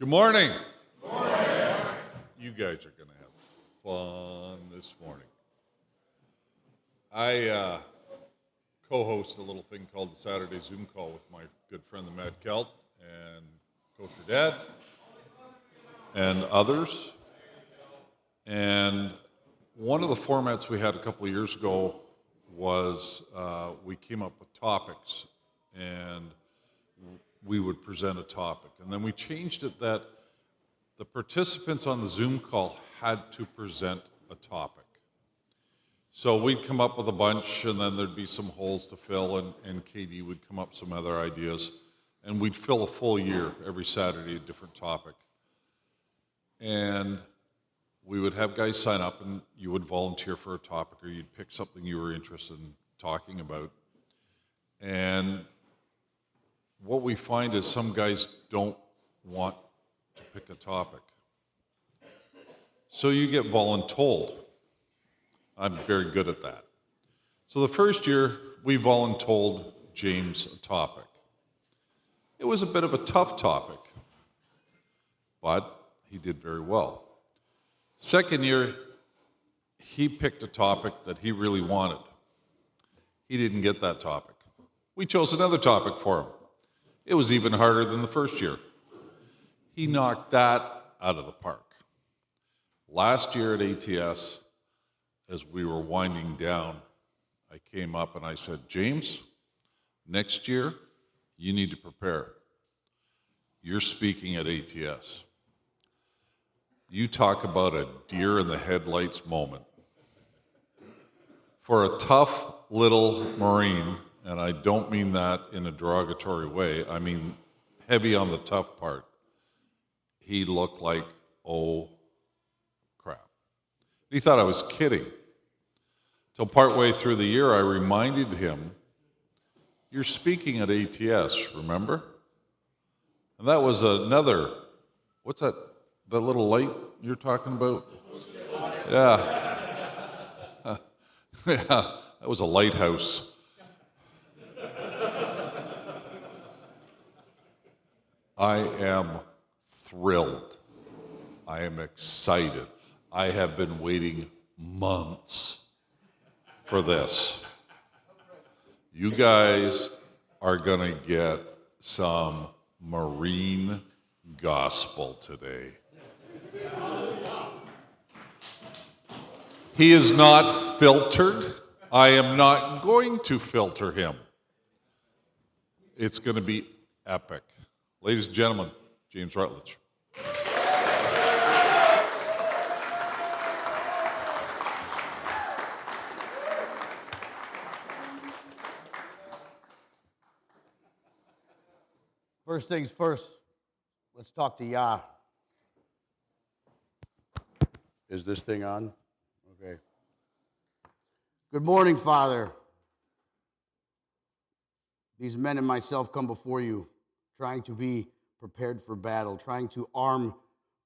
Good morning. Good morning. You guys are going to have fun this morning. I co-host a little thing called the Saturday Zoom call with my good friend, the Mad Celt, and Coach your dad, and others. And one of the formats we had a couple of years ago was we came up with topics, and we would present a topic. And then we changed it that the participants on the Zoom call had to present a topic. So we'd come up with a bunch, and then there'd be some holes to fill, and Katie would come up with some other ideas, and we'd fill a full year, every Saturday, a different topic. And we would have guys sign up, and you would volunteer for a topic, or you'd pick something you were interested in talking about. And what we find is some guys don't want to pick a topic. So you get voluntold. I'm very good at that. So the first year, we voluntold James a topic. It was a bit of a tough topic, but he did very well. Second year, he picked a topic that he really wanted. He didn't get that topic. We chose another topic for him. It was even harder than the first year. He knocked that out of the park. Last year at ATS, as we were winding down, I came up and I said, James, next year, you need to prepare. You're speaking at ATS. You talk about a deer in the headlights moment. For a tough little Marine, and I don't mean that in a derogatory way, I mean heavy on the tough part, he looked like, oh, crap. He thought I was kidding. Till partway through the year, I reminded him, you're speaking at ATS, remember? And that was another, what's that, the little light you're talking about? Yeah. Yeah, that was a lighthouse. I am thrilled. I am excited. I have been waiting months for this. You guys are going to get some Marine gospel today. He is not filtered. I am not going to filter him. It's going to be epic. Ladies and gentlemen, James Rutledge. First things first, let's talk to Yah. Is this thing on? Okay. Good morning, Father. These men and myself come before you, trying to be prepared for battle, trying to arm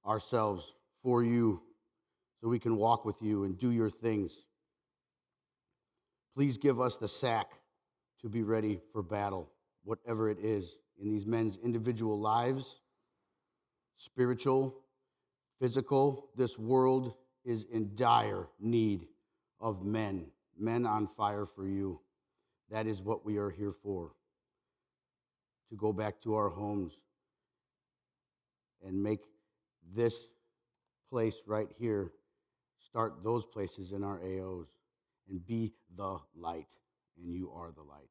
ourselves for you so we can walk with you and do your things. Please give us the sack to be ready for battle, whatever it is, in these men's individual lives, spiritual, physical. This world is in dire need of men on fire for you. That is what we are here for, to go back to our homes and make this place right here start those places in our AOs and be the light, and you are the light.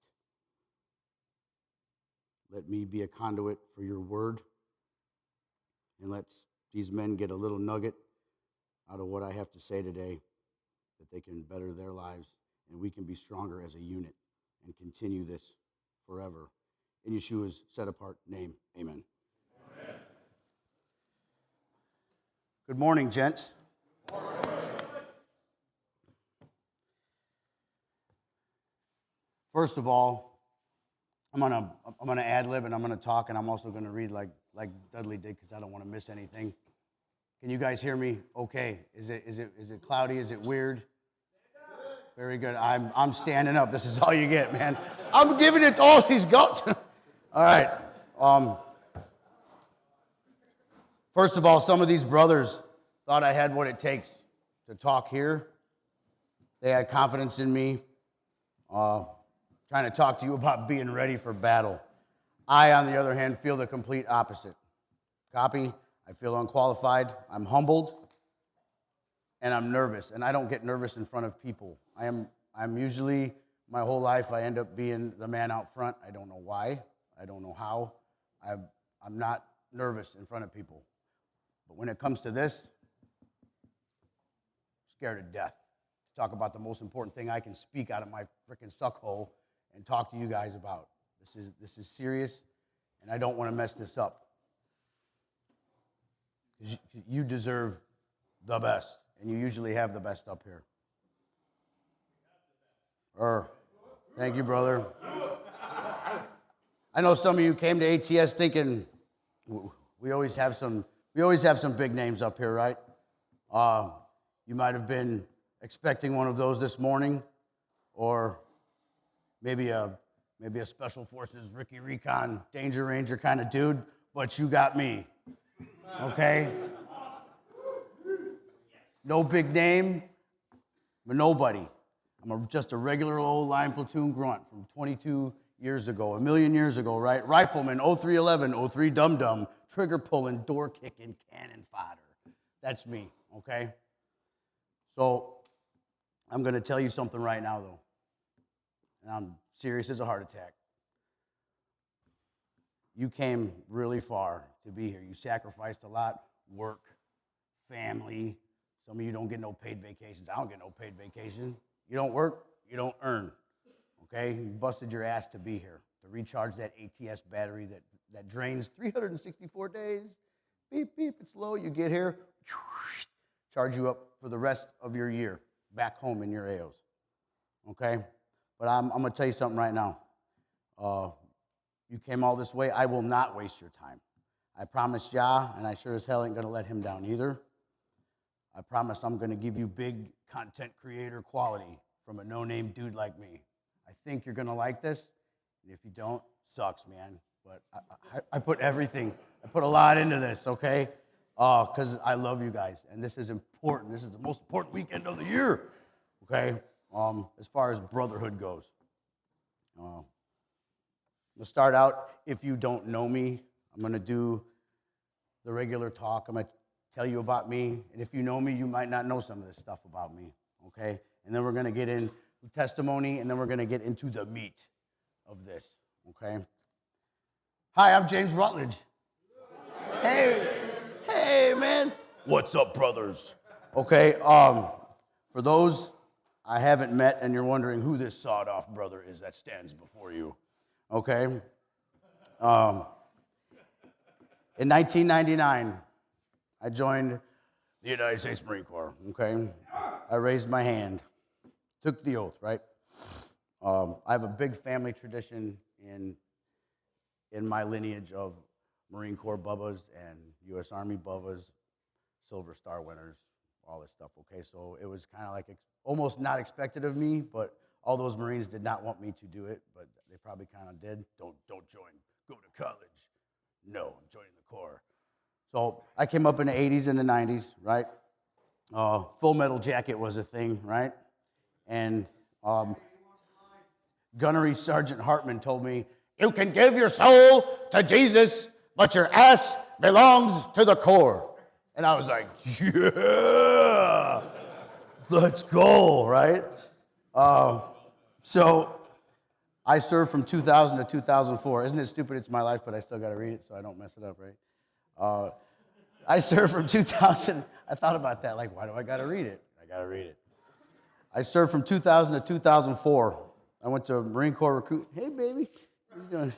Let me be a conduit for your word, and let these men get a little nugget out of what I have to say today, that they can better their lives, and we can be stronger as a unit and continue this forever. In Yeshua's set-apart name, amen. Amen. Good morning, gents. Good morning. First of all, I'm gonna ad-lib and I'm gonna talk, and I'm also gonna read like Dudley did, because I don't want to miss anything. Can you guys hear me? Okay. Is it cloudy? Is it weird? Very good. I'm standing up. This is all you get, man. I'm giving it all he's got. All right. First of all, some of these brothers thought I had what it takes to talk here. They had confidence in me, trying to talk to you about being ready for battle. I, on the other hand, feel the complete opposite. Copy? I feel unqualified. I'm humbled, and I'm nervous. And I don't get nervous in front of people. I'm usually, my whole life, I end up being the man out front. I don't know why. I don't know how. I'm not nervous in front of people. But when it comes to this, I'm scared to death. Talk about the most important thing I can speak out of my freaking suck hole and talk to you guys about. This is serious, and I don't want to mess this up. You deserve the best, and you usually have the best up here. Thank you, brother. I know some of you came to ATS thinking we always have some big names up here, right? You might have been expecting one of those this morning, or maybe a Special Forces Ricky Recon Danger Ranger kind of dude, but you got me, okay? No big name, but nobody. I'm just a regular old line platoon grunt from 22 years ago, a million years ago, right? Rifleman, 0311, 03 dum-dum, trigger pulling, door kicking, cannon fodder. That's me, okay? So I'm going to tell you something right now, though, and I'm serious as a heart attack. You came really far to be here. You sacrificed a lot, work, family. Some of you don't get no paid vacations. I don't get no paid vacation. You don't work, you don't earn, okay? You busted your ass to be here, to recharge that ATS battery that drains 364 days. Beep, beep, it's low. You get here, charge you up for the rest of your year, back home in your AOs, okay? But I'm going to tell you something right now. You came all this way. I will not waste your time. I promised Yah, and I sure as hell ain't going to let him down either. I promise I'm going to give you big content creator quality from a no-name dude like me. I think you're going to like this, and if you don't, sucks, man. But I put everything, I put a lot into this, okay? Because I love you guys, and this is important. This is the most important weekend of the year, okay? As far as brotherhood goes. We'll start out, if you don't know me, I'm going to do the regular talk. I'm going to tell you about me, and if you know me, you might not know some of this stuff about me, okay? And then we're going to get into testimony, and then we're going to get into the meat of this, okay? Hi, I'm James Rutledge. Hey, man. What's up, brothers? Okay, for those I haven't met and you're wondering who this sawed-off brother is that stands before you, okay? In 1999, I joined the United States Marine Corps, okay? I raised my hand, took the oath, right? I have a big family tradition in my lineage of Marine Corps Bubbas and U.S. Army Bubbas, Silver Star winners, all this stuff, okay? So it was kind of like almost not expected of me, but all those Marines did not want me to do it, but they probably kind of did. Don't join, go to college. No, I'm joining the Corps. So I came up in the 80s and the 90s, right? Full Metal Jacket was a thing, right? And Gunnery Sergeant Hartman told me, you can give your soul to Jesus, but your ass belongs to the Corps. And I was like, yeah, let's go, right? So I served from 2000 to 2004. Isn't it stupid? It's my life, but I still got to read it so I don't mess it up, right? I served from 2000. I thought about that, like, why do I got to read it? I got to read it. I served from 2000 to 2004. I went to Marine Corps recruit. Hey, baby, what are you doing?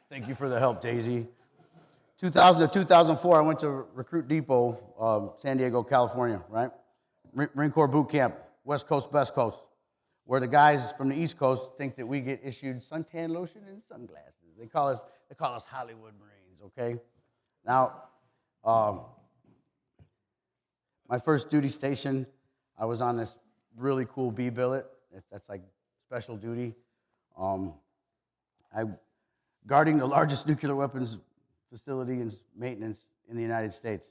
Thank you for the help, Daisy. 2000 to 2004, I went to Recruit Depot, San Diego, California, right? Marine Corps boot camp, West Coast, Best Coast, where the guys from the East Coast think that we get issued suntan lotion and sunglasses. They call us Hollywood Marines, okay? Now, my first duty station, I was on this really cool B billet. That's like special duty. Guarding the largest nuclear weapons facility and maintenance in the United States.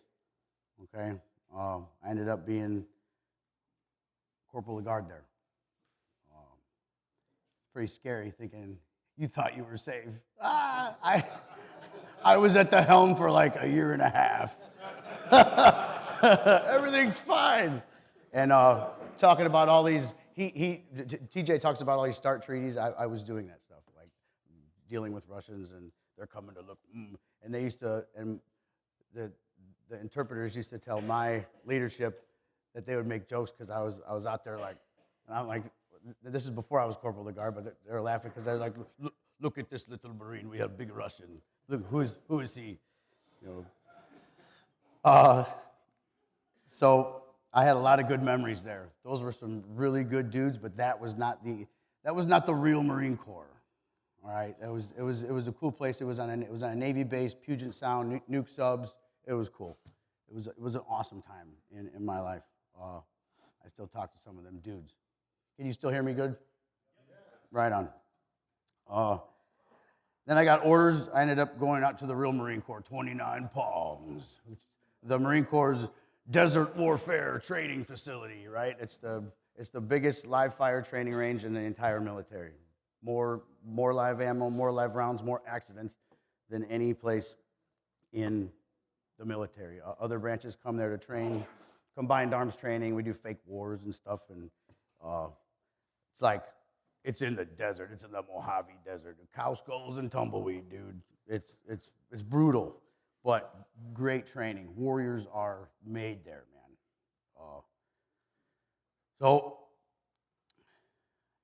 Okay, I ended up being corporal of guard there. Pretty scary, thinking you thought you were safe. I was at the helm for like a year and a half. Everything's fine. And talking about all these, TJ talks about all these START treaties. I was doing that stuff, like dealing with Russians, and they're coming to look. And they used to, and the interpreters used to tell my leadership that they would make jokes because I was out there like, and I'm like, this is before I was corporal of the guard, but they were laughing because they're like, look at this little Marine. We have big Russian. Look, who is he? You know. So I had a lot of good memories there. Those were some really good dudes, but that was not the real Marine Corps. All right, it was a cool place. It was on a Navy base, Puget Sound, nuke subs. It was cool. It was an awesome time in my life. I still talk to some of them dudes. Can you still hear me good? Right on. Then I got orders. I ended up going out to the real Marine Corps, 29 Palms, the Marine Corps' desert warfare training facility. Right? It's the biggest live fire training range in the entire military. More live ammo, more live rounds, more accidents than any place in the military. Other branches come there to train, combined arms training. We do fake wars and stuff, and it's like it's in the desert. It's in the Mojave Desert. Cow skulls and tumbleweed, dude. It's brutal, but great training. Warriors are made there,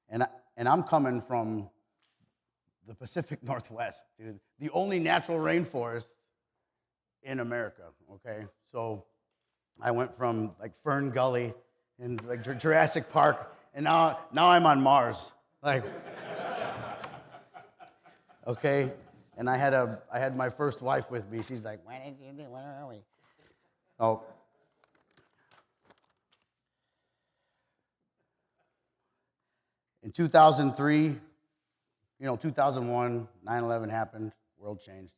man. And I'm coming from the Pacific Northwest, dude. The only natural rainforest in America, okay? So I went from like Fern Gully and like Jurassic Park, and now I'm on Mars. Like, okay? And I had my first wife with me. She's like, "Why did you do? Where are we?" Oh. In 2003, 2001, 9/11 happened, world changed.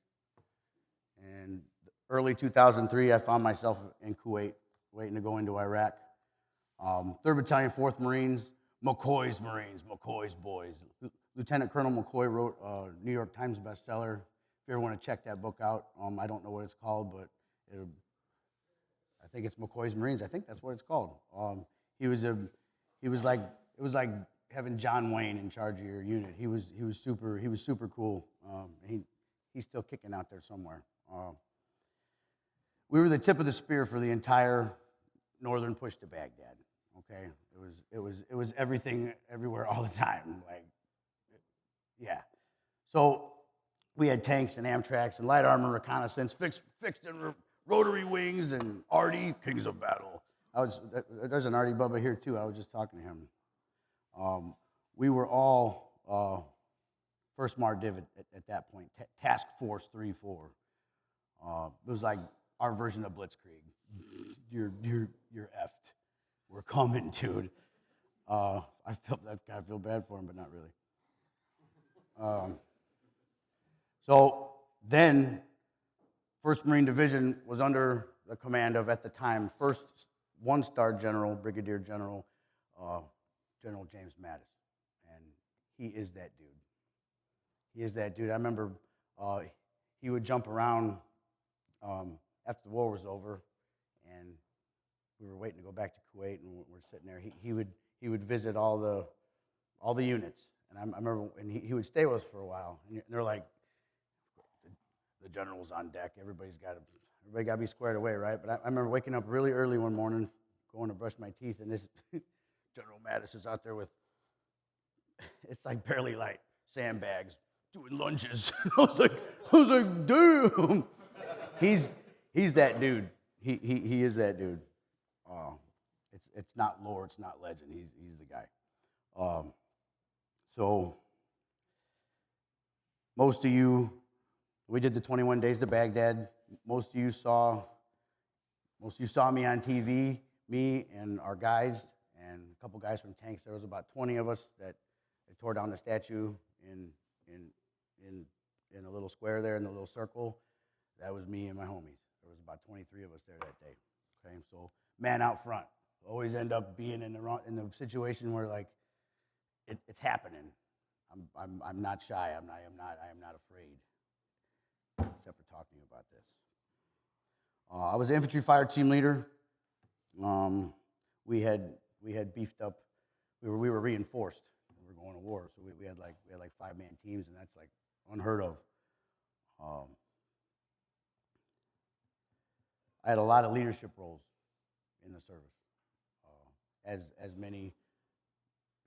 And early 2003, I found myself in Kuwait, waiting to go into Iraq. 3rd Battalion, 4th Marines, McCoy's Marines, McCoy's Boys. Lieutenant Colonel McCoy wrote a New York Times bestseller. If you ever want to check that book out, I don't know what it's called, but I think it's McCoy's Marines. I think that's what it's called. It was like having John Wayne in charge of your unit. He was super cool. He's still kicking out there somewhere. We were the tip of the spear for the entire northern push to Baghdad. Okay, it was everything, everywhere, all the time. Like, yeah. So we had tanks and Amtracs and light armor reconnaissance, fixed and rotary wings, and Artie, Kings of Battle. There's an Artie Bubba here too. I was just talking to him. We were all First Mardiv at that point, Task Force 3-4. It was like our version of Blitzkrieg. You're effed. We're coming, dude. I feel bad for him, but not really. So then, 1st Marine Division was under the command of, at the time, 1st one-star General, Brigadier General, General James Mattis. And he is that dude. He is that dude. I remember he would jump around after the war was over, and we were waiting to go back to Kuwait, and we're sitting there. He would visit all the units, and I remember, and he would stay with us for a while. And they're like, the general's on deck. Everybody got to be squared away, right? But I remember waking up really early one morning, going to brush my teeth, and this General Mattis is out there with, it's like barely light sandbags, doing lunges. I was like, damn. He's that dude. He is that dude. It's not lore, it's not legend. He's the guy. So most of you, we did the 21 days to Baghdad. Most of you saw me on TV, me and our guys and a couple guys from tanks. There was about 20 of us that tore down the statue in a little square there, in the little circle. That was me and my homies. There was about 23 of us there that day. Okay, so man out front. Always end up being in the situation where like it's happening. I'm not shy. I am not afraid, except for talking about this. I was infantry fire team leader. We had beefed up. We were reinforced. We were going to war, so we had like 5-man teams, and that's like unheard of. I had a lot of leadership roles in the service, as many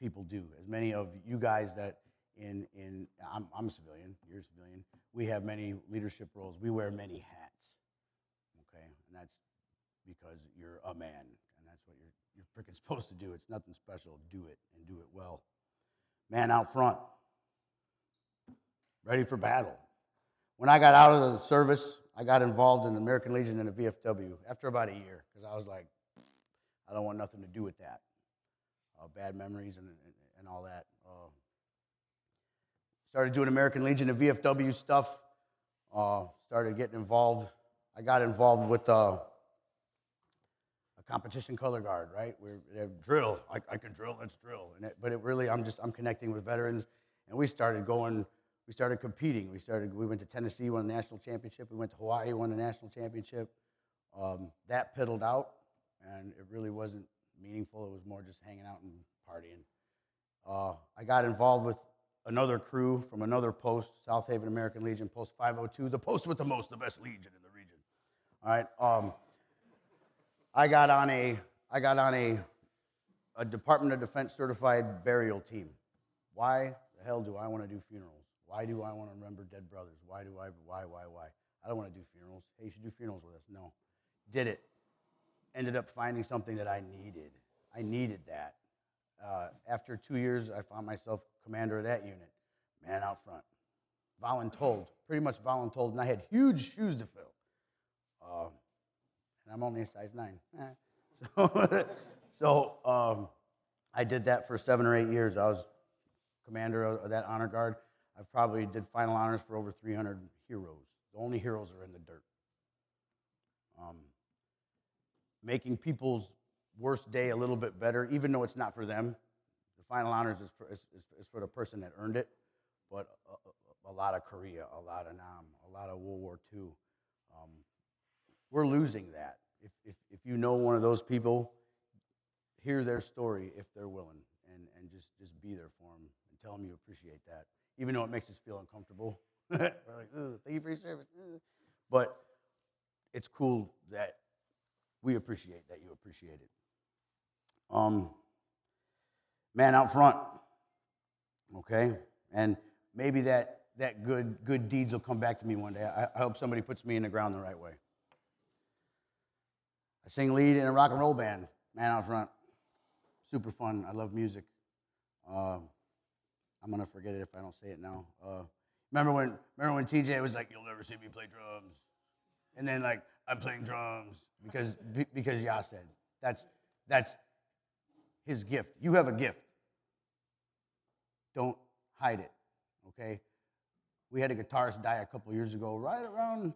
people do. As many of you guys that I'm a civilian, you're a civilian. We have many leadership roles. We wear many hats, okay? And that's because you're a man, and that's what you're freaking supposed to do. It's nothing special. Do it, and do it well. Man out front, ready for battle. When I got out of the service, I got involved in the American Legion and the VFW after about a year, because I was like, I don't want nothing to do with that. Bad memories and all that. Started doing American Legion and VFW stuff. Started getting involved. I got involved with a competition color guard, right? We're drill. I can drill. Let's drill. But it really, I'm connecting with veterans, and we started competing. We went to Tennessee, won the national championship. We went to Hawaii, won the national championship. That piddled out, and it really wasn't meaningful. It was more just hanging out and partying. I got involved with another crew from another post, South Haven American Legion, Post 502, the post with the best legion in the region. All right. I got on a Department of Defense certified burial team. Why the hell do I want to do funerals? Why do I want to remember dead brothers? Why? I don't want to do funerals. Hey, you should do funerals with us. No. Did it. Ended up finding something that I needed. I needed that. After 2 years, I found myself commander of that unit, man out front. Voluntold, pretty much voluntold, and I had huge shoes to fill. And I'm only a size 9. So I did that for 7 or 8 years. I was commander of that honor guard. I probably did final honors for over 300 heroes. The only heroes are in the dirt. Making people's worst day a little bit better, even though it's not for them. The final honors is for the person that earned it, but a lot of Korea, a lot of Nam, a lot of World War II. We're losing that. If you know one of those people, hear their story if they're willing, and just be there for them and tell them you appreciate that, even though it makes us feel uncomfortable. We're like, thank you for your service. But it's cool that we appreciate that you appreciate it. Man out front, okay? And maybe that good deeds will come back to me one day. I hope somebody puts me in the ground the right way. I sing lead in a rock and roll band, man out front. Super fun. I love music. I'm gonna forget it if I don't say it now. Remember when TJ was like, "You'll never see me play drums," and then like, I'm playing drums because Yah said that's his gift. You have a gift. Don't hide it. Okay. We had a guitarist die a couple years ago, right around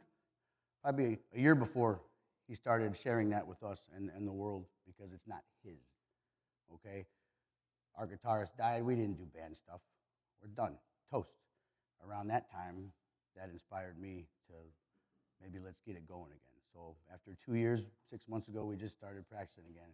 probably a year before he started sharing that with us and the world, because it's not his. Okay. Our guitarist died. We didn't do band stuff. We're done. Toast. Around that time, that inspired me to maybe let's get it going again. So after 2 years, 6 months ago, we just started practicing again.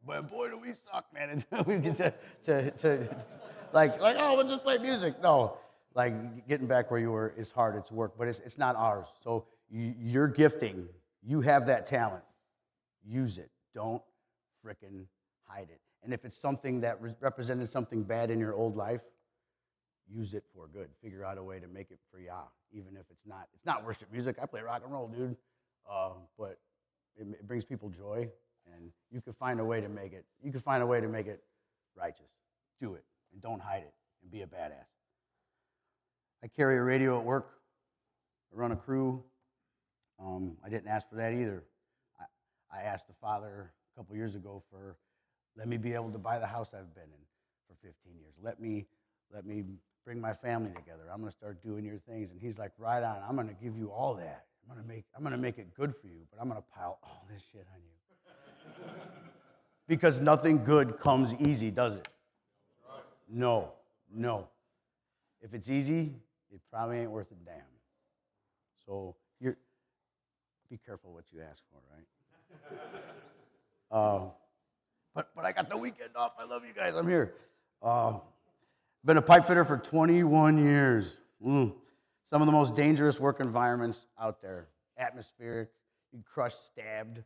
But boy, do we suck, man. We get to like, oh, we'll just play music. No, like getting back where you were is hard. It's work, but it's not ours. So you're gifting. You have that talent. Use it. Don't frickin' hide it. And if it's something that represented something bad in your old life, use it for good. Figure out a way to make it for Yah, even if it's not worship music. I play rock and roll, dude. But it brings people joy, and you can find a way to make it. You can find a way to make it righteous. Do it, and don't hide it, and be a badass. I carry a radio at work. I run a crew. I didn't ask for that either. I asked the Father a couple years ago for, let me be able to buy the house I've been in for 15 years. Let me bring my family together. I'm going to start doing your things. And he's like, right on. I'm going to give you all that. I'm gonna make it good for you, but I'm gonna pile all this shit on you. Because nothing good comes easy, does it? No. If it's easy, it probably ain't worth a damn. So be careful what you ask for, right? But I got the weekend off. I love you guys. I'm here. Been a pipe fitter for 21 years. Some of the most dangerous work environments out there. Atmospheric, you crushed, stabbed,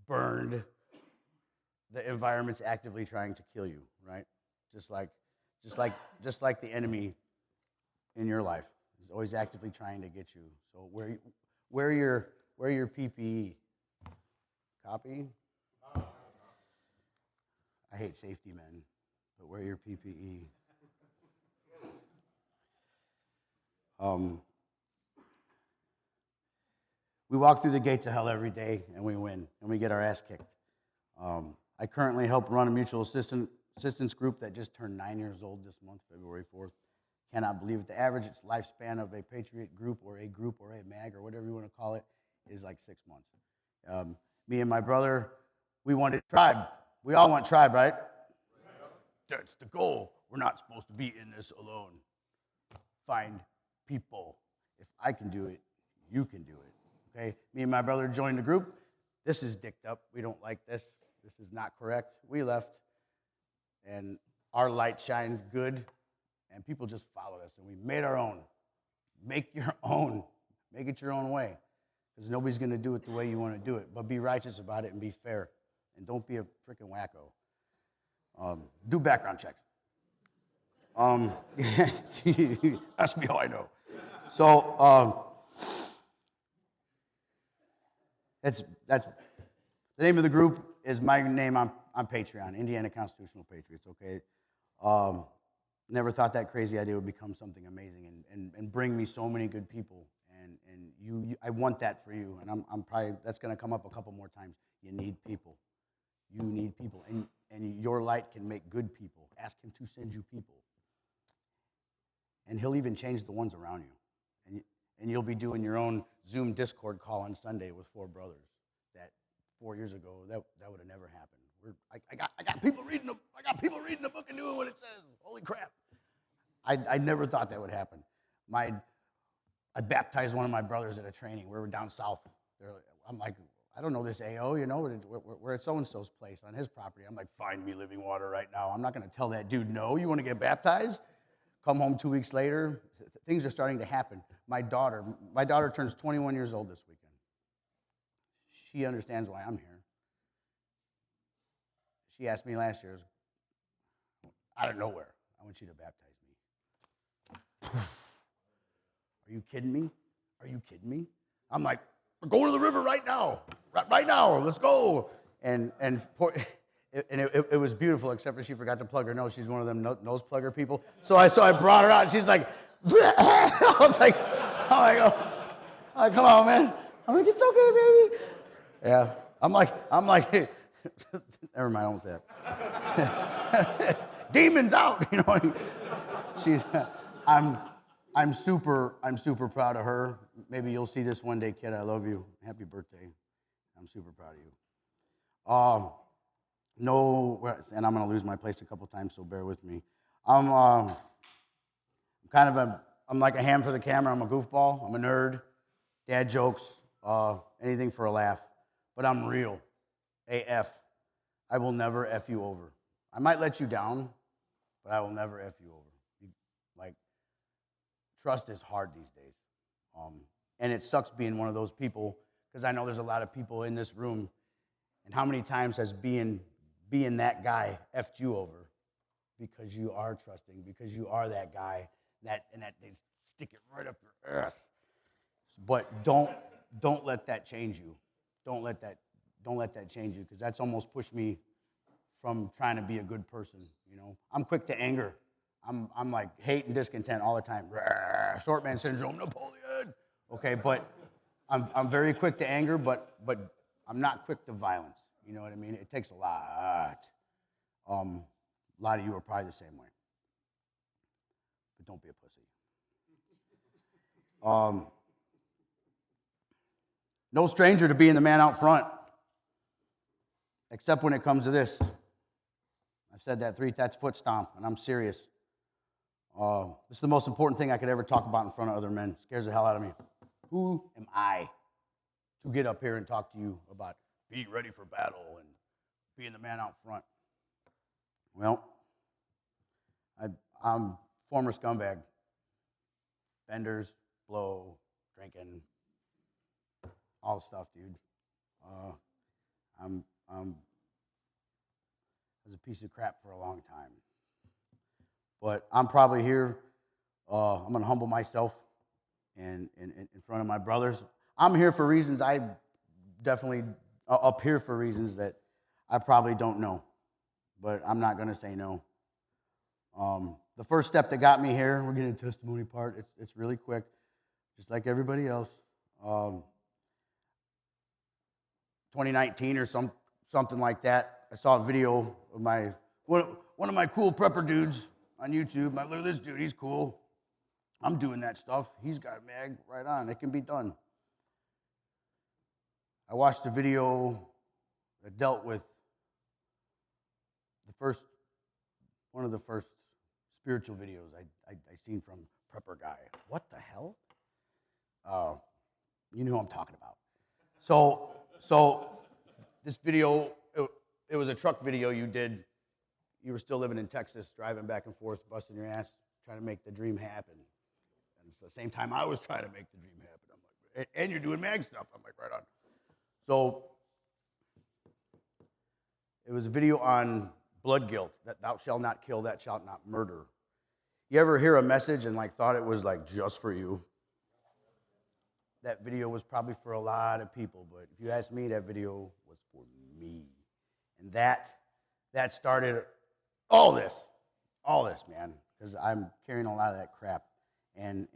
burned. The environment's actively trying to kill you, right? Just like the enemy in your life is always actively trying to get you. So wear your PPE. Copy? I hate safety men, but wear your PPE. We walk through the gates of hell every day, and we win, and we get our ass kicked. I currently help run a mutual assistance group that just turned 9 years old this month, February 4th. Cannot believe it. The average lifespan of a Patriot group or a MAG or whatever you want to call it is like 6 months. Me and my brother, we wanted tribe. We all want tribe, right? That's the goal. We're not supposed to be in this alone. Find people. If I can do it, you can do it. Okay? Me and my brother joined the group. This is dicked up. We don't like this. This is not correct. We left, and our light shined good, and people just followed us, and we made our own. Make your own. Make it your own way, because nobody's going to do it the way you want to do it, but be righteous about it and be fair, and don't be a freaking wacko. Do background checks. Ask me how I know. So that's the name of the group is my name on Patreon, Indiana Constitutional Patriots. Okay, never thought that crazy idea would become something amazing and bring me so many good people. And you I want that for you, and I'm probably that's going to come up a couple more times. You need people. You need people, and your light can make good people. Ask him to send you people. And he'll even change the ones around you. And you'll be doing your own Zoom Discord call on Sunday with 4 brothers. That 4 years ago, that would have never happened. I got people reading the book and doing what it says. Holy crap! I never thought that would happen. I baptized one of my brothers at a training. We were down south. I'm like, I don't know this AO, you know, we're at so-and-so's place on his property. I'm like, find me living water right now. I'm not going to tell that dude no. You want to get baptized? Come home 2 weeks later. Things are starting to happen. My daughter turns 21 years old this weekend. She understands why I'm here. She asked me last year, out of nowhere, I want you to baptize me. Are you kidding me? Are you kidding me? I'm like, we're going to the river right now. Right now, let's go. And it was beautiful, except for she forgot to plug her nose. She's one of them nose plugger people. So I brought her out, and she's like, I was like, oh, come on, man. I'm like, it's okay, baby. Yeah. I'm like, hey. Never mind, I won't say that. Demons out, you know. I'm super proud of her. Maybe you'll see this one day, kid. I love you. Happy birthday. I'm super proud of you. No, and I'm going to lose my place a couple times, so bear with me. I'm like a ham for the camera. I'm a goofball. I'm a nerd. Dad jokes, anything for a laugh. But I'm real. AF. I will never F you over. I might let you down, but I will never F you over. Trust is hard these days. And it sucks being one of those people, because I know there's a lot of people in this room, and how many times has being that guy effed you over because you are trusting, because you are that guy, that they stick it right up your ass. But don't let that change you. Don't let that change you, because that's almost pushed me from trying to be a good person, you know. I'm quick to anger. I'm like hate and discontent all the time. Short man syndrome, Napoleon. Okay, but I'm very quick to anger, but I'm not quick to violence. You know what I mean? It takes a lot. A lot of you are probably the same way. But don't be a pussy. No stranger to being the man out front, except when it comes to this. I've said that that's foot stomp, and I'm serious. This is the most important thing I could ever talk about in front of other men. It scares the hell out of me. Who am I to get up here and talk to you about being ready for battle and being the man out front? Well, I'm former scumbag. Benders, blow, drinking, all the stuff, dude. I was a piece of crap for a long time. But I'm probably here. I'm going to humble myself in front of my brothers. I'm here for reasons I definitely up here for reasons that I probably don't know. But I'm not going to say no. The first step that got me here, we're getting a testimony part. It's really quick, just like everybody else. 2019 or something like that. I saw a video of one of my cool prepper dudes on YouTube. Look at this dude, he's cool. I'm doing that stuff. He's got a mag right on. It can be done. I watched a video that dealt with one of the first spiritual videos I seen from Prepper Guy. What the hell? You know who I'm talking about. So this video, it was a truck video you did. You were still living in Texas, driving back and forth, busting your ass, trying to make the dream happen. And it's the same time I was trying to make the dream happen. I'm like, and you're doing mag stuff. I'm like, right on. So it was a video on blood guilt, that thou shalt not kill, that shalt not murder. You ever hear a message and thought it was just for you? That video was probably for a lot of people, but if you ask me, that video was for me. And that started all this, man, because I'm carrying a lot of that crap. And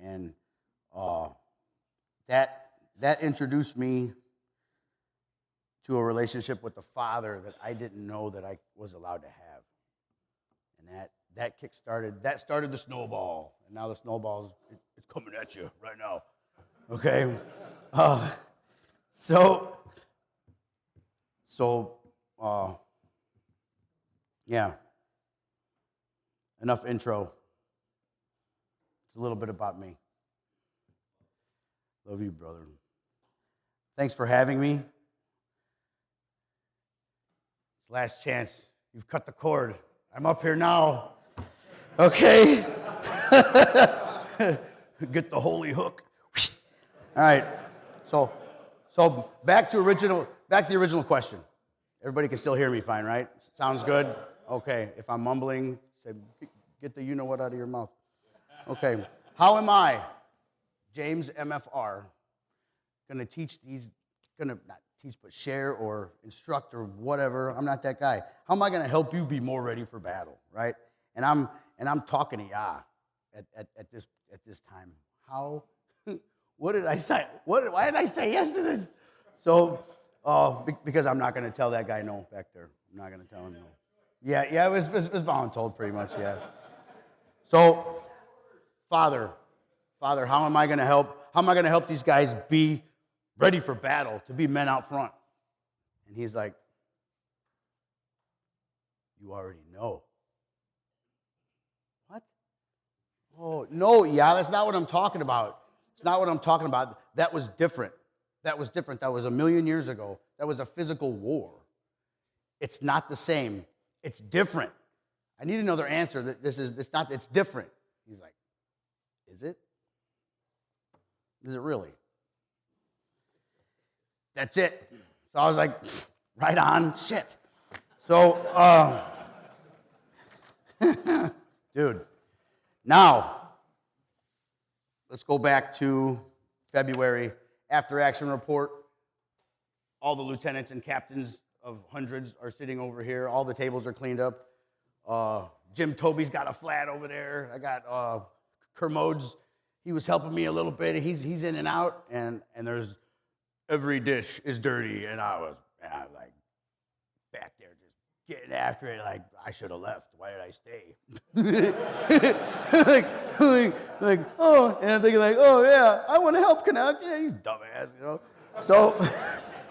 that introduced me to a relationship with the Father that I didn't know that I was allowed to have. And that started the snowball. And now the snowball's it's coming at you right now. Okay? Yeah. Enough intro. It's a little bit about me. Love you, brother. Thanks for having me. It's last chance. You've cut the cord. I'm up here now. Okay? Get the holy hook. All right. So back to the original question. Everybody can still hear me fine, right? Sounds good? Okay. If I'm mumbling, say, get the you-know-what out of your mouth. Okay. How am I, James MFR, going to teach these, not teach, but share or instruct or whatever? I'm not that guy. How am I going to help you be more ready for battle, right? And I'm talking to ya at this time. How? What did I say? Why did I say yes to this? So, because I'm not going to tell that guy no back there. I'm not going to tell him no. Yeah, it was voluntold pretty much, yeah. So, Father, how am I going to help? How am I going to help these guys be ready for battle, to be men out front? And he's like, you already know. What? Oh, no, yeah, that's not what I'm talking about. It's not what I'm talking about. That was different. That was 1,000,000 years ago. That was a physical war. It's not the same. It's different. I need another answer. It's different. He's like, is it? Is it really? That's it. So I was like, right on, shit. So, dude, now, let's go back to February. After action report, all the lieutenants and captains of hundreds are sitting over here. All the tables are cleaned up. Jim Toby's got a flat over there. I got Kermode's. He was helping me a little bit. He's in and out, and there's every dish is dirty, and I was like back there just getting after it. Like I should have left. Why did I stay? like, oh, and I'm thinking like, oh yeah, I want to help Canuck. Yeah, he's dumbass, you know. So,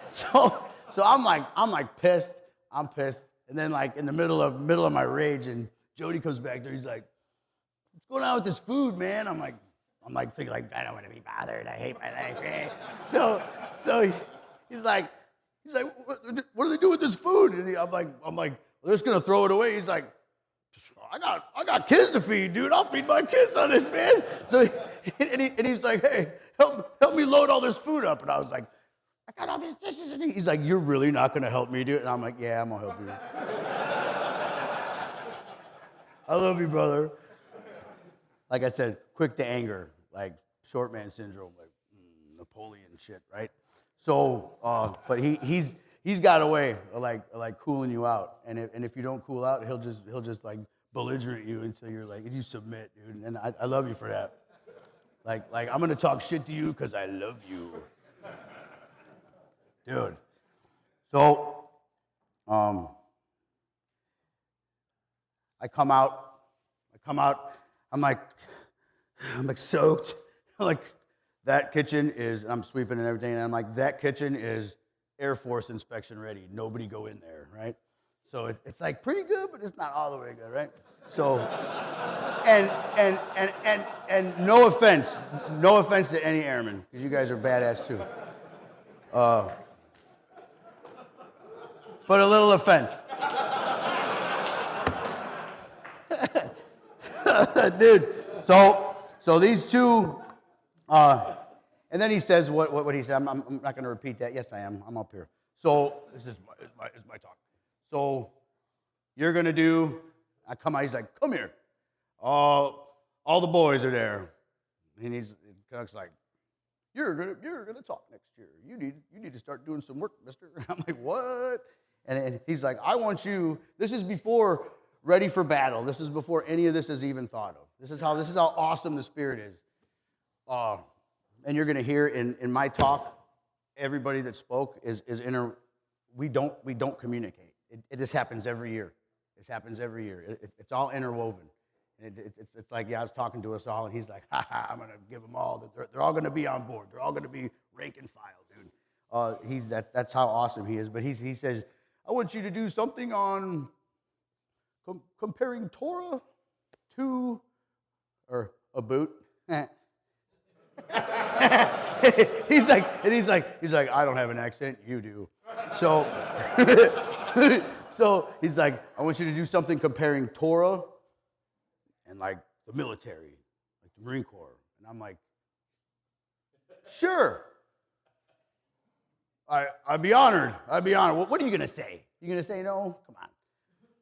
so I'm like pissed. I'm pissed. And then like in the middle of my rage, and Jody comes back there. He's like, "What's going on with this food, man?" I'm like thinking like, I don't want to be bothered. I hate my life. So he's like, what do they do with this food? And I'm like, they're just gonna throw it away. He's like, I got kids to feed, dude. I'll feed my kids on this, man. So he's like, hey, help me load all this food up. And I was like, I got all these dishes. And he's like, you're really not gonna help me do it? And I'm like, yeah, I'm gonna help you. I love you, brother. Like I said, quick to anger, like short man syndrome, like Napoleon shit, right? So, but he's got a way of like cooling you out, and if you don't cool out, he'll just like belligerent you until you're like, you submit, dude. And I love you for that. Like I'm gonna talk shit to you because I love you, dude. So, I come out. I'm like soaked. Like that kitchen is. I'm sweeping and everything, and I'm like, that kitchen is Air Force inspection ready. Nobody go in there, right? So it's like pretty good, but it's not all the way good, right? So, and no offense to any airmen, because you guys are badass too. But a little offense. Dude, so these two, and then he says what he said. I'm not going to repeat that. Yes, I am. I'm up here. So this is my talk. So you're going to do. I come out. He's like, come here. All the boys are there, and Canuck's like, you're gonna talk next year. You need to start doing some work, mister. I'm like, what? And he's like, I want you. This is before ready for battle. This is before any of this is even thought of. This is how awesome the Spirit is. And you're going to hear in my talk, everybody that spoke is we don't communicate. It just happens every year. This happens every year. It's all interwoven. And it's like, yeah, I was talking to us all, and he's like, I'm going to give them all. They're all going to be on board. They're all going to be rank and file, dude. That's how awesome he is. But he says, I want you to do something on comparing Torah to, or a boot. he's like, I don't have an accent, you do. So, so he's like, I want you to do something comparing Torah and like the military, like the Marine Corps. And I'm like, sure. I'd be honored. What are you gonna say? You gonna say no? Come on.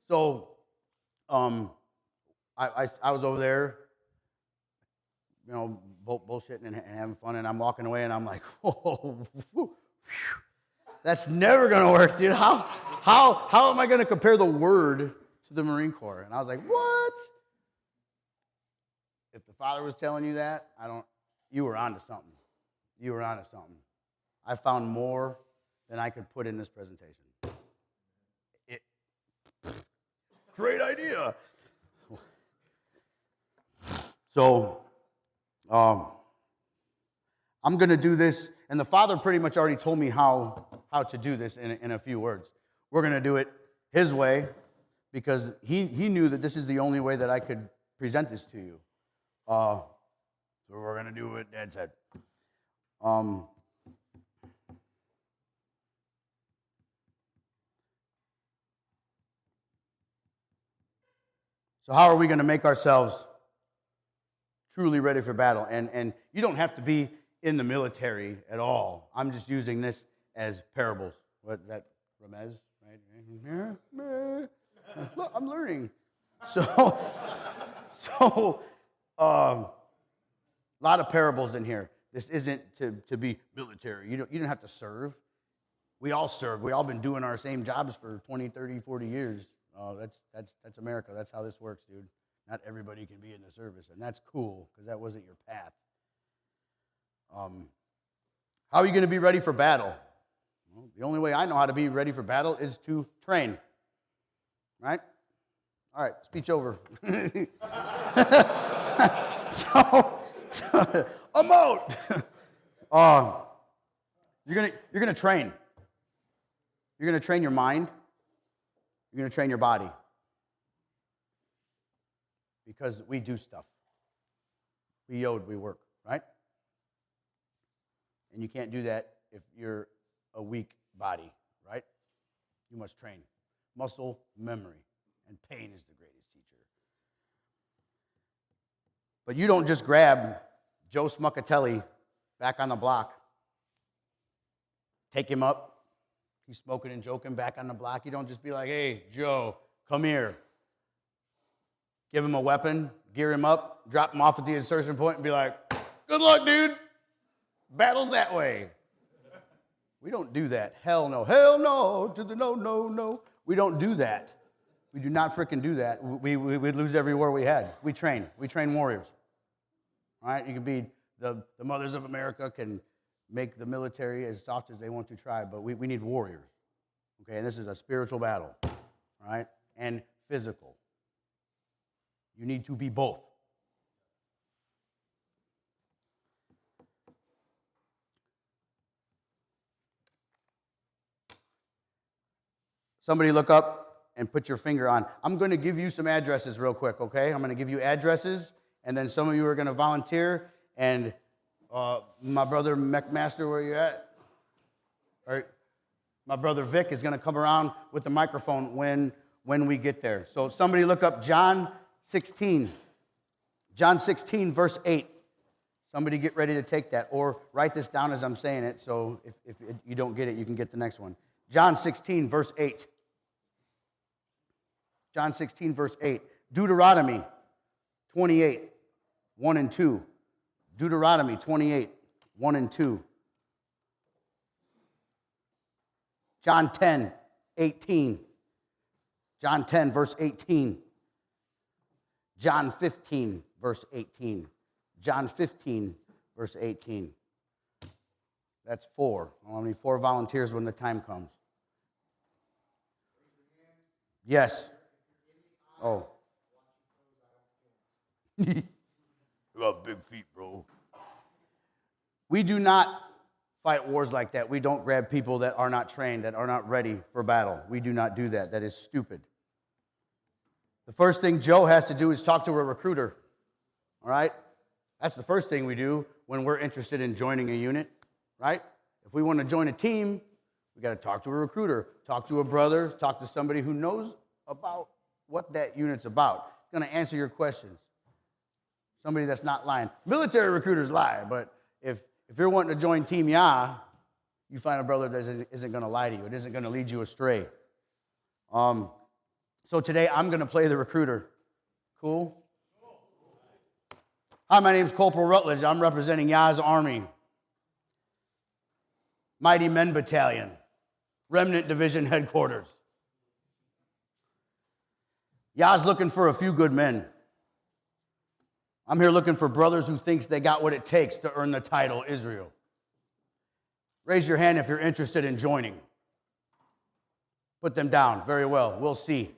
So, I was over there, you know, bullshitting and having fun, and I'm walking away, and I'm like, whoa, that's never gonna work, dude. How am I gonna compare the word to the Marine Corps? And I was like, what? If the Father was telling you that, you were onto something. You were onto something. I found more than I could put in this presentation. Great idea. So, I'm going to do this, and the Father pretty much already told me how to do this in a few words. We're going to do it His way, because He knew that this is the only way that I could present this to you. So we're going to do what Dad said. So how are we going to make ourselves truly ready for battle? And you don't have to be in the military at all. I'm just using this as parables. What that Ramez, right? Look, I'm learning. So a lot of parables in here. This isn't to be military. You don't have to serve. We all serve. We all been doing our same jobs for 20, 30, 40 years. That's America. That's how this works, dude. Not everybody can be in the service, and that's cool because that wasn't your path. How are you going to be ready for battle? Well, the only way I know how to be ready for battle is to train. Right? All right, speech over. So I'm out. You're gonna train. You're gonna train your mind. You're gonna train your body. Because we do stuff. We yod, we work, right? And you can't do that if you're a weak body, right? You must train. Muscle memory. And pain is the greatest teacher. But you don't just grab Joe Smuckatelli back on the block, take him up, he's smoking and joking back on the block. You don't just be like, hey, Joe, come here. Give him a weapon, gear him up, drop him off at the insertion point and be like, good luck, dude. Battle's that way. We don't do that. Hell no. Hell no to the no, no, no. We don't do that. We do not frickin' do that. We'd lose every war we had. We train. We train warriors. All right? You can be the mothers of America can make the military as soft as they want to try, but we need warriors. Okay? And this is a spiritual battle. All right? And physical. You need to be both. Somebody look up and put your finger on. I'm going to give you some addresses real quick, okay? I'm going to give you addresses, and then some of you are going to volunteer, and my brother McMaster, where you at? All right. My brother Vic is going to come around with the microphone when we get there. So somebody look up John 16. John 16, verse 8. Somebody get ready to take that, or write this down as I'm saying it, so if you don't get it, you can get the next one. John 16, verse 8. John 16, verse 8. Deuteronomy 28, 1 and 2. Deuteronomy 28, 1 and 2. John 10, 18. John 10, verse 18. John 15, verse 18. John 15, verse 18. That's 4. I'll need 4 volunteers when the time comes. Yes. Oh. You got big feet, bro. We do not fight wars like that. We don't grab people that are not trained, that are not ready for battle. We do not do that. That is stupid. The first thing Joe has to do is talk to a recruiter. All right? That's the first thing we do when we're interested in joining a unit, right? If we want to join a team, we got to talk to a recruiter, talk to a brother, talk to somebody who knows about what that unit's about. It's going to answer your questions. Somebody that's not lying. Military recruiters lie, but if you're wanting to join Team Yah, you find a brother that isn't going to lie to you. It isn't going to lead you astray. So today I'm going to play the recruiter. Cool? Hi, my name is Corporal Rutledge. I'm representing Yah's Army. Mighty Men Battalion. Remnant Division Headquarters. Yah's looking for a few good men. I'm here looking for brothers who thinks they got what it takes to earn the title Israel. Raise your hand if you're interested in joining. Put them down. Very well. We'll see.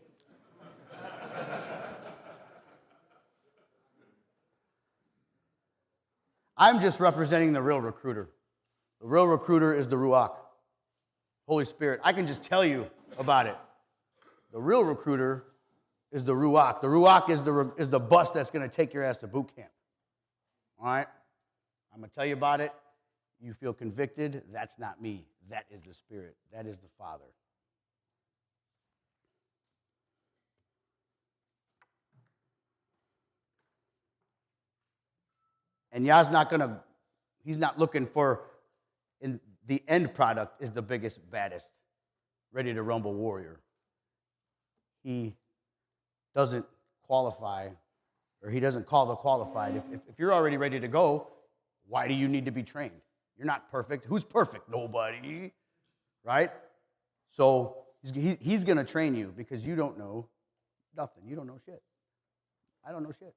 I'm just representing the real recruiter. The real recruiter is the Ruach, Holy Spirit. I can just tell you about it. The real recruiter is the Ruach. The Ruach is the bus that's going to take your ass to boot camp. All right? I'm going to tell you about it. You feel convicted. That's not me. That is the Spirit. That is the Father. And Yah's not going to, he's not looking for, in the end product is the biggest, baddest, ready to rumble warrior. He doesn't qualify, or he doesn't call the qualified. If you're already ready to go, why do you need to be trained? You're not perfect. Who's perfect? Nobody, right? So he's going to train you because you don't know nothing. You don't know shit. I don't know shit.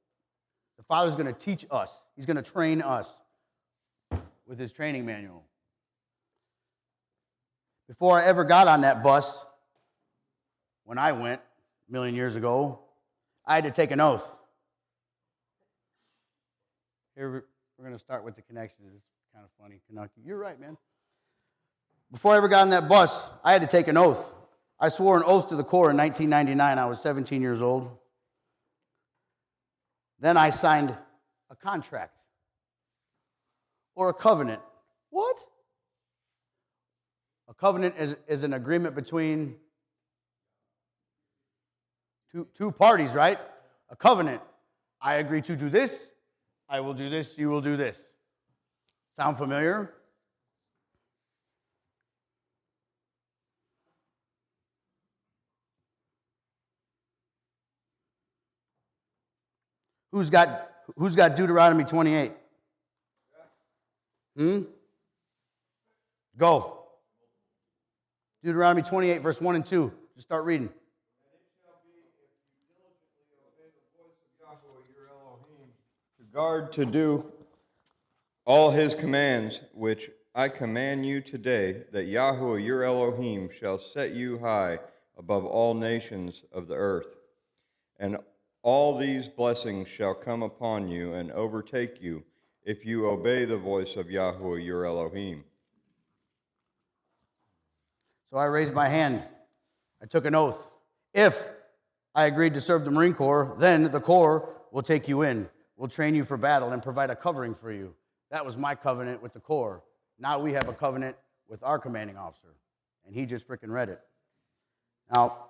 The Father's going to teach us. He's going to train us with his training manual. Before I ever got on that bus, when I went a million years ago, I had to take an oath. Here we're going to start with the connections. It's kind of funny. You're right, man. Before I ever got on that bus, I had to take an oath. I swore an oath to the Corps in 1999. I was 17 years old. Then I signed a contract or a covenant. What? A covenant is an agreement between two parties, right? A covenant. I agree to do this. I will do this. You will do this. Sound familiar? Who's got Deuteronomy 28? Go. Deuteronomy 28, verse 1 and 2. Just start reading. And it shall be, if you diligently obey the voice of Yahweh your Elohim, to guard to do all his commands, which I command you today, that Yahweh your Elohim shall set you high above all nations of the earth. And all these blessings shall come upon you and overtake you, if you obey the voice of Yahweh your Elohim. So I raised my hand. I took an oath. If I agreed to serve the Marine Corps, then the Corps will take you in, will train you for battle, and provide a covering for you. That was my covenant with the Corps. Now we have a covenant with our commanding officer, and he just freaking read it. Now,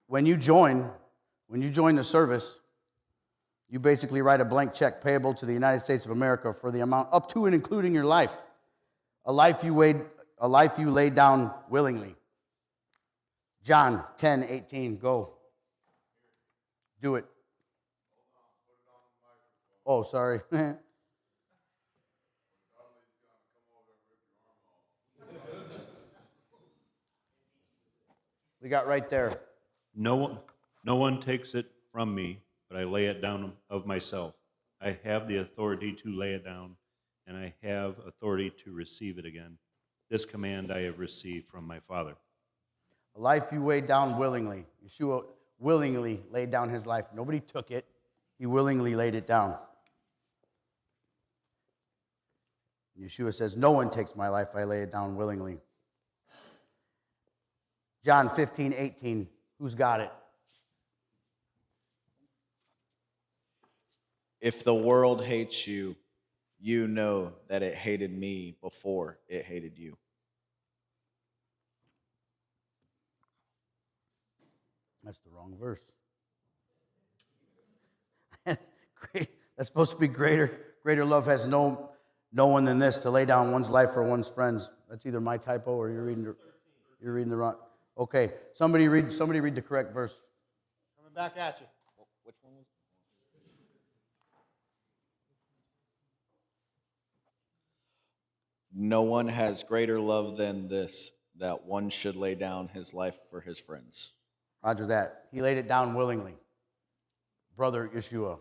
when you join the service, you basically write a blank check payable to the United States of America for the amount up to and including your life, a life you laid down willingly. John 10:18, go. Do it. Oh, sorry. We got right there. No one takes it from me, but I lay it down of myself. I have the authority to lay it down, and I have authority to receive it again. This command I have received from my Father. A life you laid down willingly. Yeshua willingly laid down his life. Nobody took it. He willingly laid it down. Yeshua says, no one takes my life. I lay it down willingly. John 15:18. Who's got it? If the world hates you, you know that it hated me before it hated you. That's the wrong verse. Great. That's supposed to be greater love has no one than this, to lay down one's life for one's friends. That's either my typo or you're reading the wrong. Okay, somebody read the correct verse. Coming back at you. Which one was it? No one has greater love than this, that one should lay down his life for his friends. Roger that. He laid it down willingly. Brother Yeshua.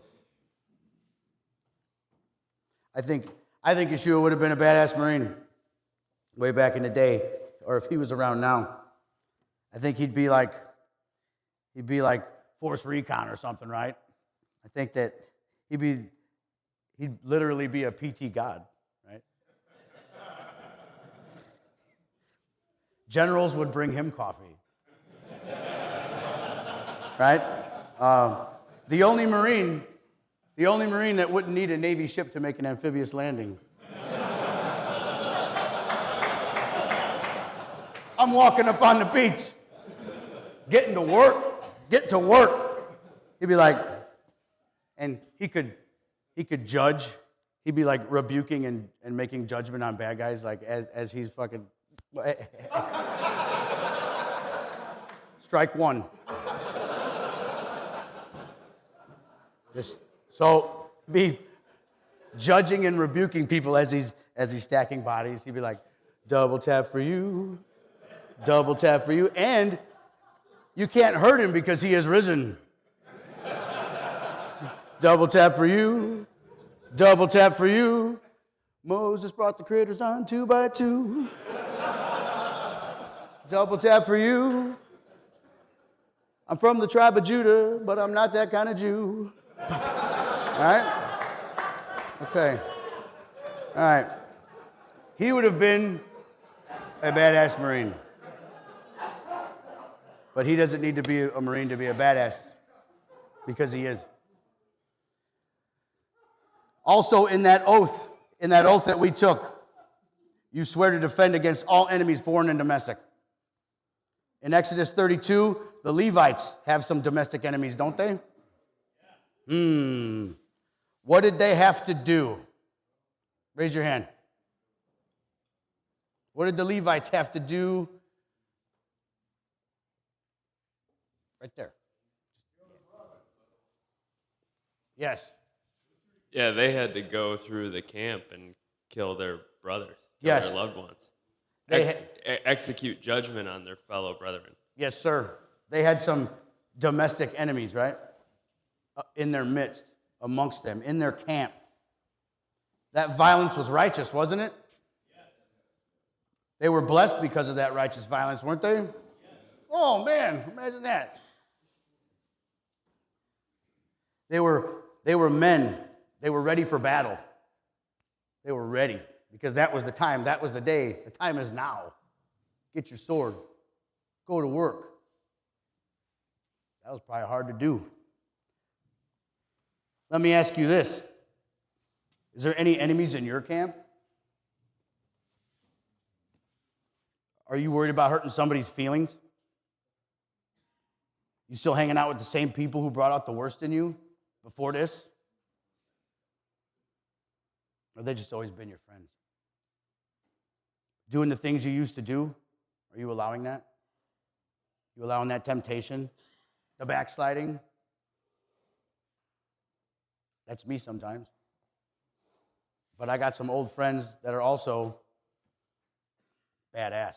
I think Yeshua would have been a badass Marine way back in the day, or if he was around now. I think he'd be like Force Recon or something, right? I think that he'd literally be a PT God, right? Generals would bring him coffee, right? The only Marine that wouldn't need a Navy ship to make an amphibious landing. I'm walking up on the beach, getting to work. He'd be like, and he could judge. He'd be like rebuking and making judgment on bad guys, like as he's fucking strike one. So be judging and rebuking people as he's stacking bodies. He'd be like, double tap for you, and you can't hurt him because he has risen. Double tap for you. Moses brought the critters on 2 by 2. Double tap for you. I'm from the tribe of Judah, but I'm not that kind of Jew. All right? Okay. All right. He would have been a badass Marine. But he doesn't need to be a Marine to be a badass, because he is. Also, in that oath that we took, you swear to defend against all enemies, foreign and domestic. In Exodus 32, the Levites have some domestic enemies, don't they? What did they have to do? Raise your hand. What did the Levites have to do? Right there. Yes. Yeah, they had to go through the camp and kill their brothers, kill Yes. their loved ones. They Execute judgment on their fellow brethren. Yes, sir. They had some domestic enemies, right? In their midst, amongst them, in their camp. That violence was righteous, wasn't it? They were blessed because of that righteous violence, weren't they? Oh, man, imagine that. They were men. They were ready for battle. They were ready because that was the time. That was the day. The time is now. Get your sword. Go to work. That was probably hard to do. Let me ask you this. Is there any enemies in your camp? Are you worried about hurting somebody's feelings? You still hanging out with the same people who brought out the worst in you before this? Or they just always been your friends? Doing the things you used to do, are you allowing that? You allowing that temptation? The backsliding? That's me sometimes. But I got some old friends that are also badass,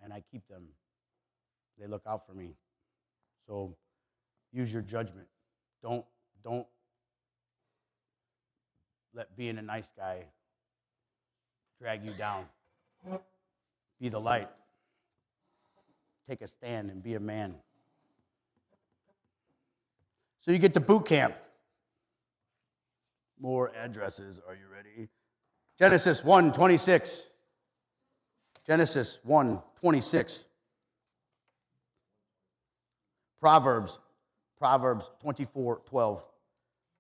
and I keep them. They look out for me. So use your judgment. Don't let being a nice guy drag you down. Be the light. Take a stand and be a man. So you get to boot camp. More addresses. Are you ready? Genesis 1:26. Genesis 1:26. Proverbs 24:12.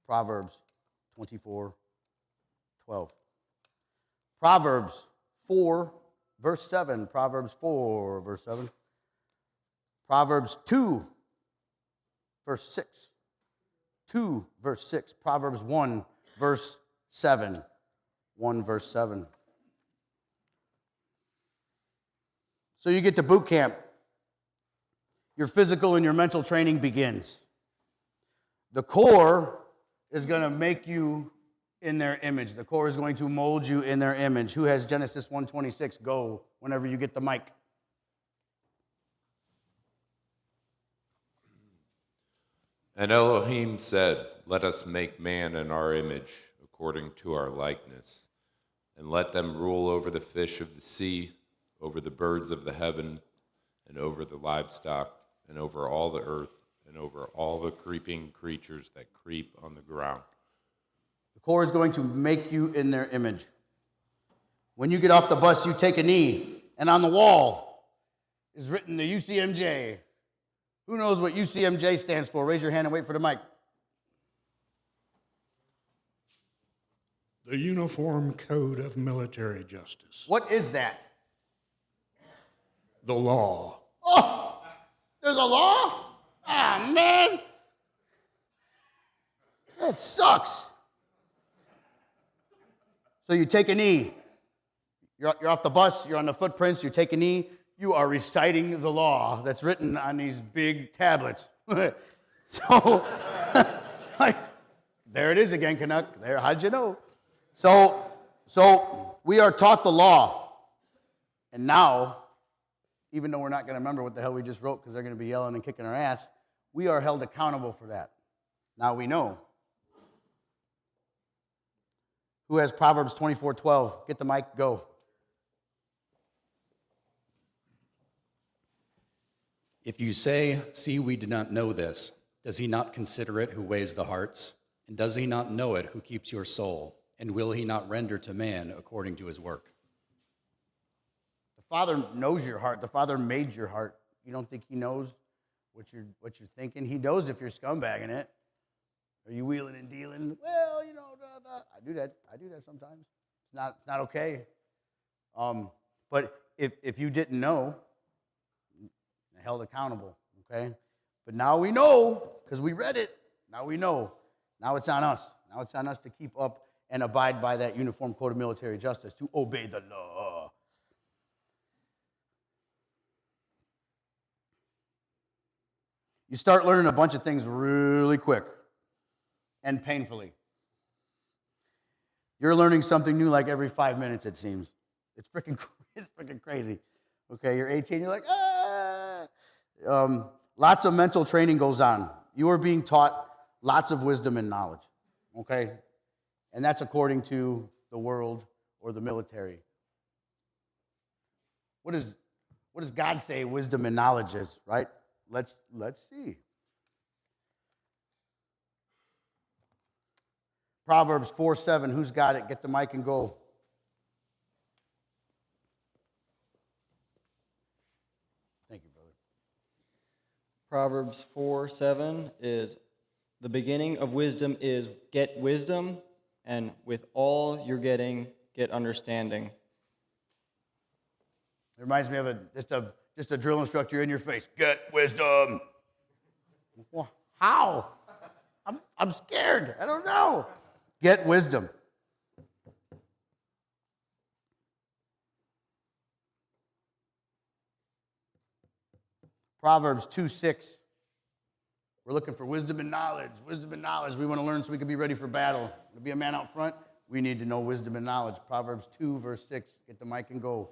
Proverbs 24:12. Proverbs 4, verse 7. Proverbs 4, verse 7. Proverbs 2, verse 6. 2, verse 6. Proverbs 1, verse 7. 1, verse 7. So you get to boot camp. Your physical and your mental training begins. The core is going to make you in their image. The core is going to mold you in their image. Who has Genesis 1:26? Go whenever you get the mic. And Elohim said, "Let us make man in our image, according to our likeness, and let them rule over the fish of the sea, over the birds of the heaven, and over the livestock, and over all the earth, and over all the creeping creatures that creep on the ground." The core is going to make you in their image. When you get off the bus, you take a knee, and on the wall is written the UCMJ. Who knows what UCMJ stands for? Raise your hand and wait for the mic. The Uniform Code of Military Justice. What is that? The law. Oh, there's a law? Ah, man. That sucks. So you take a knee. You're off the bus. You're on the footprints. You take a knee. You are reciting the law that's written on these big tablets. So, there it is again, Canuck. There, how'd you know? So we are taught the law. And now, even though we're not going to remember what the hell we just wrote because they're going to be yelling and kicking our ass, we are held accountable for that. Now we know. Who has Proverbs 24:12? Get the mic, go. If you say, "See, we did not know this," does he not consider it who weighs the hearts? And does he not know it who keeps your soul? And will he not render to man according to his work? The Father knows your heart. The Father made your heart. You don't think he knows what you're thinking? He knows if you're scumbagging it. Are you wheeling and dealing? Well, you know, I do that. I do that sometimes. It's not okay. But if you didn't know, you're held accountable, okay? But now we know, because we read it. Now we know. Now it's on us. Now it's on us to keep up and abide by that uniform code of military justice, to obey the law. You start learning a bunch of things really quick and painfully. You're learning something new like every 5 minutes, it seems. It's freaking crazy. Okay, you're 18, you're like, lots of mental training goes on. You are being taught lots of wisdom and knowledge, okay? And that's according to the world or the military. What does God say wisdom and knowledge is, right? Let's see. Proverbs 4:7. Who's got it? Get the mic and go. Thank you, brother. Proverbs 4:7 is, the beginning of wisdom is get wisdom, and with all you're getting, get understanding. It reminds me of just a drill instructor in your face. Get wisdom. Well, how? I'm scared. I don't know. Get wisdom. Proverbs 2:6. We're looking for wisdom and knowledge. Wisdom and knowledge. We want to learn so we can be ready for battle. To be a man out front, we need to know wisdom and knowledge. Proverbs 2, verse 6. Get the mic and go.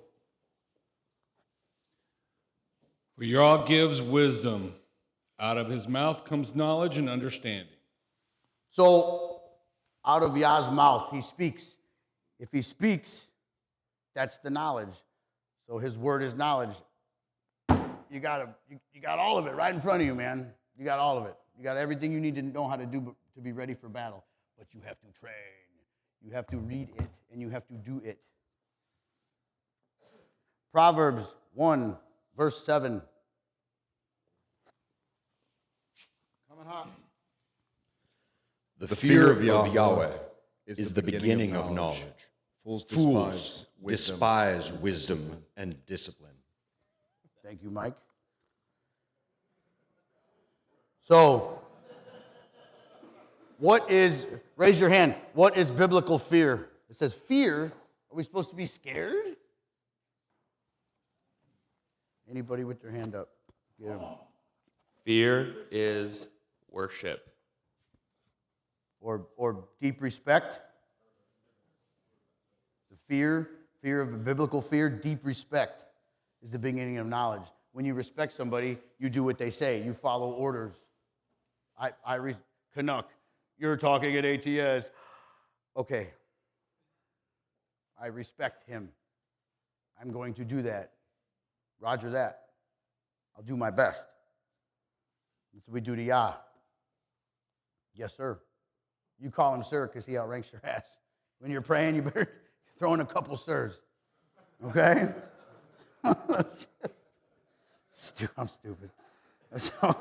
For Yah gives wisdom. Out of his mouth comes knowledge and understanding. So, out of Yah's mouth, he speaks. If he speaks, that's the knowledge. So his word is knowledge. You got all of it right in front of you, man. You got all of it. You got everything you need to know how to do to be ready for battle. But you have to train. You have to read it, and you have to do it. Proverbs 1, verse 7. Coming hot. The fear of Yahweh is the beginning of knowledge. Fools despise wisdom and discipline. Thank you, Mike. So, raise your hand, what is biblical fear? It says fear. Are we supposed to be scared? Anybody with their hand up? Get 'em. Fear is worship. Or deep respect. The fear of the biblical fear, deep respect is the beginning of knowledge. When you respect somebody, you do what they say. You follow orders. Canuck, you're talking at ATS. Okay. I respect him. I'm going to do that. Roger that. I'll do my best. That's what we do to Yah. Yes, sir. You call him sir because he outranks your ass. When you're praying, you better throw in a couple sirs. Okay? I'm stupid. So,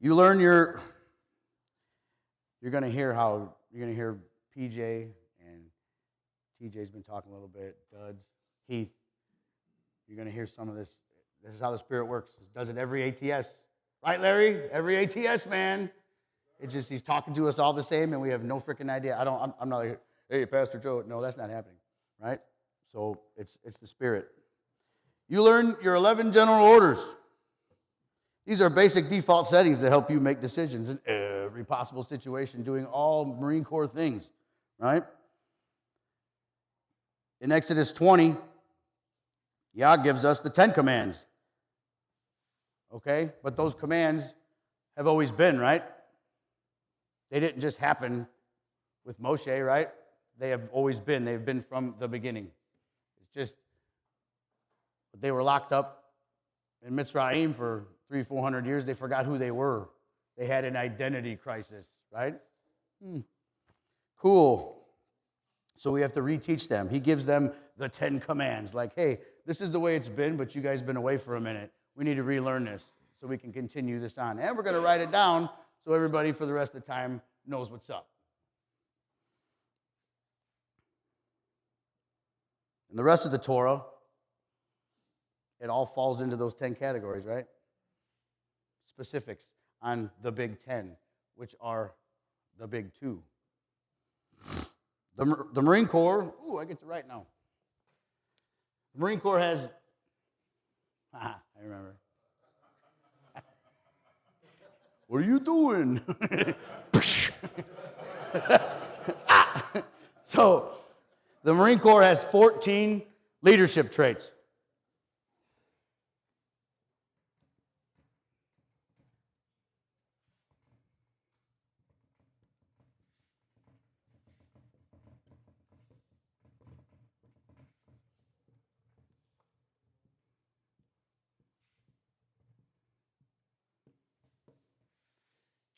you learn you're going to hear PJ and TJ's been talking a little bit, Duds, Heath. You're going to hear some of this. This is how the Spirit works. It does it every ATS. Right, Larry? Every ATS, man. It's just he's talking to us all the same, and we have no freaking idea. I'm not like, hey, Pastor Joe. No, that's not happening, right? So it's the Spirit. You learn your 11 general orders. These are basic default settings that help you make decisions in every possible situation, doing all Marine Corps things, right? In Exodus 20, Yah gives us the 10 commands. Okay? But those commands have always been, right? They didn't just happen with Moshe, right? They have always been. They've been from the beginning. It's just they were locked up in Mitzrayim for 400 years, they forgot who they were. They had an identity crisis, right? Cool. So we have to reteach them. He gives them the 10 commands. Like, hey, this is the way it's been, but you guys have been away for a minute. We need to relearn this so we can continue this on. And we're going to write it down so everybody for the rest of the time knows what's up. And the rest of the Torah, it all falls into those 10 categories, right? Specifics on the big 10, which are the big 2. The Marine Corps, I get to write now. The Marine Corps has, I remember. What are you doing? So, the Marine Corps has 14 leadership traits.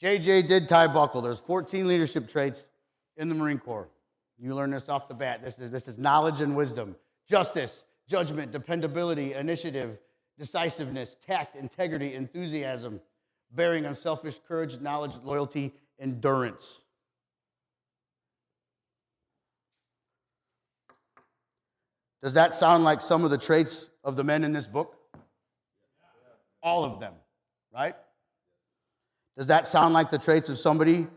JJ did tie buckle. There's 14 leadership traits in the Marine Corps. You learn this off the bat. This is knowledge and wisdom, justice, judgment, dependability, initiative, decisiveness, tact, integrity, enthusiasm, bearing, unselfish courage, knowledge, loyalty, endurance. Does that sound like some of the traits of the men in this book? All of them, right? Does that sound like the traits of somebody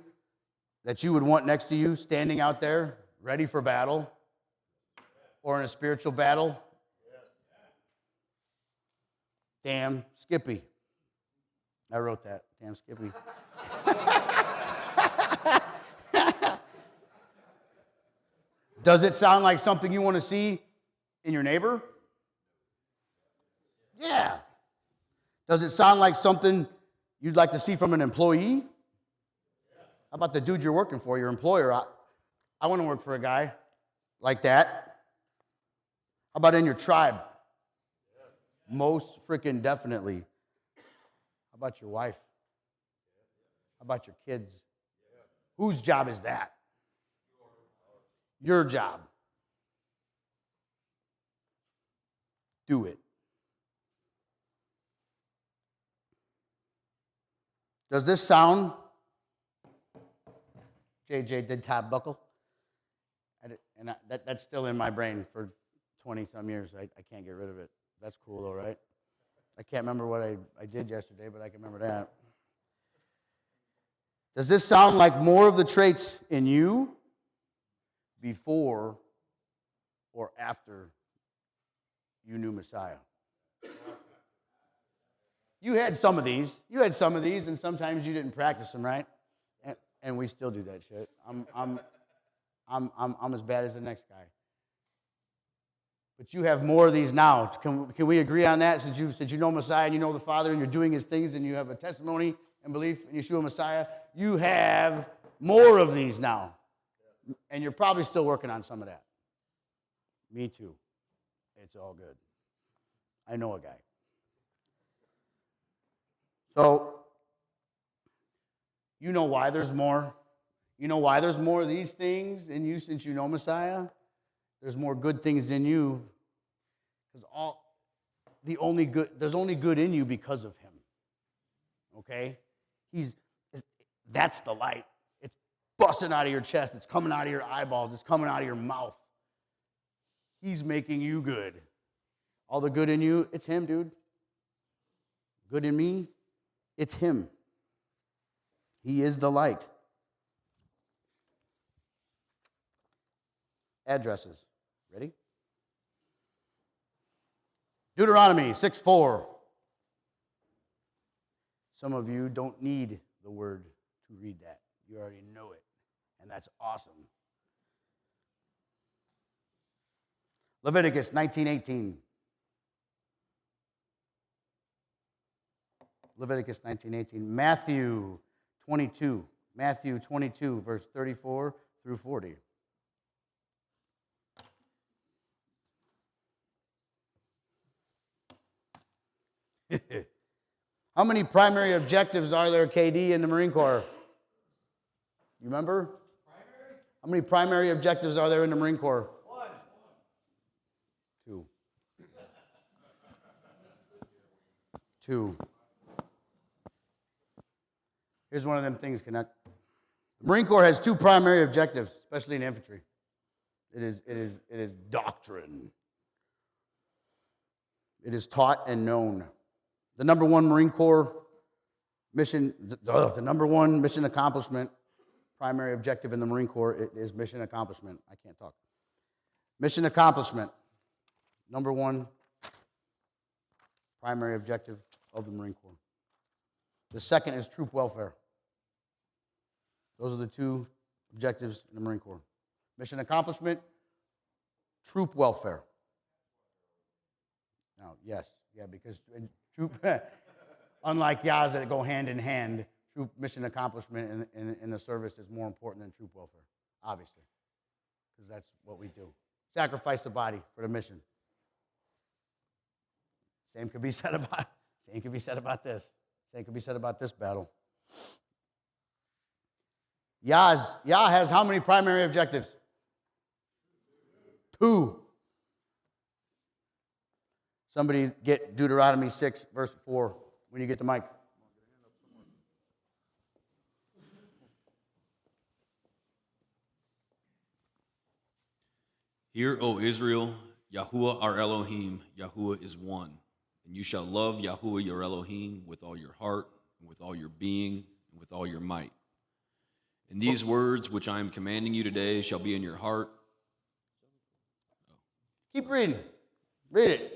that you would want next to you, standing out there, ready for battle, or in a spiritual battle? Damn Skippy. I wrote that. Damn Skippy. Does it sound like something you want to see in your neighbor? Yeah. Does it sound like something you'd like to see from an employee? How about the dude you're working for, your employer? I want to work for a guy like that. How about in your tribe? Most freaking definitely. How about your wife? How about your kids? Whose job is that? Your job. Do it. Does this sound? JJ did tab buckle. That's still in my brain for 20-some years. I can't get rid of it. That's cool, though, right? I can't remember what I did yesterday, but I can remember that. Does this sound like more of the traits in you before or after you knew Messiah? You had some of these. You had some of these, and sometimes you didn't practice them, right? And we still do that shit. I'm as bad as the next guy. But you have more of these now. Can we agree on that? Since you know Messiah and you know the Father and you're doing His things and you have a testimony and belief in Yeshua Messiah, you have more of these now. And you're probably still working on some of that. Me too. It's all good. I know a guy. So, you know why there's more? You know why there's more of these things in you since you know Messiah? There's more good things in you. Because there's only good in you because of Him. Okay? That's the light. It's busting out of your chest. It's coming out of your eyeballs. It's coming out of your mouth. He's making you good. All the good in you, it's Him, dude. Good in me, it's Him. He is the light. Addresses. Ready? Deuteronomy 6:4. Some of you don't need the word to read that. You already know it, and that's awesome. Leviticus 19:18. Leviticus 19:18. Matthew 22. Matthew 22, verse 34 through 40. How many primary objectives are there, KD, in the Marine Corps? You remember? How many primary objectives are there in the Marine Corps? 1. 2. 2. Here's one of them things, Connect. The Marine Corps has 2 primary objectives, especially in infantry. It is doctrine. It is taught and known. The number one Marine Corps mission, the number one mission accomplishment, primary objective in the Marine Corps, it is mission accomplishment. I can't talk. Mission accomplishment, number one primary objective of the Marine Corps. The second is troop welfare. Those are the 2 objectives in the Marine Corps. Mission accomplishment, troop welfare. Now, yes, because troop, unlike YAs that go hand in hand, troop mission accomplishment in the service is more important than troop welfare, obviously, because that's what we do. Sacrifice the body for the mission. Same could be said about this. Same could be said about this battle. YA has how many primary objectives? 2. Somebody get Deuteronomy 6, verse 4, when you get the mic. Hear, O Israel, Yahuwah our Elohim, Yahuwah is one. And you shall love Yahuwah your Elohim with all your heart, and with all your being, and with all your might. And these words which I am commanding you today shall be in your heart. Keep reading. Read it.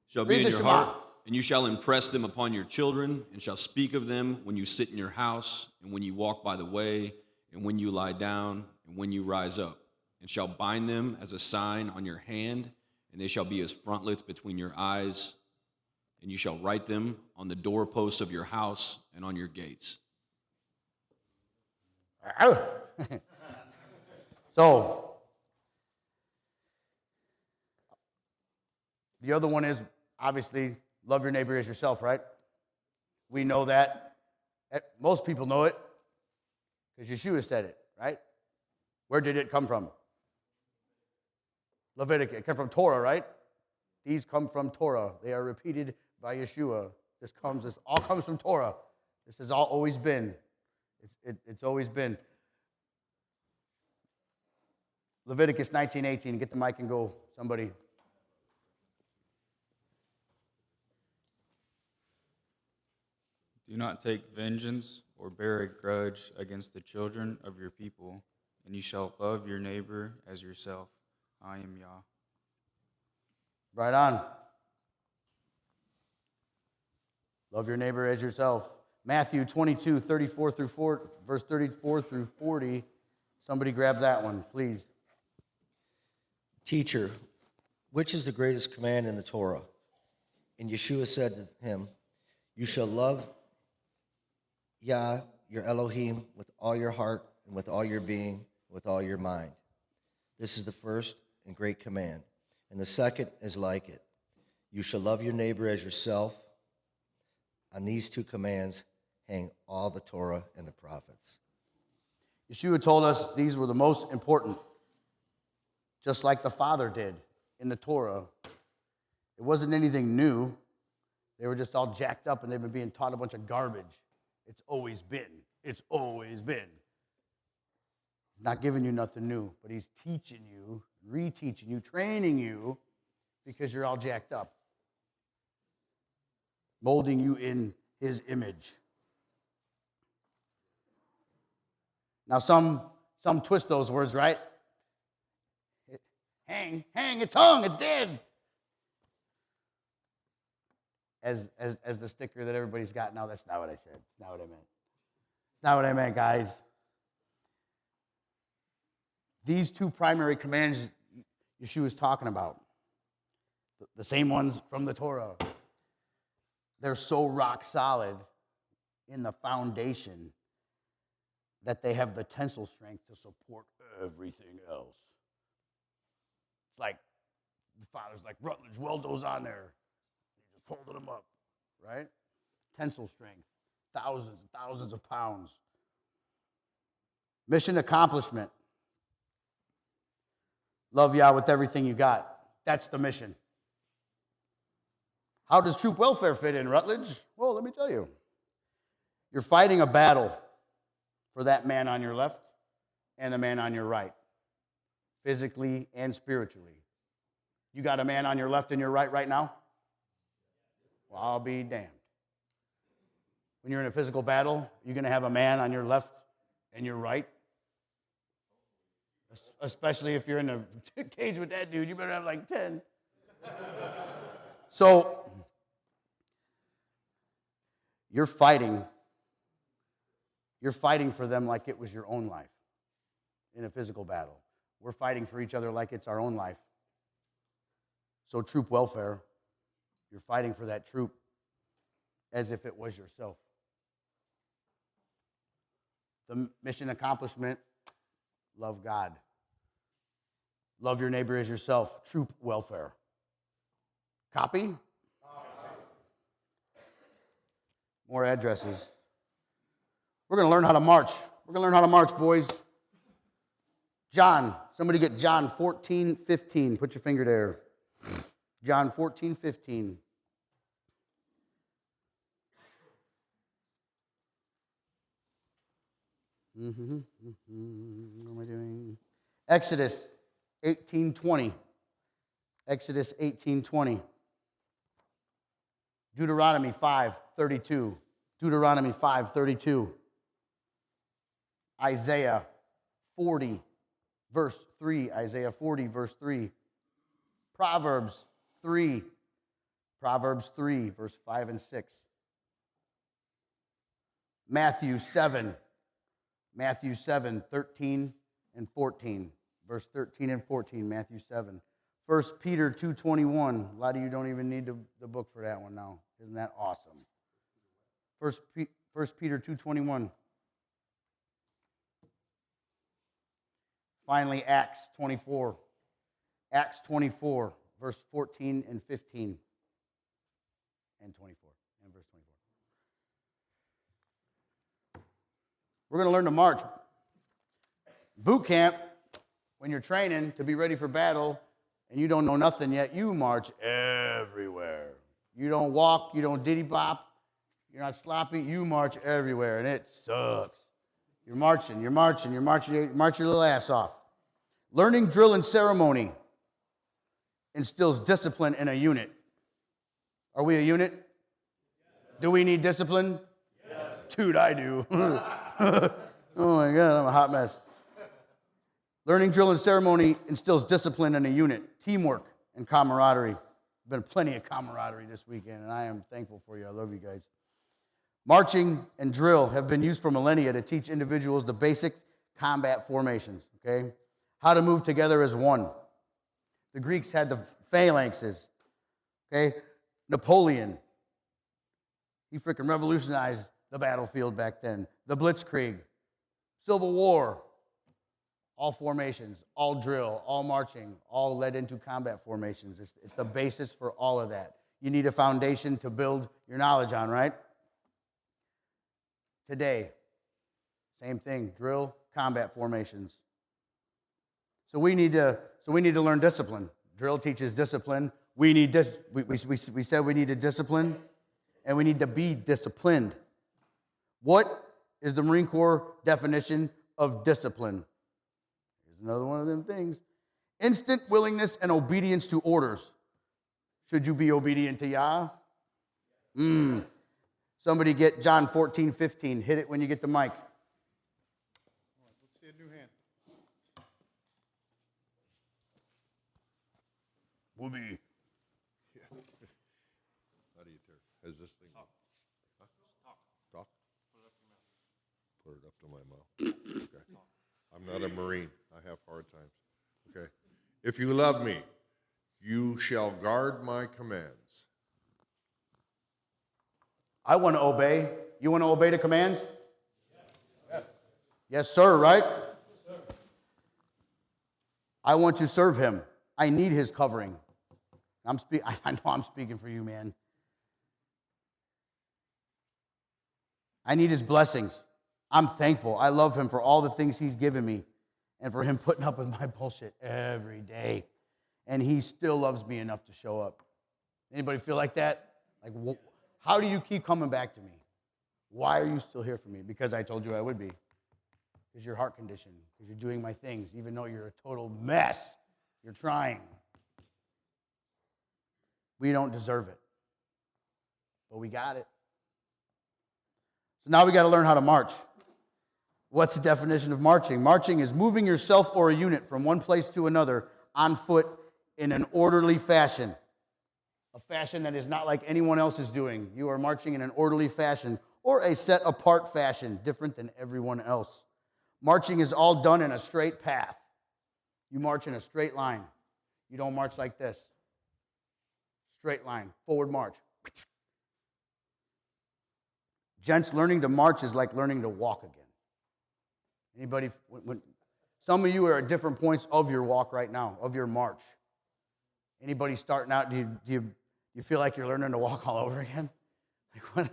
Shall be in your heart, and you shall impress them upon your children, and shall speak of them when you sit in your house, and when you walk by the way, and when you lie down, and when you rise up, and shall bind them as a sign on your hand, and they shall be as frontlets between your eyes, and you shall write them on the doorposts of your house and on your gates. So, the other one is, obviously, love your neighbor as yourself, right? We know that. Most people know it because Yeshua said it, right? Where did it come from? Leviticus. It came from Torah, right? These come from Torah. They are repeated by Yeshua. This all comes from Torah. This has always been. It's always been. Leviticus 19:18. Get the mic and go, somebody. Do not take vengeance or bear a grudge against the children of your people, and you shall love your neighbor as yourself. I am Yah. Right on. Love your neighbor as yourself. Matthew 22, 34 through 4, verse 34 through 40. Somebody grab that one, please. Teacher, which is the greatest command in the Torah? And Yeshua said to him, you shall love Yah, your Elohim, with all your heart and with all your being, with all your mind. This is the first and great command. And the second is like it. You shall love your neighbor as yourself. On these 2 commands hang all the Torah and the prophets. Yeshua told us these were the most important, just like the Father did in the Torah. It wasn't anything new. They were just all jacked up and they've been being taught a bunch of garbage. It's always been. It's always been. He's not giving you nothing new, but he's teaching you, reteaching you, training you, because you're all jacked up. Molding you in his image. Now some twist those words, right? Hang, it's hung, it's dead. As the sticker that everybody's got. No, that's not what I said. It's not what I meant. It's not what I meant, guys. These 2 primary commands Yeshua is talking about, the same ones from the Torah, they're so rock solid in the foundation that they have the tensile strength to support everything else. It's like the Father's like, Rutledge, weld those on there. He just folded them up, right? tensile strength, thousands and thousands of pounds. Mission accomplishment. Love Yah with everything you got. That's the mission. How does troop welfare fit in, Rutledge? Well, let me tell you. You're fighting a battle for that man on your left and the man on your right, physically and spiritually. You got a man on your left and your right now? Well, I'll be damned. When you're in a physical battle, you're going to have a man on your left and your right. Especially if you're in a cage with that dude, you better have like 10. So, you're fighting for them like it was your own life in a physical battle. We're fighting for each other like it's our own life. So troop welfare, you're fighting for that troop as if it was yourself. The mission accomplishment, love God. Love your neighbor as yourself, troop welfare. Copy? More addresses. We're going to learn how to march. We're going to learn how to march, boys. John, somebody get John 14:15. Put your finger there. John 14:15. What am I doing? Exodus 18:20. Exodus 18:20. Deuteronomy 5:32. Deuteronomy 5:32. Isaiah 40, verse 3. Isaiah 40, verse 3. Proverbs 3. Proverbs 3, verse 5 and 6. Matthew 7. Matthew 7, 13 and 14. Verse 13 and 14, Matthew 7. 1 Peter 2:21. A lot of you don't even need the book for that one now. Isn't that awesome? 1 Peter 2:21. Finally, Acts 24. Acts 24, verse 14 and 15. And 24. And verse 24. We're going to learn to march. Boot camp, when you're training to be ready for battle, and you don't know nothing yet, you march everywhere. You don't walk, you don't diddy bop, you're not sloppy, you march everywhere, and it sucks. You're marching, you march your little ass off. Learning drill and ceremony instills discipline in a unit. Are we a unit? Do we need discipline? Yes. Dude, I do. Oh my God, I'm a hot mess. Learning drill and ceremony instills discipline in a unit, teamwork, and camaraderie. Been plenty of camaraderie this weekend, and I am thankful for you. I love you guys. Marching and drill have been used for millennia to teach individuals the basic combat formations, okay? How to move together as one. The Greeks had the phalanxes, okay? Napoleon, he freaking revolutionized the battlefield back then. The Blitzkrieg, Civil War, all formations, all drill, all marching, all led into combat formations. It's the basis for all of that. You need a foundation to build your knowledge on, right? Today, same thing, drill, combat formations. So we need to learn discipline. Drill teaches discipline. We said we need to discipline, and we need to be disciplined. What is the Marine Corps definition of discipline? Here's another one of them things. Instant willingness and obedience to orders. Should you be obedient to Yah? Somebody get John 14:15. Hit it when you get the mic. All right, let's see a new hand. Whoopee. Yeah. How do you tear? Has this thing? Talk. Huh? Talk. Put it up to my mouth. Okay. I'm not a Marine. I have hard times. Okay. If you love me, you shall guard my commands. I want to obey. You want to obey the commands? Yes. Yes, sir, right? Yes, sir. I want to serve him. I need his covering. I know I'm speaking for you, man. I need his blessings. I'm thankful. I love him for all the things he's given me and for him putting up with my bullshit every day. And he still loves me enough to show up. Anybody feel like that? Like, how do you keep coming back to me? Why are you still here for me? Because I told you I would be. Because your heart condition. Because you're doing my things. Even though you're a total mess, you're trying. We don't deserve it. But we got it. So now we got to learn how to march. What's the definition of marching? Marching is moving yourself or a unit from one place to another on foot in an orderly fashion. A fashion that is not like anyone else is doing. You are marching in an orderly fashion or a set-apart fashion, different than everyone else. Marching is all done in a straight path. You march in a straight line. You don't march like this. Straight line, forward march. Gents, learning to march is like learning to walk again. Anybody, some of you are at different points of your walk right now, of your march. Anybody starting out, do you feel like you're learning to walk all over again? Like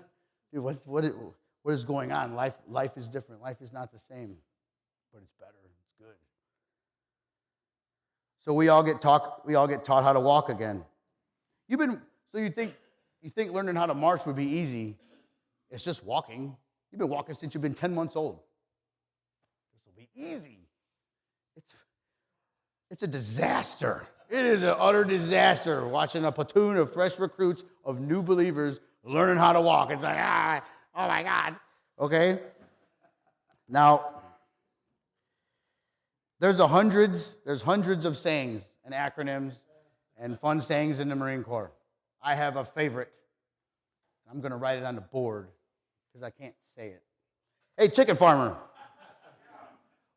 what is going on? Life is different. Life is not the same, but it's better. It's good. So we all get taught how to walk again. You think learning how to march would be easy? It's just walking. You've been walking since you've been 10 months old. This will be easy. It's a disaster. It is an utter disaster watching a platoon of fresh recruits of new believers learning how to walk. It's like, oh my God. Okay? Now, there's hundreds of sayings and acronyms and fun sayings in the Marine Corps. I have a favorite. I'm going to write it on the board because I can't say it. Hey, chicken farmer,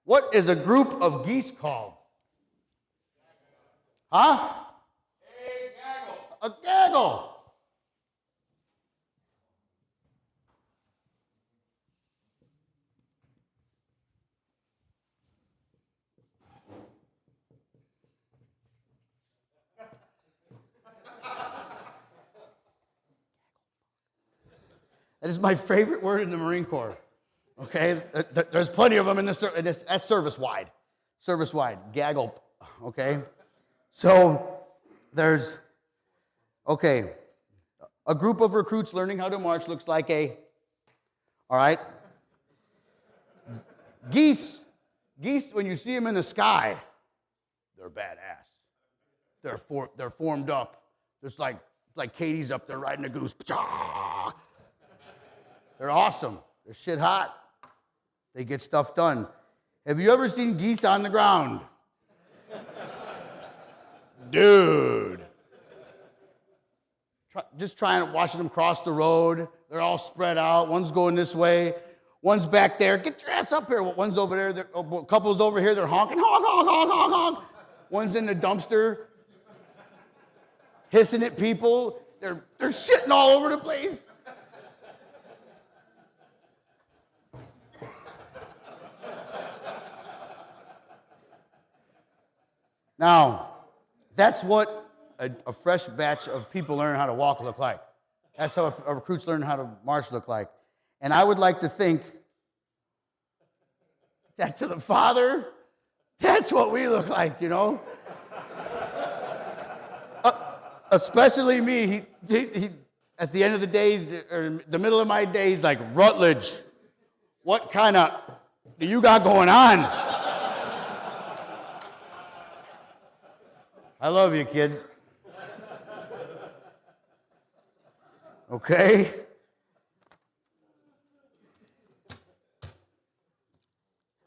what is a group of geese called? Huh? A gaggle. That is my favorite word in the Marine Corps. Okay? There's plenty of them in the that's service-wide. Service-wide. Gaggle. Okay? So there's, okay, a group of recruits learning how to march looks like all right? Geese, when you see them in the sky, they're badass. They're formed up. There's like Katie's up there riding a goose. They're awesome. They're shit hot. They get stuff done. Have you ever seen geese on the ground? Dude. Just watching them cross the road. They're all spread out. One's going this way. One's back there. Get your ass up here. One's over there. A couple's over here. They're honking. Honk, honk, honk, honk, honk. One's in the dumpster. Hissing at people. They're shitting all over the place. Now, that's what a fresh batch of people learn how to walk look like. That's how a recruits learn how to march look like. And I would like to think that to the Father, that's what we look like, you know? Especially me. He, at the end of the day, or the middle of my days, like, Rutledge, what kind of do you got going on? I love you, kid. Okay?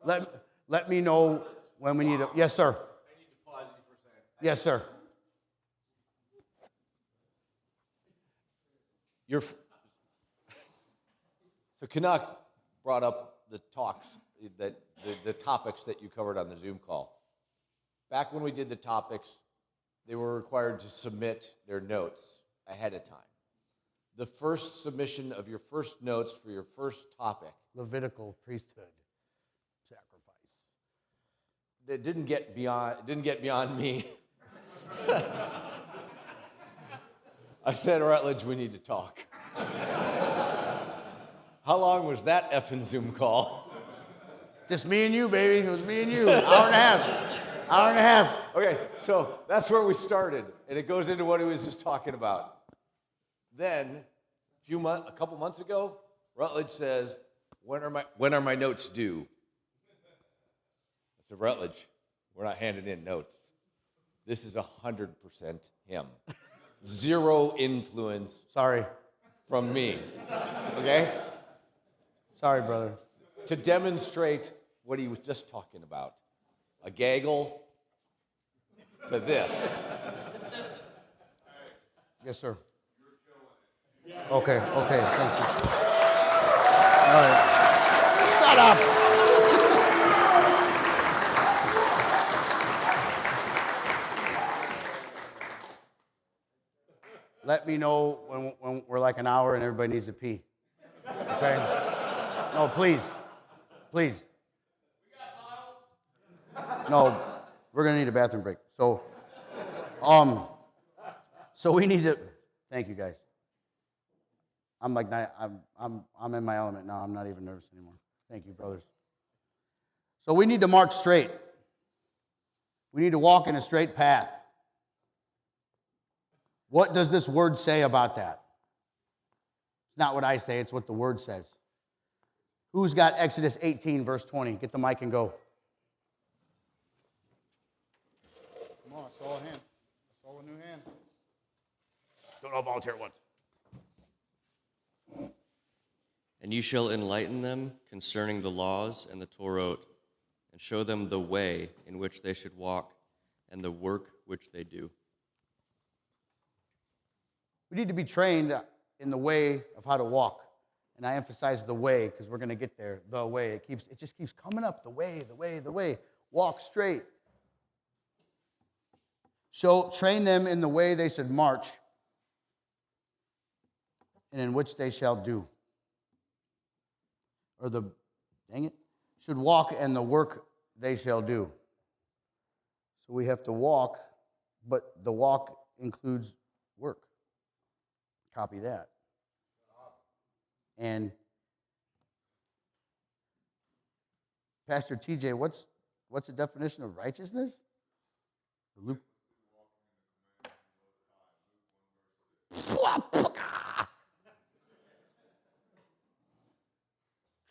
Let me know when we need to. Yes, sir. I need to pause you for a second. Yes, sir. So Canuck brought up the talks, the topics that you covered on the Zoom call. Back when we did the topics, they were required to submit their notes ahead of time. The first submission of your first notes for your first topic. Levitical priesthood sacrifice. That didn't get beyond me. I said, Rutledge, we need to talk. How long was that effing Zoom call? Just me and you, baby. It was me and you. Hour and a half. Hour and a half. Okay, so that's where we started, and it goes into what he was just talking about. Then, a couple months ago, Rutledge says, when are my notes due? I said, Rutledge, we're not handing in notes. This is 100% him. Zero influence. Sorry. From me. Okay? Sorry, brother. To demonstrate what he was just talking about. A gaggle to this. Yes, sir. Okay, thank you. All right. Shut up. Let me know when we're like an hour and everybody needs to pee. Okay? No, please. Please. No, we're gonna need a bathroom break. So we need to. Thank you, guys. I'm in my element now. I'm not even nervous anymore. Thank you, brothers. So we need to march straight. We need to walk in a straight path. What does this word say about that? It's not what I say, it's what the word says. Who's got Exodus 18, verse 20? Get the mic and go. Come on, I saw a hand. I saw a new hand. Don't all volunteer at once. And you shall enlighten them concerning the laws and the Torah, and show them the way in which they should walk, and the work which they do. We need to be trained in the way of how to walk. And I emphasize the way because we're going to get there. The way. It just keeps coming up. The way. Walk straight. Train them in the way they should march and in which they shall do. Should walk and the work they shall do. So we have to walk, but the walk includes work. Copy that. And Pastor TJ, what's the definition of righteousness? Luke.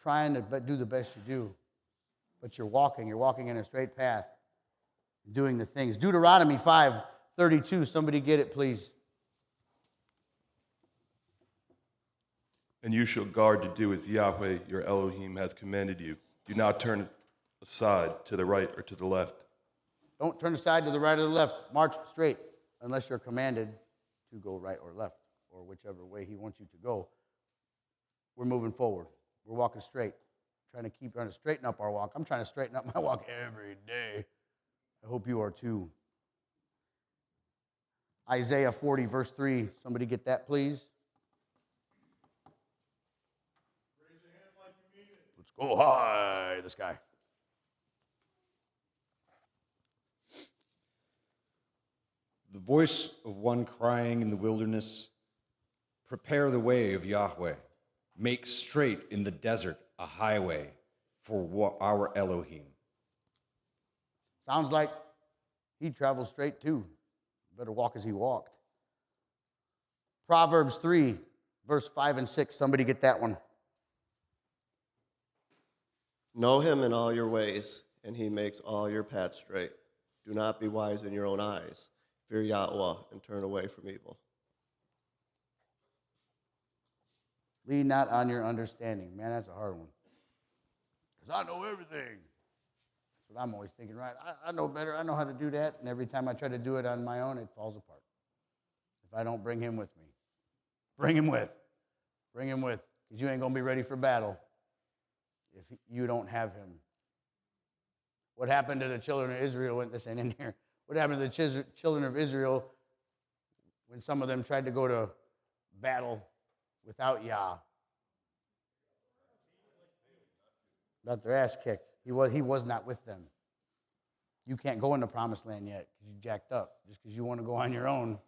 Trying to do the best you do, but you're walking in a straight path, doing the things. Deuteronomy 5:32. Somebody get it, please. And you shall guard to do as Yahweh your Elohim has commanded you. Do not turn aside to the right or to the left. Don't turn aside to the right or the left. March straight, unless you're commanded to go right or left, or whichever way he wants you to go. We're moving forward. We're walking straight. Trying to straighten up our walk. I'm trying to straighten up my walk every day. I hope you are too. Isaiah 40, verse 3. Somebody get that, please. Let's go high, the sky. The voice of one crying in the wilderness, prepare the way of Yahweh. Make straight in the desert a highway for our Elohim. Sounds like he traveled straight too. Better walk as he walked. Proverbs 3, verse 5 and 6. Somebody get that one. Know him in all your ways, and he makes all your paths straight. Do not be wise in your own eyes. Fear Yahweh and turn away from evil. Lean not on your understanding. Man, that's a hard one. Because I know everything. That's what I'm always thinking, right? I know better. I know how to do that. And every time I try to do it on my own, it falls apart. If I don't bring him with me. Bring him with. Bring him with. Because you ain't going to be ready for battle if you don't have him. What happened to the children of Israel? This ain't in here. What happened to the children of Israel when some of them tried to go to battle without Yah? Got their ass kicked. He was not with them. You can't go in the promised land yet because you jacked up. Just because you want to go on your own,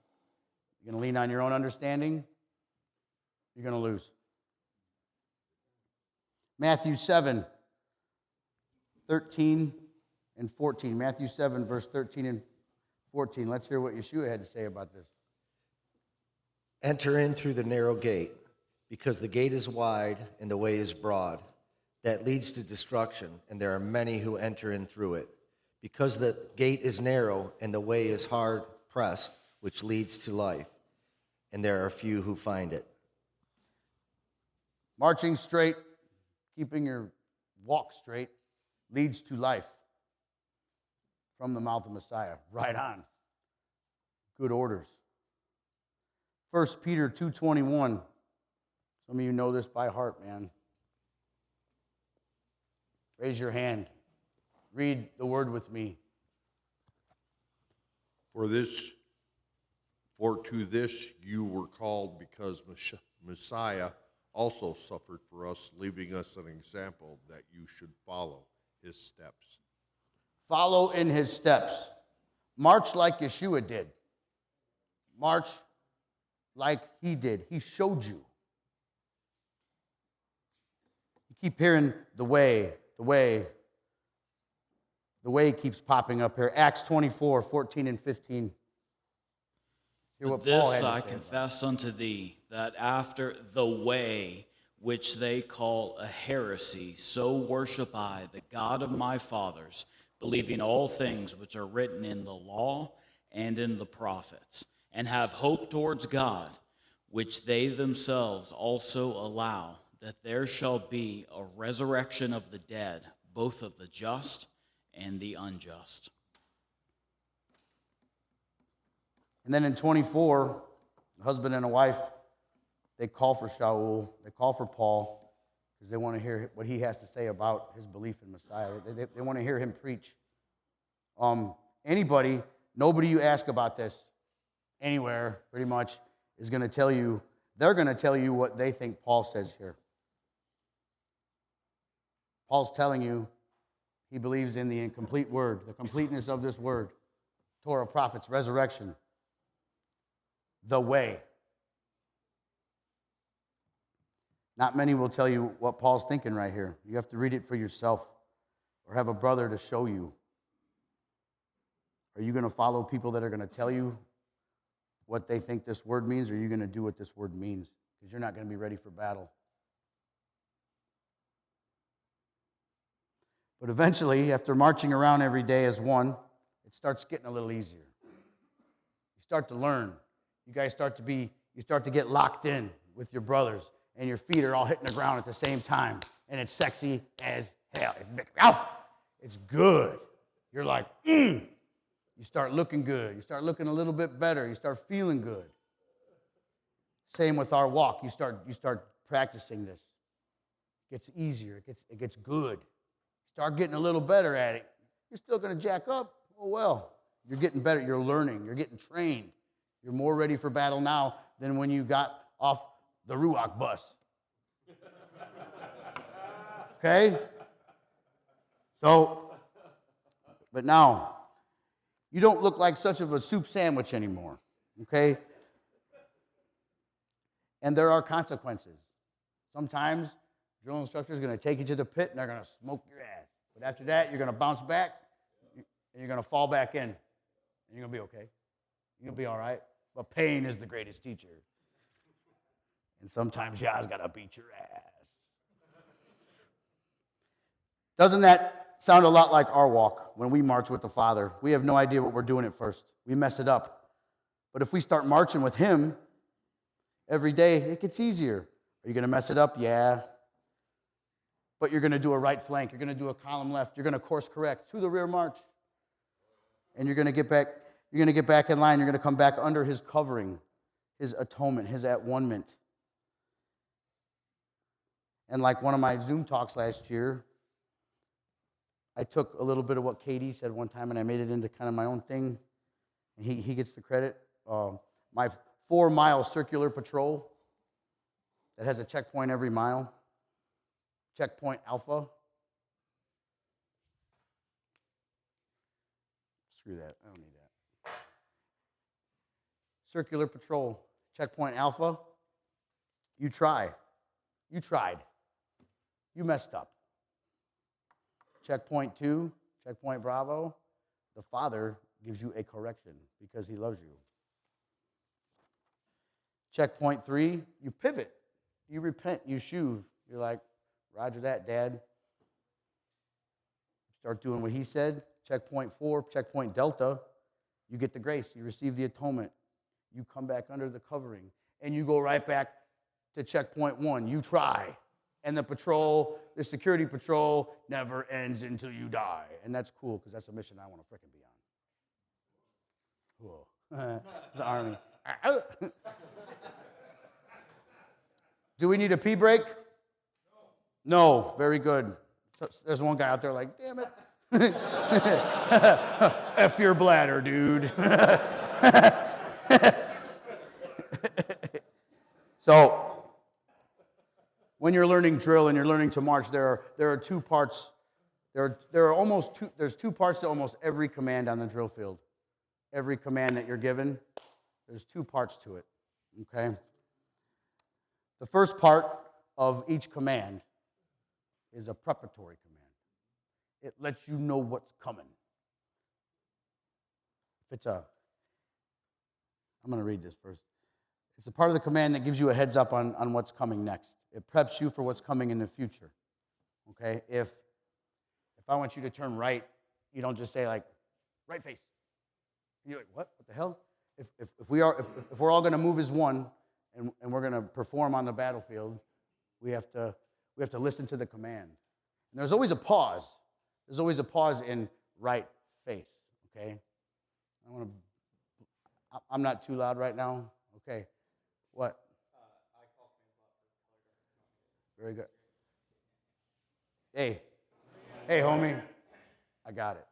you're going to lean on your own understanding, you're going to lose. Matthew 7, 13 and 14. Matthew 7, verse 13 and 14. Let's hear what Yeshua had to say about this. Enter in through the narrow gate, because the gate is wide and the way is broad. That leads to destruction, and there are many who enter in through it. Because the gate is narrow and the way is hard pressed, which leads to life, and there are few who find it. Marching straight, keeping your walk straight, leads to life. From the mouth of Messiah. Right on. Good orders. 1 Peter 2:21. Some of you know this by heart, man. Raise your hand. Read the word with me. For to this you were called, because Messiah also suffered for us, leaving us an example that you should follow his steps. Follow in his steps. March like Yeshua did. March like he did. He showed you. You keep hearing the way keeps popping up here. Acts 24, 14 and 15. Hear what Paul had This to I say confess unto thee, that after the way which they call a heresy, so worship I the God of my fathers, believing all things which are written in the law and in the prophets, and have hope towards God, which they themselves also allow, that there shall be a resurrection of the dead, both of the just and the unjust. And then in 24, a husband and a wife, they call for Shaul, they call for Paul, because they want to hear what he has to say about his belief in Messiah. They want to hear him preach. Nobody you ask about this anywhere, pretty much, is going to tell you, they're going to tell you what they think Paul says here. Paul's telling you he believes in the incomplete word, the completeness of this word, Torah, prophets, resurrection, the way. Not many will tell you what Paul's thinking right here. You have to read it for yourself or have a brother to show you. Are you going to follow people that are going to tell you what they think this word means, or are you going to do what this word means? Because you're not going to be ready for battle. But eventually, after marching around every day as one, it starts getting a little easier. You start to learn. You guys start to get locked in with your brothers, and your feet are all hitting the ground at the same time, and it's sexy as hell. It's good. You're like, You start looking good. You start looking a little bit better. You start feeling good. Same with our walk. You start practicing this. It gets easier. It gets good. Start getting a little better at it. You're still going to jack up. Oh, well. You're getting better. You're learning. You're getting trained. You're more ready for battle now than when you got off the Ruach bus. Okay? But now, you don't look like such of a soup sandwich anymore. Okay? And there are consequences. Sometimes drill instructor is going to take you to the pit and they're going to smoke your ass. But after that, you're going to bounce back and you're going to fall back in. And you're going to be okay. You're going to be all right. But pain is the greatest teacher. And sometimes Yah's got to beat your ass. Doesn't that sound a lot like our walk when we march with the Father? We have no idea what we're doing at first. We mess it up. But if we start marching with Him every day, it gets easier. Are you going to mess it up? Yeah. But you're going to do a right flank. You're going to do a column left. You're going to course correct to the rear march. And you're going to get back. You're going to get back in line. You're going to come back under His covering, His atonement, His at-one-ment. And like one of my Zoom talks last year, I took a little bit of what KD said one time and I made it into kind of my own thing. And he gets the credit. My 4-mile circular patrol that has a checkpoint every mile. Checkpoint Alpha. Screw that. I don't need that. Circular patrol. Checkpoint Alpha. You try. You tried. You messed up. Checkpoint 2, checkpoint Bravo, the Father gives you a correction because he loves you. Checkpoint 3, you pivot. You repent, you shuv. You're like, roger that, Dad. Start doing what he said. Checkpoint 4, checkpoint Delta, you get the grace. You receive the atonement. You come back under the covering. And you go right back to checkpoint 1. You try. And the security patrol never ends until you die. And that's cool because that's a mission I want to frickin' be on. Cool. It's the Army. Do we need a pee break? No. Very good. So there's one guy out there like, damn it. F your bladder, dude. So, when you're learning drill and you're learning to march, there are two parts. There's two parts to almost every command on the drill field. Every command that you're given, there's two parts to it. Okay? The first part of each command is a preparatory command. It lets you know what's coming. I'm going to read this first. It's a part of the command that gives you a heads up on what's coming next. It preps you for what's coming in the future. Okay? If I want you to turn right, you don't just say like, right face. And you're like, what? What the hell? If we're all going to move as one and we're going to perform on the battlefield, we have to listen to the command. And there's always a pause. There's always a pause in right face. Okay? I'm not too loud right now. Okay. What? Very good. Hey, homie. I got it.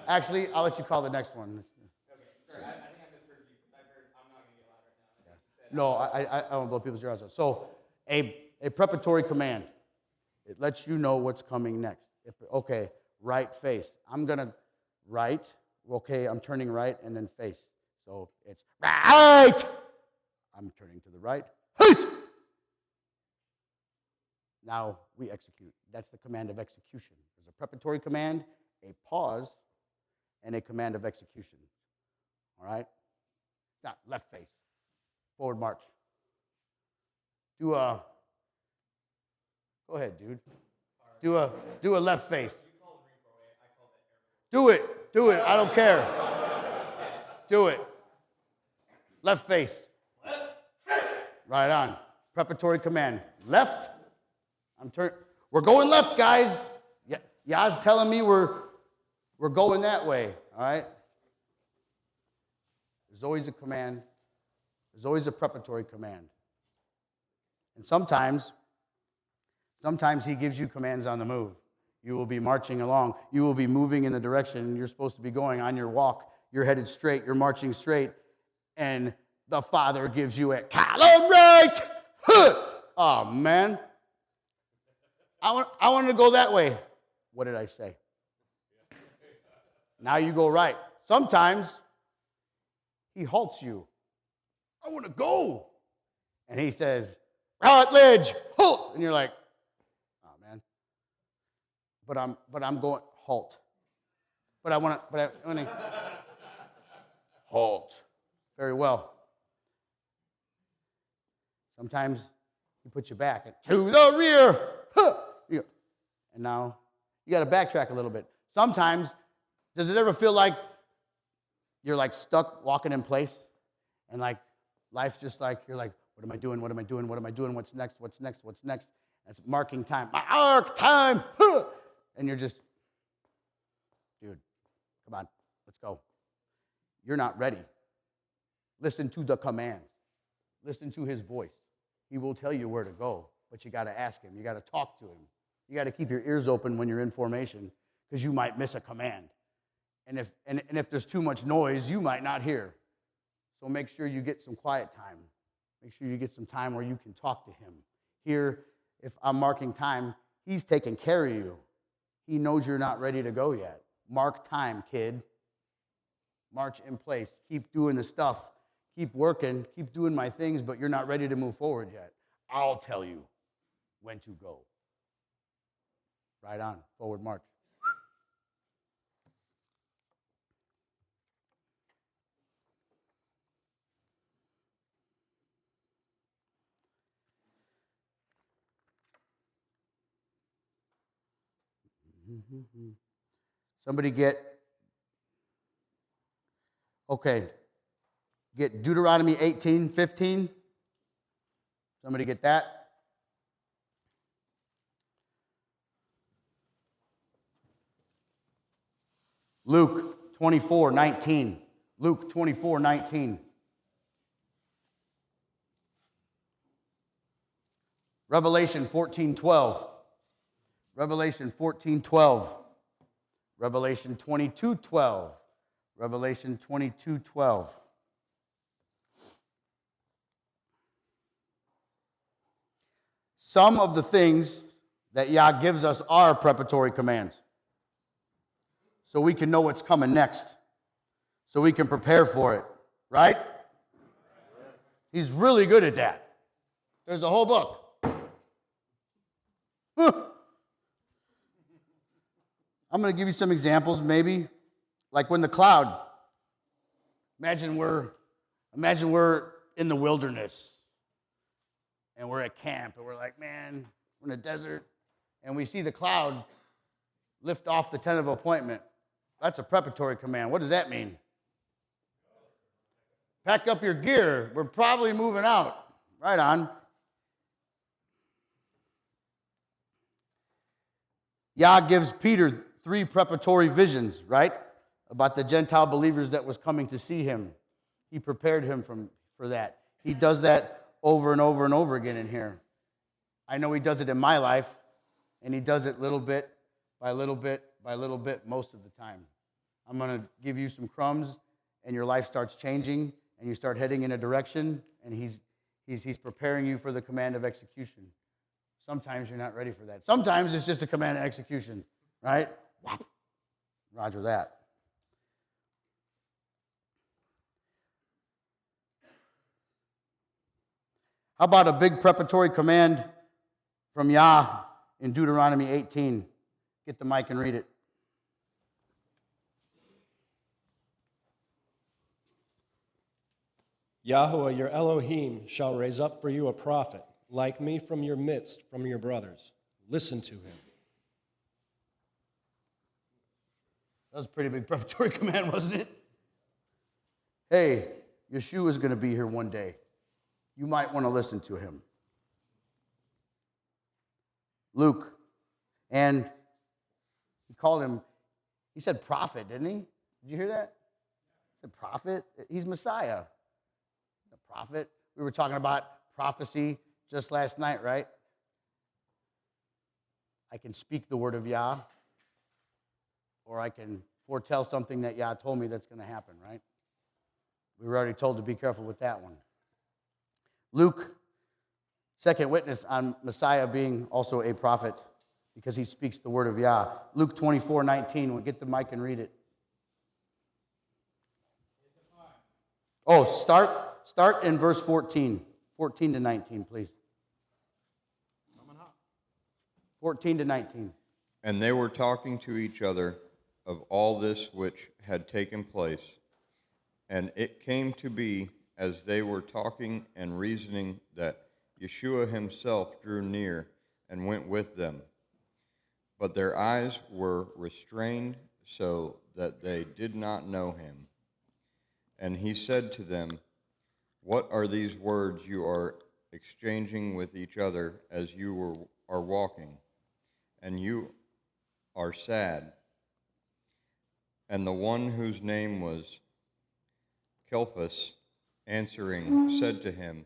Actually, I'll let you call the next one. Okay. Sorry, I think I misheard you because I'm not going to get loud right now. No, I don't blow people's ears out. So, a preparatory command. It lets you know what's coming next. Okay, right face. I'm going to right. Okay, I'm turning right and then face. So it's right. I'm turning to the right. Now we execute. That's the command of execution. There's a preparatory command, a pause, and a command of execution. All right? Not left face. Forward march. Go ahead, dude. Do a left face. Do it. I don't care. Do it. Left face. Right on. Preparatory command. Left. We're going left, guys. Yah's telling me we're going that way. All right? There's always a command. There's always a preparatory command. And sometimes he gives you commands on the move. You will be marching along. You will be moving in the direction you're supposed to be going on your walk. You're headed straight. You're marching straight. And the Father gives you a column right. Oh, man. I wanted to go that way. What did I say? Now you go right. Sometimes he halts you. I want to go. And he says, Rutledge, halt. And you're like, oh, man. But I'm going, halt. But I want to, halt. Very well. Sometimes he puts you back to the rear. And now you got to backtrack a little bit. Sometimes, does it ever feel like you're like stuck walking in place? And like life's just like, you're like, what am I doing? What am I doing? What am I doing? What's next? What's next? What's next? That's marking time. Mark time. And you're just, dude, come on, let's go. You're not ready. Listen to the command. Listen to his voice. He will tell you where to go, but you got to ask him. You got to talk to him. You got to keep your ears open when you're in formation because you might miss a command. And if there's too much noise, you might not hear. So make sure you get some quiet time. Make sure you get some time where you can talk to him. Here, if I'm marking time, he's taking care of you. He knows you're not ready to go yet. Mark time, kid. March in place. Keep doing the stuff. Keep working. Keep doing my things, but you're not ready to move forward yet. I'll tell you. when to go. Right on, forward march. Somebody get Deuteronomy 18:15. Somebody get that? Luke 24:19. Luke 24:19. Revelation 14:12. Revelation 14:12. Revelation 22:12. Revelation 22:12. Some of the things that Yah gives us are preparatory commands. So we can know what's coming next. So we can prepare for it. Right? He's really good at that. There's a whole book. I'm going to give you some examples, maybe. Like when the cloud. Imagine we're in the wilderness. And we're at camp. And we're like, man, we're in the desert. And we see the cloud lift off the tent of appointment. That's a preparatory command. What does that mean? Pack up your gear. We're probably moving out. Right on. Yah gives Peter 3 preparatory visions, right? About the Gentile believers that was coming to see him. He prepared him for that. He does that over and over and over again in here. I know he does it in my life, and he does it little bit by little bit by little bit most of the time. I'm going to give you some crumbs, and your life starts changing, and you start heading in a direction, and he's preparing you for the command of execution. Sometimes you're not ready for that. Sometimes it's just a command of execution, right? Roger that. How about a big preparatory command from Yah in Deuteronomy 18? Get the mic and read it. Yahweh, your Elohim, shall raise up for you a prophet, like me from your midst, from your brothers. Listen to him. That was a pretty big preparatory command, wasn't it? Hey, Yeshua is going to be here one day. You might want to listen to him. Luke, and he called him, he said prophet, didn't he? Did you hear that? He said prophet. He's Messiah. A prophet. We were talking about prophecy just last night, right? I can speak the word of Yah, or I can foretell something that Yah told me that's going to happen, right? We were already told to be careful with that one. Luke, second witness on Messiah being also a prophet because he speaks the word of Yah. Luke 24:19. We'll get the mic and read it. Oh, start in verse 14. 14 to 19, please. 14 to 19. And they were talking to each other of all this which had taken place. And it came to be, as they were talking and reasoning, that Yeshua himself drew near and went with them. But their eyes were restrained so that they did not know him. And he said to them, what are these words you are exchanging with each other as you are walking? And you are sad. And the one whose name was Cleophas, answering, said to him,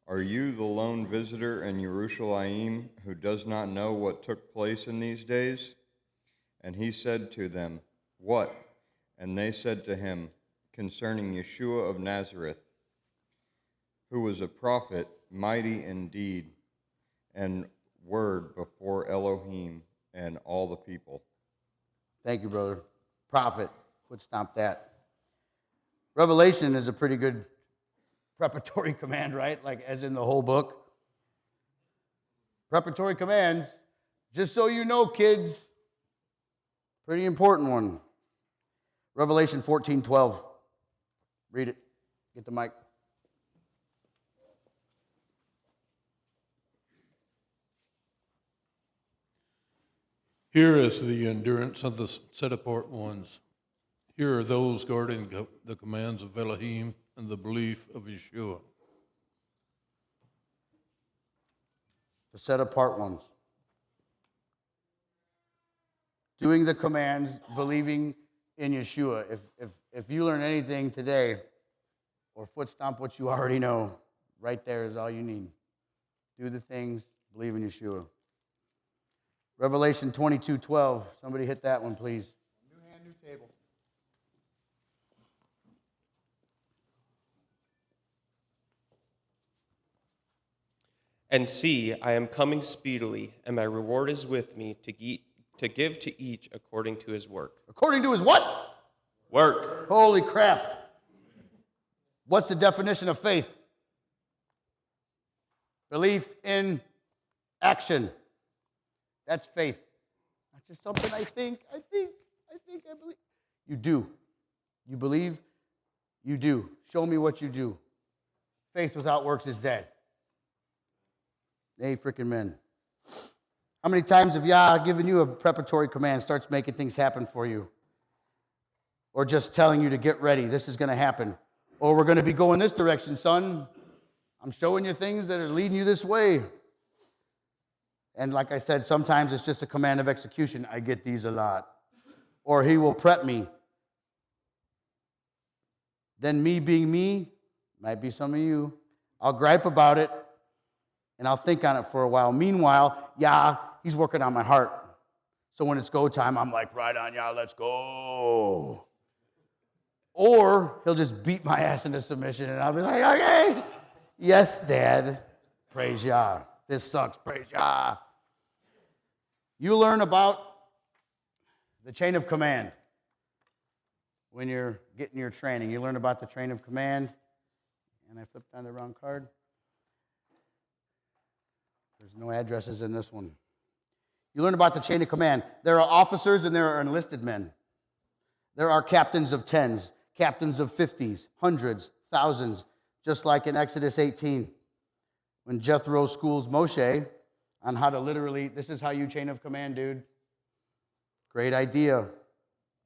are you the lone visitor in Jerusalem who does not know what took place in these days? And he said to them, what? And they said to him, concerning Yeshua of Nazareth, who was a prophet, mighty in deed and word before Elohim and all the people. Thank you, brother. Prophet. Foot stomp that. Revelation is a pretty good preparatory command, right? Like as in the whole book. Preparatory commands, just so you know, kids, pretty important one. Revelation 14:12. Read it. Get the mic. Here is the endurance of the set apart ones. Here are those guarding the commands of Elohim and the belief of Yeshua. The set apart ones. Doing the commands, believing in Yeshua. If you learn anything today, or foot stomp what you already know, right there is all you need. Do the things, believe in Yeshua. Revelation 22:12. Somebody hit that one, please. New hand, new table. And see, I am coming speedily, and my reward is with me to give to each according to his work. According to his what? Work. Holy crap. What's the definition of faith? Belief in action. That's faith. Not just something I think, I believe. You do. You believe, you do. Show me what you do. Faith without works is dead. Hey, freaking men. How many times have Yah given you a preparatory command, starts making things happen for you? Or just telling you to get ready, this is going to happen. Or we're going to be going this direction, son. I'm showing you things that are leading you this way. And like I said, sometimes it's just a command of execution. I get these a lot. Or he will prep me. Then me being me, might be some of you, I'll gripe about it, and I'll think on it for a while. Meanwhile, Yah, he's working on my heart. So when it's go time, I'm like, right on, Yah, let's go. Or he'll just beat my ass into submission, and I'll be like, okay, yes, Dad, praise Yah. This sucks, praise Yah. You learn about the chain of command when you're getting your training. You learn about the chain of command, and I flipped on the wrong card. There's no addresses in this one. You learn about the chain of command. There are officers and there are enlisted men. There are captains of tens, captains of 50s, hundreds, thousands, just like in Exodus 18, when Jethro schools Moshe on how to literally, this is how you chain of command, dude. Great idea.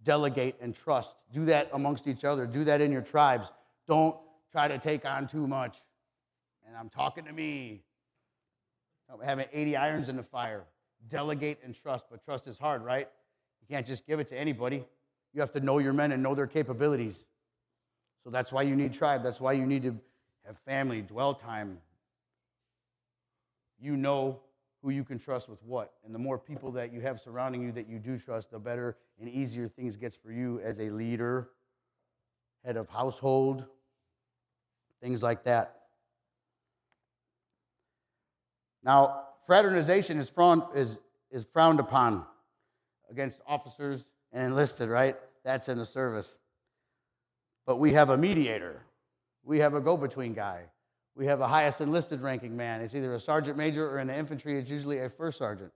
Delegate and trust. Do that amongst each other. Do that in your tribes. Don't try to take on too much. And I'm talking to me. Having 80 irons in the fire. Delegate and trust. But trust is hard, right? You can't just give it to anybody. You have to know your men and know their capabilities. So that's why you need tribe. That's why you need to have family, dwell time. You know who you can trust with what. And the more people that you have surrounding you that you do trust, the better and easier things gets for you as a leader, head of household, things like that. Now, fraternization is frowned upon against officers and enlisted, right? That's in the service. But we have a mediator. We have a go-between guy. We have a highest enlisted ranking man. It's either a sergeant major or in the infantry, it's usually a first sergeant.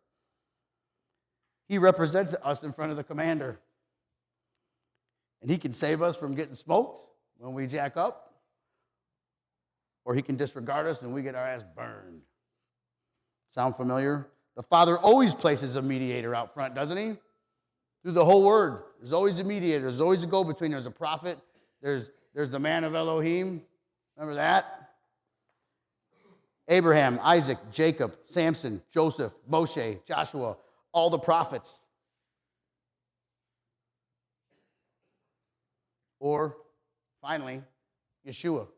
He represents us in front of the commander. And he can save us from getting smoked when we jack up, or he can disregard us and we get our ass burned. Sound familiar? The Father always places a mediator out front, doesn't he? Through the whole word. There's always a mediator. There's always a go-between. There's a prophet. There's the man of Elohim. Remember that? Abraham, Isaac, Jacob, Samson, Joseph, Moshe, Joshua, all the prophets. Or, finally, Yeshua.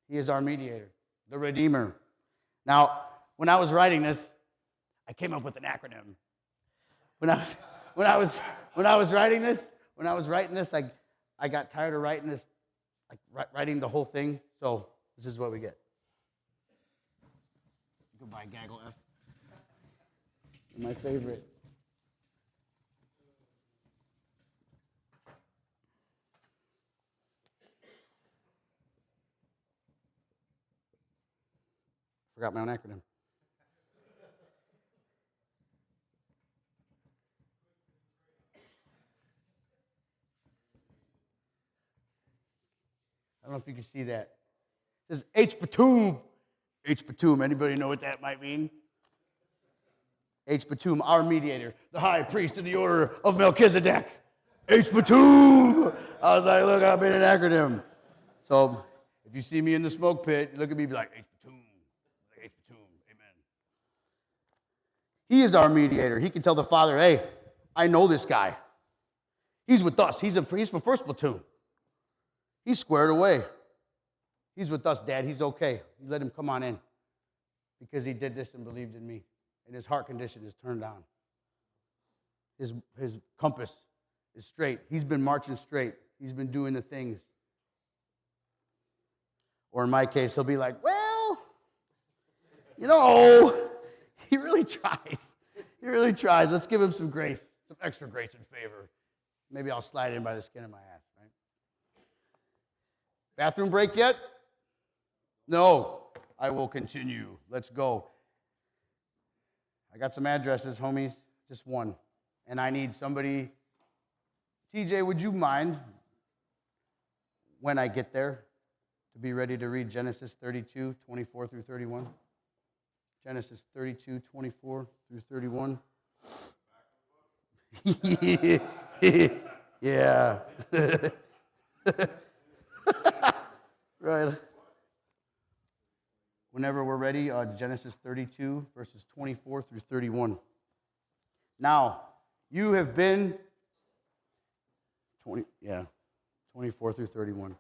He is our mediator, the Redeemer. Now, when I was writing this, I came up with an acronym. When I was writing this, I got tired of writing this, like writing the whole thing. So this is what we get. Goodbye, Gaggle F. My favorite. Forgot my own acronym. don't know if you can see that. It says H. Batum. H. Batum. Anybody know what that might mean? H. Batum, our mediator, the high priest in the order of Melchizedek. H. Batum. I was like, look, I made an acronym. So if you see me in the smoke pit, you look at me and be like, H. Batum. Like, H. Batum. Amen. He is our mediator. He can tell the Father, hey, I know this guy. He's with us. He's from first platoon. He's squared away. He's with us, Dad. He's okay. You let him come on in because he did this and believed in me. And his heart condition is turned on. His compass is straight. He's been marching straight. He's been doing the things. Or in my case, he'll be like, well, you know, he really tries. He really tries. Let's give him some grace, some extra grace and favor. Maybe I'll slide in by the skin of my ass, right? Bathroom break yet? No. I will continue. Let's go. I got some addresses, homies. Just one. And I need somebody. TJ, would you mind, when I get there, to be ready to read Genesis 32, 24 through 31? Genesis 32, 24 through 31. Yeah. Right. Whenever we're ready, Genesis 32, verses 24 through 31. Now, you have been 24 through 31.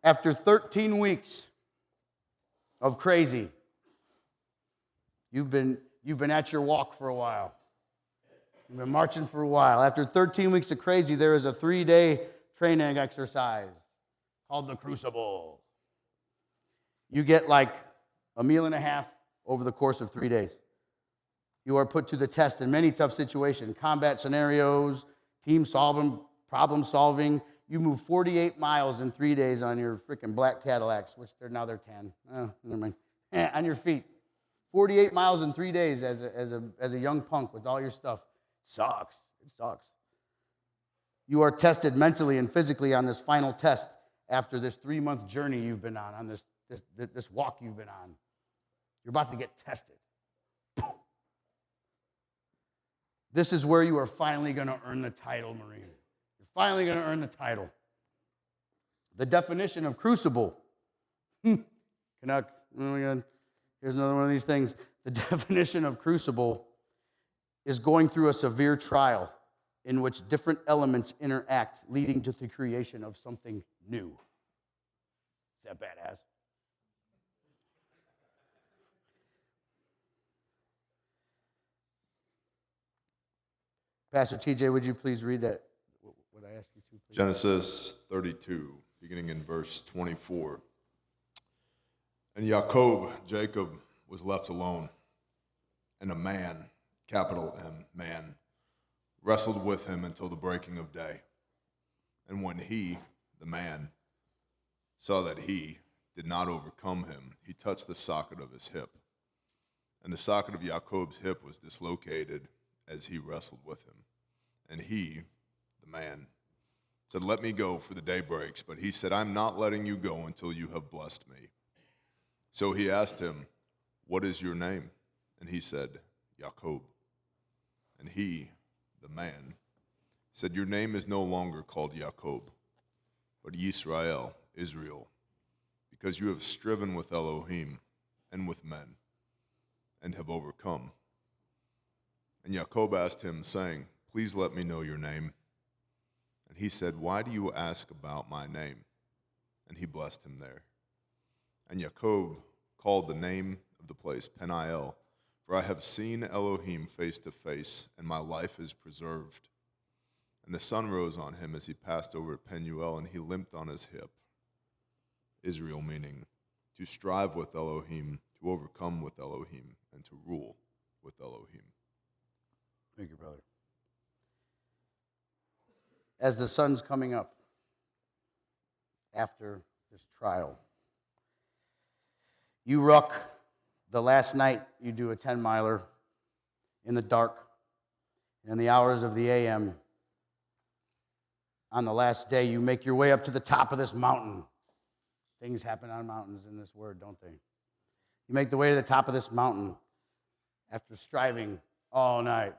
After 13 weeks of crazy, you've been at your walk for a while. You've been marching for a while. After 13 weeks of crazy, there is a 3-day training exercise called the Crucible. You get like a meal and a half over the course of 3 days. You are put to the test in many tough situations, combat scenarios, team solving, problem solving. You move 48 miles in 3 days on your freaking black Cadillacs, which they're 10. Oh, never mind. On your feet. 48 miles in 3 days as a young punk with all your stuff. Sucks. It sucks. You are tested mentally and physically on this final test after this 3-month journey you've been on this walk you've been on. You're about to get tested. This is where you are finally going to earn the title, Marine. You're finally going to earn the title. The definition of crucible. Canuck. Oh my God. Here's another one of these things. The definition of crucible is going through a severe trial in which different elements interact, leading to the creation of something new. Is that badass? Pastor TJ, would you please read that? What I asked you to, please? Genesis 32, beginning in verse 24. And Jacob, was left alone, and a man, capital M, man, wrestled with him until the breaking of day. And when he, the man, saw that he did not overcome him, he touched the socket of his hip. And the socket of Jacob's hip was dislocated as he wrestled with him. And he, the man, said, let me go, for the day breaks. But he said, I'm not letting you go until you have blessed me. So he asked him, what is your name? And he said, Jacob. And he, the man, said, your name is no longer called Jacob, but Israel, because you have striven with Elohim and with men, and have overcome. And Jacob asked him, saying, please let me know your name. And he said, why do you ask about my name? And he blessed him there. And Jacob called the name of the place Peniel, for I have seen Elohim face to face, and my life is preserved. And the sun rose on him as he passed over Penuel, and he limped on his hip. Israel meaning to strive with Elohim, to overcome with Elohim, and to rule with Elohim. Thank you, brother. As the sun's coming up after this trial, you ruck. The last night you do a 10-miler in the dark, in the hours of the a.m. On the last day, you make your way up to the top of this mountain Things happen on mountains in this word, don't they? You make the way to the top of this mountain after striving all night,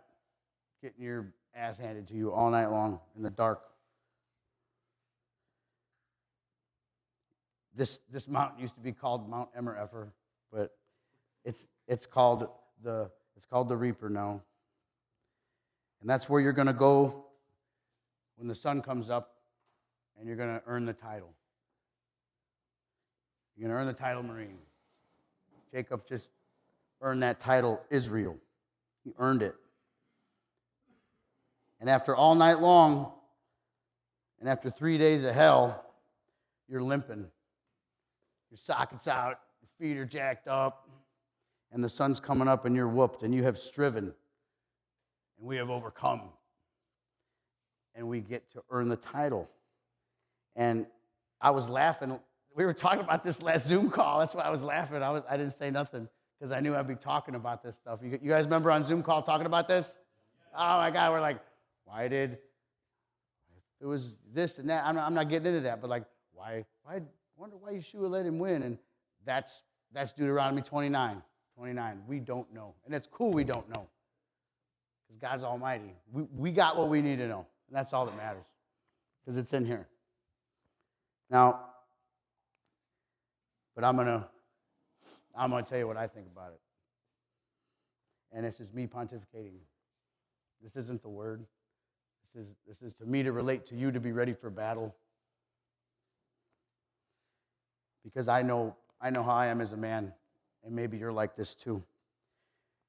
getting your ass handed to you all night long in the dark. This mountain used to be called Mount Emmer-Effer, but it's called the Reaper now. And that's where you're going to go when the sun comes up, and you're going to earn the title. You're going to earn the title Marine. Jacob just earned that title Israel. He earned it. And after all night long, and after 3 days of hell, you're limping. Your socket's out, your feet are jacked up, and the sun's coming up and you're whooped, and you have striven, and we have overcome, and we get to earn the title. And I was laughing. We were talking about this last Zoom call. That's why I was laughing. I didn't say nothing because I knew I'd be talking about this stuff. You guys remember on Zoom call talking about this? Oh my God, we're like, why did it was this and that? I'm not getting into that, but like, why? I wonder why Yeshua let him win. And that's Deuteronomy 29. We don't know, and it's cool we don't know because God's almighty. We got what we need to know, and that's all that matters because it's in here. Now, but I'm gonna tell you what I think about it. And this is me pontificating. This isn't the word. This is to me to relate to you to be ready for battle. Because I know how I am as a man, and maybe you're like this too.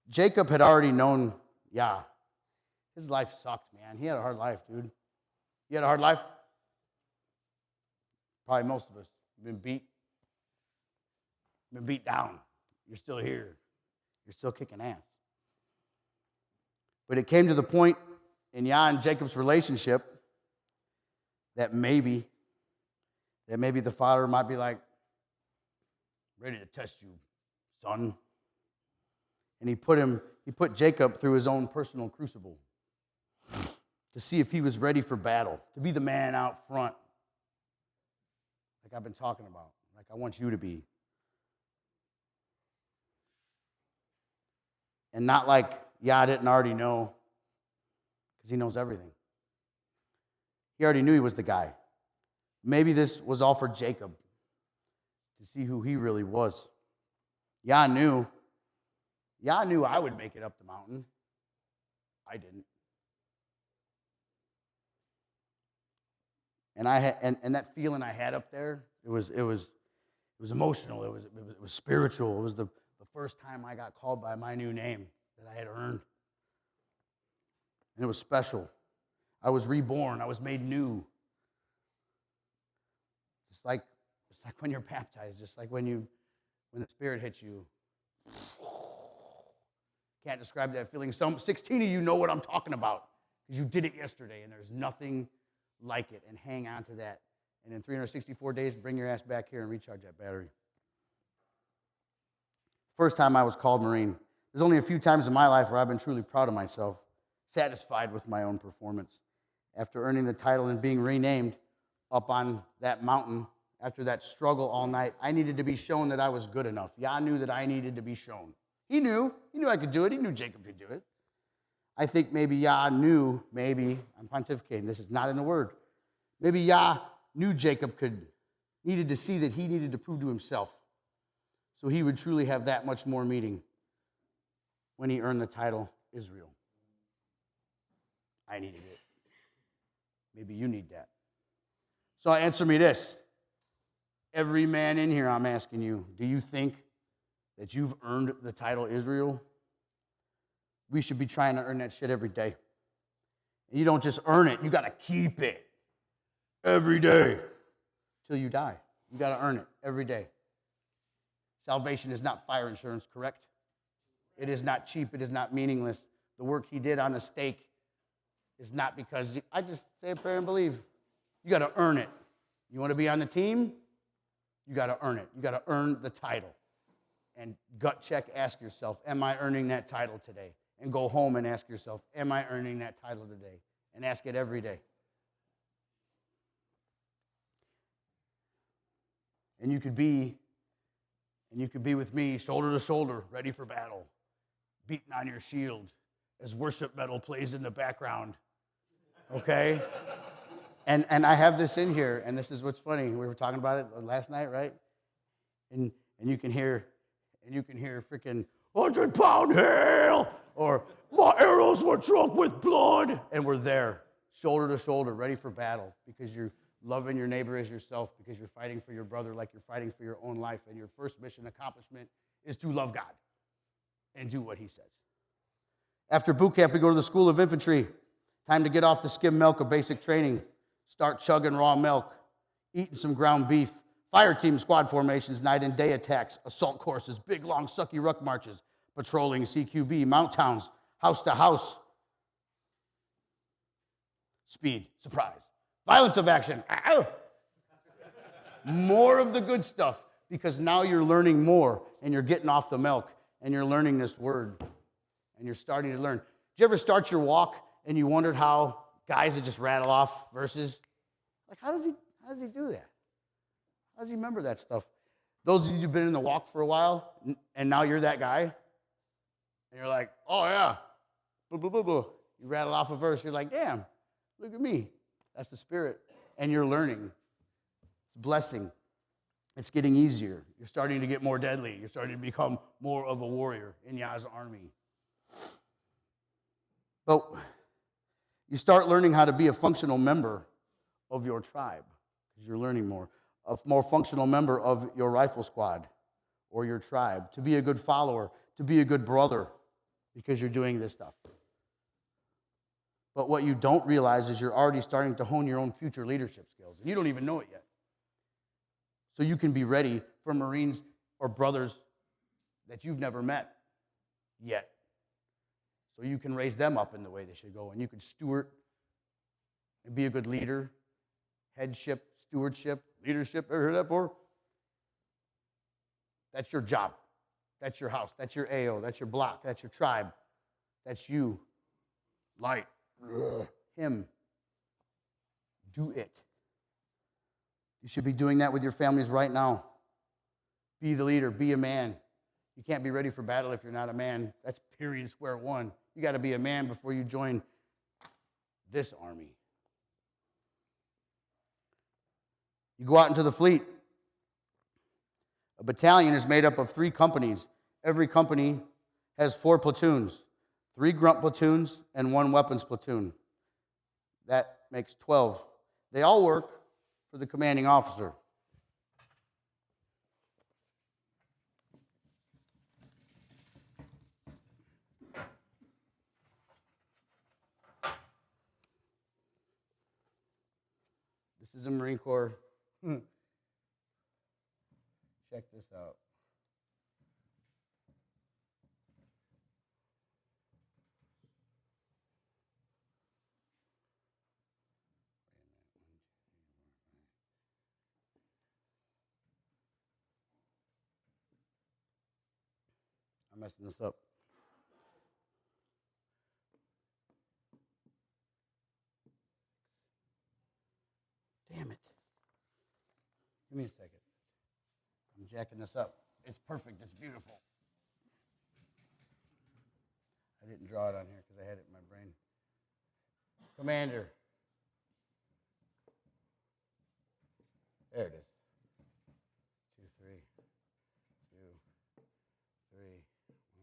Jacob had already known, his life sucked, man. He had a hard life, dude. You had a hard life? Probably most of us. Been beat down. You're still here. You're still kicking ass. But it came to the point in and Jacob's relationship that maybe the father might be like, ready to test you, son. And he put Jacob through his own personal crucible to see if he was ready for battle, to be the man out front, like I've been talking about, like I want you to be. And not like, I didn't already know, because he knows everything. He already knew he was the guy. Maybe this was all for Jacob to see who he really was. Yah knew I would make it up the mountain. I didn't. And I had, and that feeling I had up there, it was emotional. It was spiritual. It was the first time I got called by my new name that I had earned. And it was special. I was reborn. I was made new. Just like when you're baptized, just like when the Spirit hits you. Can't describe that feeling. 16 of you know what I'm talking about because you did it yesterday, and there's nothing like it. And hang on to that. And in 364 days, bring your ass back here and recharge that battery. First time I was called Marine. There's only a few times in my life where I've been truly proud of myself, satisfied with my own performance. After earning the title and being renamed up on that mountain, after that struggle all night, I needed to be shown that I was good enough. Yah knew that I needed to be shown. He knew I could do it. He knew Jacob could do it. I think maybe Yah knew, I'm pontificating, this is not in the word. Maybe Yah knew Jacob needed to see that he needed to prove to himself. So he would truly have that much more meaning when he earned the title Israel. I needed it. Maybe you need that. So answer me this. Every man in here, I'm asking you, do you think that you've earned the title Israel? We should be trying to earn that shit every day. And you don't just earn it, you got to keep it every day till you die. You got to earn it every day. Salvation is not fire insurance, correct? It is not cheap. It is not meaningless. The work he did on the stake is not because I just say a prayer and believe. You got to earn it. You want to be on the team? You got to earn it. You got to earn the title. And gut check, ask yourself, am I earning that title today? And go home and ask yourself, am I earning that title today? And ask it every day. And you could be with me, shoulder to shoulder, ready for battle, beating on your shield as worship metal plays in the background. Okay? And I have this in here, and this is what's funny. We were talking about it last night, right? And you can hear freaking 100-pound hail, or my arrows were drunk with blood, and we're there, shoulder to shoulder, ready for battle, because you're loving your neighbor as yourself, because you're fighting for your brother like you're fighting for your own life, and your first mission accomplishment is to love God and do what he says. After boot camp, we go to the School of Infantry. Time to get off the skim milk of basic training. Start chugging raw milk, eating some ground beef, fire team squad formations, night and day attacks, assault courses, big, long, sucky ruck marches, patrolling CQB, mount towns, house to house. Speed, surprise, violence of action. Ow. More of the good stuff, because now you're learning more, and you're getting off the milk, and you're learning this word, and you're starting to learn. Did you ever start your walk and you wondered how guys would just rattle off verses? Like, how does he do that? How does he remember that stuff? Those of you who've been in the walk for a while, and now you're that guy, and you're like, oh yeah, blah, blah, blah, blah. You rattle off a verse, you're like, damn, look at me. That's the Spirit. And you're learning. It's a blessing. It's getting easier. You're starting to get more deadly. You're starting to become more of a warrior in Yah's army. But you start learning how to be a functional member of your tribe, because you're learning more. A more functional member of your rifle squad or your tribe, to be a good follower, to be a good brother, because you're doing this stuff. But what you don't realize is you're already starting to hone your own future leadership skills, and you don't even know it yet. So you can be ready for Marines or brothers that you've never met yet. So you can raise them up in the way they should go, and you can steward and be a good leader. Headship, stewardship, leadership, ever heard that before? That's your job. That's your house. That's your AO. That's your block. That's your tribe. That's you. Light. Him. Do it. You should be doing that with your families right now. Be the leader. Be a man. You can't be ready for battle if you're not a man. That's period, square one. You got to be a man before you join this army. You go out into the fleet. A battalion is made up of 3 companies. Every company has 4 platoons, 3 grunt platoons and 1 weapons platoon. That makes 12. They all work for the commanding officer. This is the Marine Corps. Check this out. I'm messing this up. Damn it. Give me a second. I'm jacking this up. It's perfect. It's beautiful. I didn't draw it on here because I had it in my brain. Commander. There it is. 2, 3. 2, 3.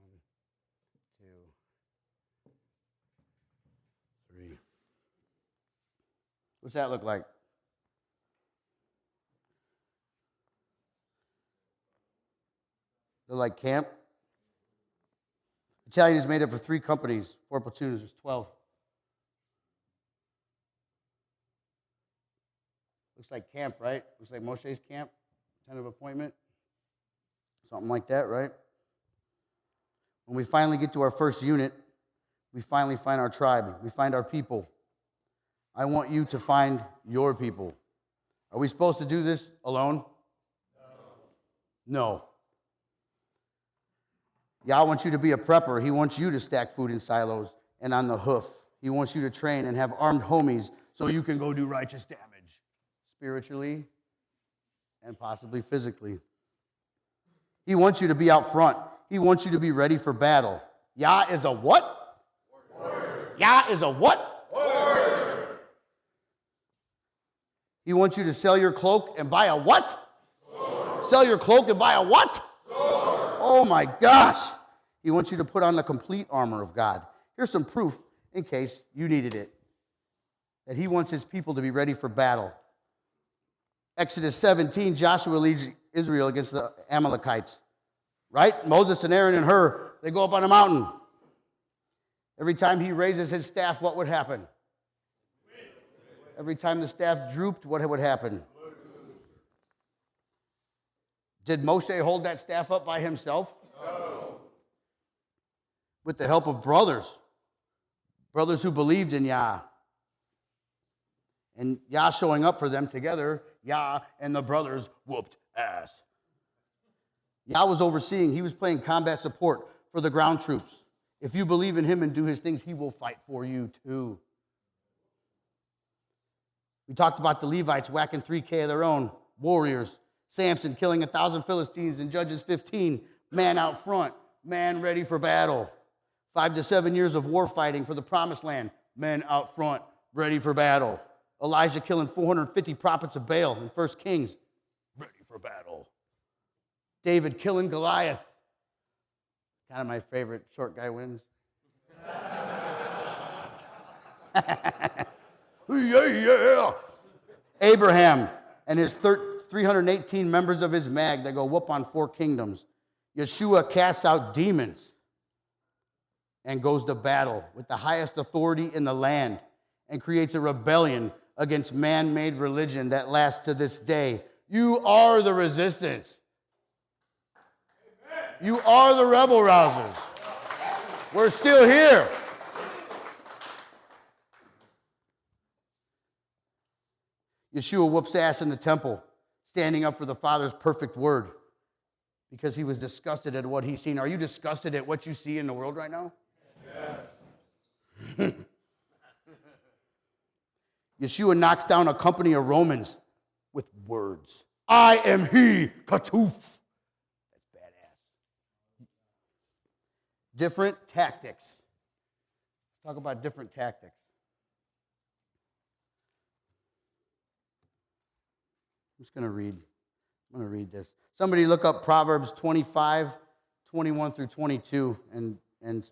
1, 2, 3. What's that look like? They're like camp. Battalion is made up of 3 companies, 4 platoons, there's 12. Looks like camp, right? Looks like Moshe's camp, tent of appointment. Something like that, right? When we finally get to our first unit, we finally find our tribe. We find our people. I want you to find your people. Are we supposed to do this alone? No. Yah wants you to be a prepper. He wants you to stack food in silos and on the hoof. He wants you to train and have armed homies so you can go do righteous damage spiritually and possibly physically. He wants you to be out front. He wants you to be ready for battle. Yah is a what? Warrior. Yah is a what? Warrior. He wants you to sell your cloak and buy a what? Sword. Sell your cloak and buy a what? Sword. Oh my gosh. He wants you to put on the complete armor of God. Here's some proof in case you needed it, that he wants his people to be ready for battle. Exodus 17, Joshua leads Israel against the Amalekites. Right? Moses and Aaron and Hur, they go up on a mountain. Every time he raises his staff, what would happen? Every time the staff drooped, what would happen? Did Moshe hold that staff up by himself? No. With the help of brothers who believed in Yah. And Yah showing up for them together, Yah and the brothers whooped ass. Yah was overseeing, he was playing combat support for the ground troops. If you believe in him and do his things, he will fight for you too. We talked about the Levites whacking 3K of their own, warriors. Samson killing 1,000 Philistines in Judges 15. Man out front, man ready for battle. 5 to 7 years of war fighting for the promised land. Men out front, ready for battle. Elijah killing 450 prophets of Baal in 1 Kings, ready for battle. David killing Goliath. Kind of my favorite, short guy wins. Yeah. Abraham and his 318 members of his mag, they go whoop on 4 kingdoms. Yeshua casts out demons and goes to battle with the highest authority in the land and creates a rebellion against man-made religion that lasts to this day. You are the resistance. You are the rebel rousers. We're still here. Yeshua whoops ass in the temple, standing up for the Father's perfect word because he was disgusted at what he's seen. Are you disgusted at what you see in the world right now? Yes. Yeshua knocks down a company of Romans with words. I am he, Katuf. That's badass. Different tactics. Let's talk about different tactics. I'm just going to read. I'm going to read this. Somebody look up Proverbs 25, 21 through 22, and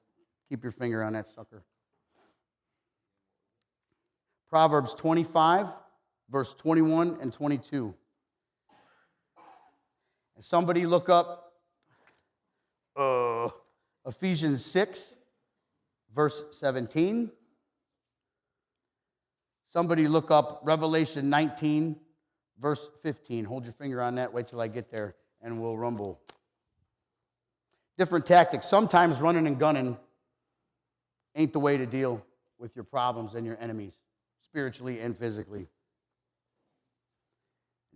keep your finger on that sucker. Proverbs 25, verse 21 and 22. And somebody look up Ephesians 6, verse 17. Somebody look up Revelation 19, verse 15. Hold your finger on that. Wait till I get there, and we'll rumble. Different tactics. Sometimes running and gunning ain't the way to deal with your problems and your enemies, spiritually and physically.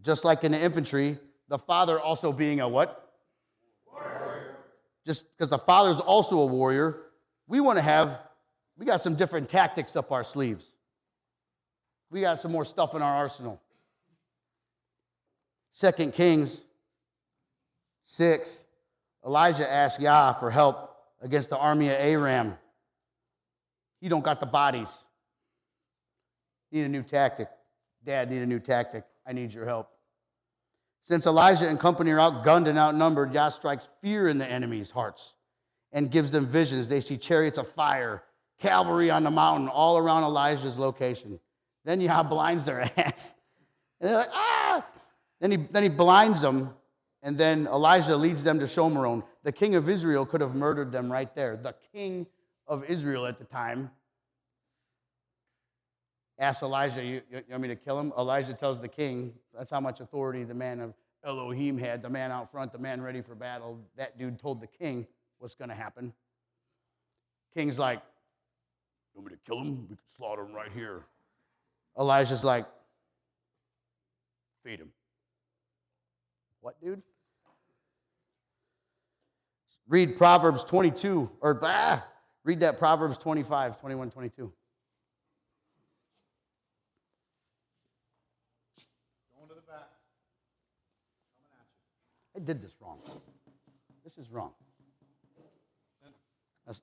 Just like in the infantry, the father also being a what? Warrior. Just because the father's also a warrior, we got some different tactics up our sleeves. We got some more stuff in our arsenal. 2 Kings 6, Elijah asked Yah for help against the army of Aram. He don't got the bodies. Need a new tactic. Dad, need a new tactic. I need your help. Since Elijah and company are outgunned and outnumbered, Yah strikes fear in the enemy's hearts and gives them visions. They see chariots of fire, cavalry on the mountain, all around Elijah's location. Then Yah blinds their ass. And they're like, ah! Then he blinds them, and then Elijah leads them to Shomeron. The king of Israel could have murdered them right there. The king of Israel at the time asked Elijah, you want me to kill him? Elijah tells the king, that's how much authority the man of Elohim had, the man out front, the man ready for battle. That dude told the king what's going to happen. King's like, you want me to kill him? We could slaughter him right here. Elijah's like, feed him. What, dude? Read Proverbs 22, read that Proverbs 25, 21, 22. Going to the back. I did this wrong. This is wrong.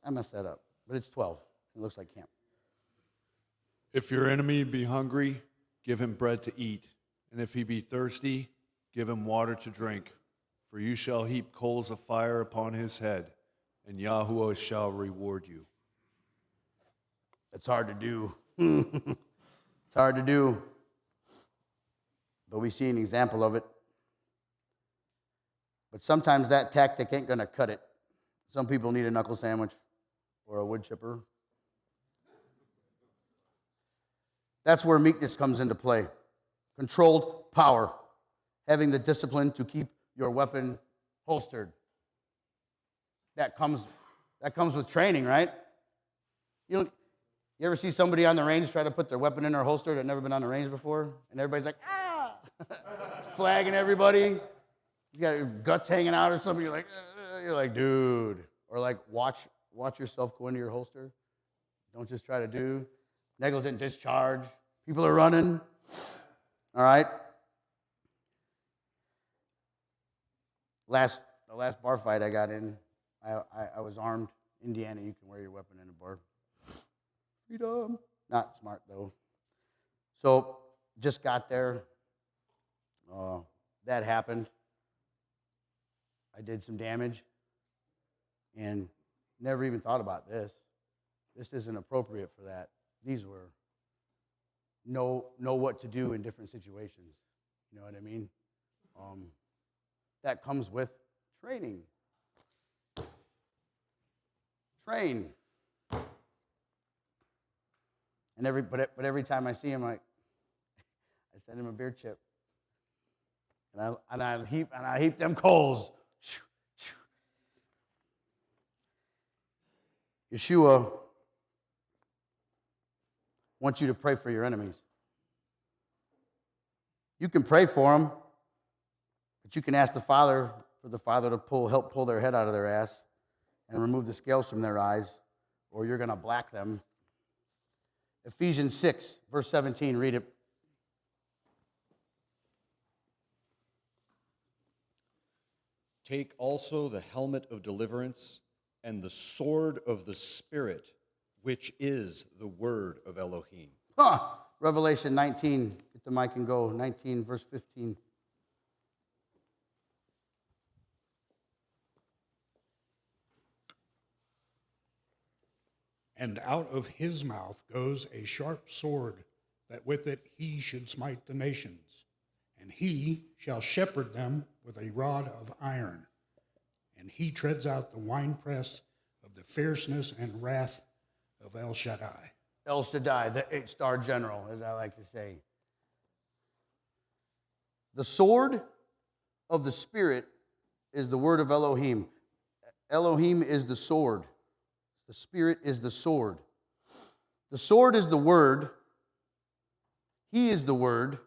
I messed that up, but it's 12. It looks like camp. If your enemy be hungry, give him bread to eat, and if he be thirsty, give him water to drink. For you shall heap coals of fire upon his head, and Yahuwah shall reward you. It's hard to do. It's hard to do. But we see an example of it. But sometimes that tactic ain't going to cut it. Some people need a knuckle sandwich or a wood chipper. That's where meekness comes into play. Controlled power. Having the discipline to keep your weapon holstered. That comes with training, right? You ever see somebody on the range try to put their weapon in their holster that never been on the range before? And everybody's like, ah! Flagging everybody. You got your guts hanging out or something. You're like, dude. Or like, watch yourself go into your holster. Don't just try to do. Negligent discharge. People are running. All right. The last bar fight I got in, I was armed. Indiana, you can wear your weapon in a bar. Freedom. Not smart, though. So, just got there. That happened. I did some damage and never even thought about this. This isn't appropriate for that. These were know what to do in different situations. You know what I mean? That comes with training. Train. And every time I see him, I send him a beer chip. And I heap them coals. Yeshua wants you to pray for your enemies. You can pray for them, but you can ask the Father for the Father to help pull their head out of their ass and remove the scales from their eyes, or you're going to black them. Ephesians 6, verse 17, read it. Take also the helmet of deliverance and the sword of the Spirit, which is the word of Elohim. Revelation 19, get the mic and go, 19, verse 15. And out of his mouth goes a sharp sword, that with it he should smite the nations. And he shall shepherd them with a rod of iron. And he treads out the winepress of the fierceness and wrath of El Shaddai. El Shaddai, the 8-star general, as I like to say. The sword of the Spirit is the word of Elohim. Elohim is the sword. The Spirit is the sword. The sword is the word. He is the word.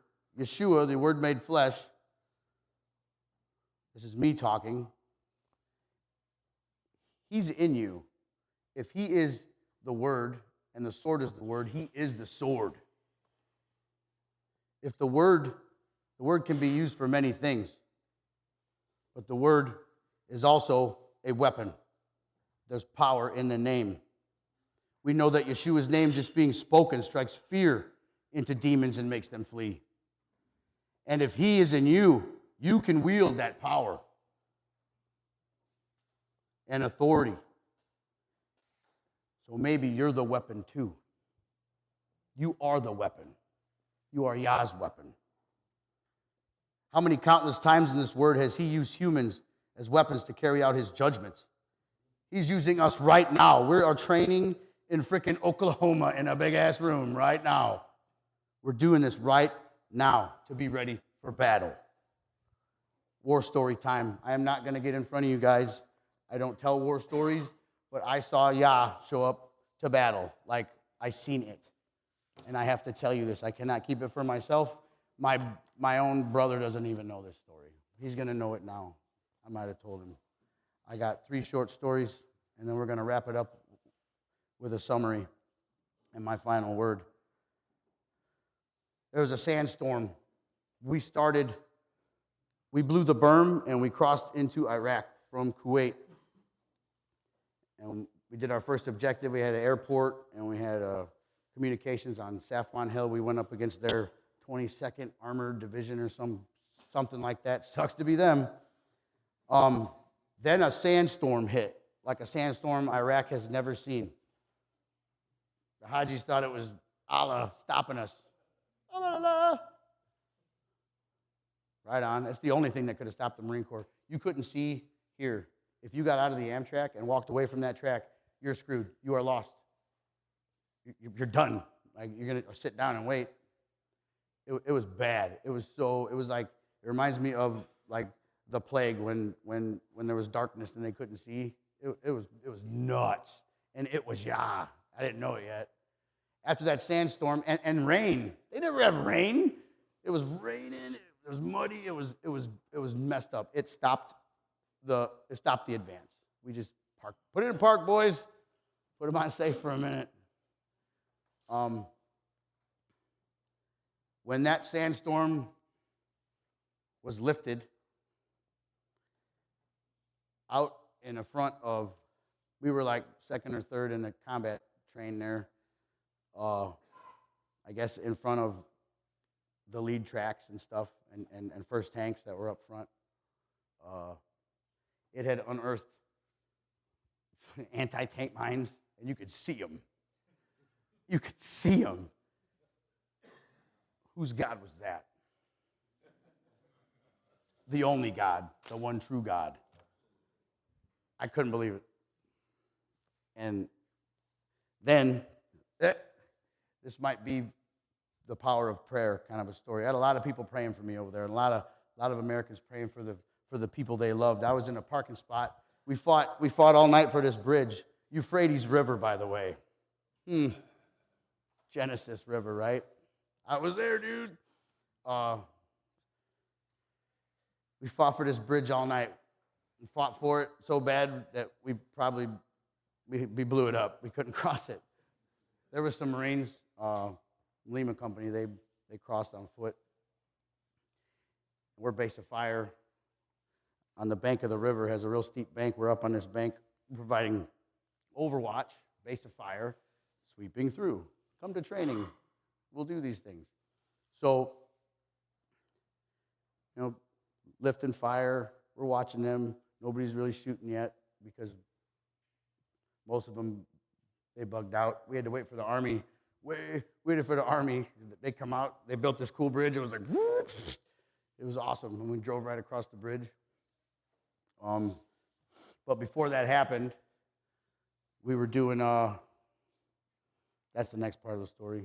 Yeshua, the word made flesh. This is me talking. He's in you. If he is the word and the sword is the word, he is the sword. If the word can be used for many things, but the word is also a weapon. There's power in the name. We know that Yeshua's name just being spoken strikes fear into demons and makes them flee. And if he is in you, you can wield that power and authority. So maybe you're the weapon too. You are the weapon. You are Yah's weapon. How many countless times in this word has he used humans as weapons to carry out his judgments? He's using us right now. We are training in frickin' Oklahoma in a big-ass room right now. We're doing this right now to be ready for battle. War story time. I am not going to get in front of you guys. I don't tell war stories, but I saw Yah show up to battle. Like, I seen it. And I have to tell you this. I cannot keep it for myself. My own brother doesn't even know this story. He's going to know it now. I might have told him. I got 3 short stories, and then we're going to wrap it up with a summary and my final word. There was a sandstorm. We started we blew the berm and we crossed into Iraq from Kuwait. And we did our first objective. We had an airport and we had communications on Safwan Hill. We went up against their 22nd Armored Division or something like that. Sucks to be them. Then a sandstorm hit, like a sandstorm Iraq has never seen. The Hajis thought it was Allah stopping us. Allah. Right on. That's the only thing that could have stopped the Marine Corps. You couldn't see here. If you got out of the Amtrak and walked away from that track, you're screwed. You are lost. You're done. Like, you're going to sit down and wait. It was bad. It was like, it reminds me of like the plague when there was darkness and they couldn't see. It was nuts. And it was I didn't know it yet. After that sandstorm and rain. They never have rain. It was raining. It was muddy. It was messed up. It stopped the advance. We just parked. Put it in park, boys. Put them on safe for a minute. When that sandstorm was lifted, out in the front of, we were like second or third in the combat train there, I guess in front of the lead tracks and stuff, and first tanks that were up front. It had unearthed anti-tank mines, and you could see them. You could see them. Whose God was that? The only God, the one true God. I couldn't believe it. And then, this might be the power of prayer kind of a story. I had a lot of people praying for me over there, and a lot of Americans praying for the people they loved. I was in a parking spot. We fought all night for this bridge. Euphrates River, by the way. Genesis River, right? I was there, dude. We fought for this bridge all night. We fought for it so bad that we blew it up. We couldn't cross it. There were some Marines, Lima Company, they crossed on foot. We're base of fire on the bank of the river. Has a real steep bank. We're up on this bank providing overwatch, base of fire, sweeping through. Come to training. We'll do these things. So, lifting fire, we're watching them. Nobody's really shooting yet because most of them, they bugged out. We had to wait for the Army. Waited for the Army. They come out. They built this cool bridge. It was like, whoop. It was awesome. And we drove right across the bridge. But before that happened, we were doing, that's the next part of the story.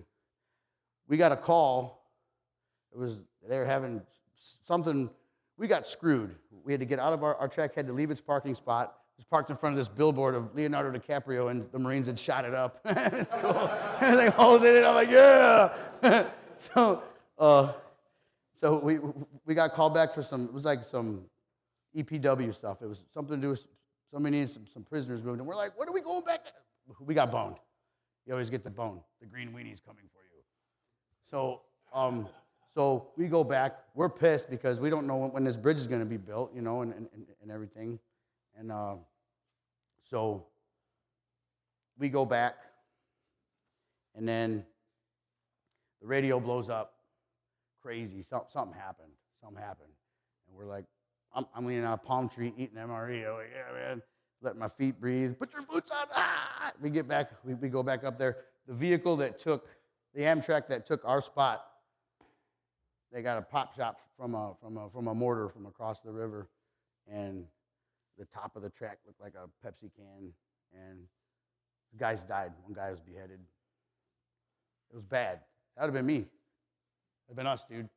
We got a call. They were having something. We got screwed. We had to get out of our track, had to leave its parking spot. It was parked in front of this billboard of Leonardo DiCaprio, and the Marines had shot it up. It's cool. And they holding it. I'm like, yeah. So we got called back for it was like some EPW stuff. It was something to do with somebody needed some prisoners moved. And we're like, what are we going back? We got boned. You always get the bone. The green weenie's coming for you. So we go back. We're pissed because we don't know when this bridge is going to be built, and everything. And so we go back, and then the radio blows up. Crazy. Something happened. And we're like, I'm leaning on a palm tree eating MRE. I'm like, yeah, man. Let my feet breathe. Put your boots on. Ah! We get back. We go back up there. The vehicle that took, the Amtrak that took our spot, they got a pop shot from a mortar from across the river, and the top of the track looked like a Pepsi can, and the guys died. One guy was beheaded. It was bad. That would have been me. That would have been us, dude.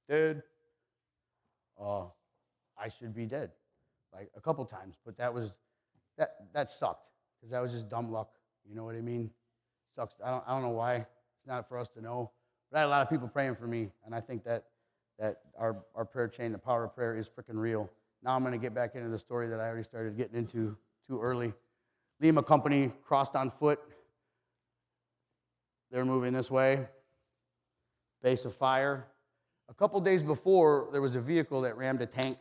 Dead. I should be dead, like a couple times, but that sucked because that was just dumb luck. You know what I mean? Sucks. I don't know why. It's not for us to know. But I had a lot of people praying for me, and I think that our prayer chain, the power of prayer, is freaking real. Now I'm going to get back into the story that I already started getting into too early. Lima Company crossed on foot. They're moving this way. Base of fire. A couple days before, there was a vehicle that rammed a tank,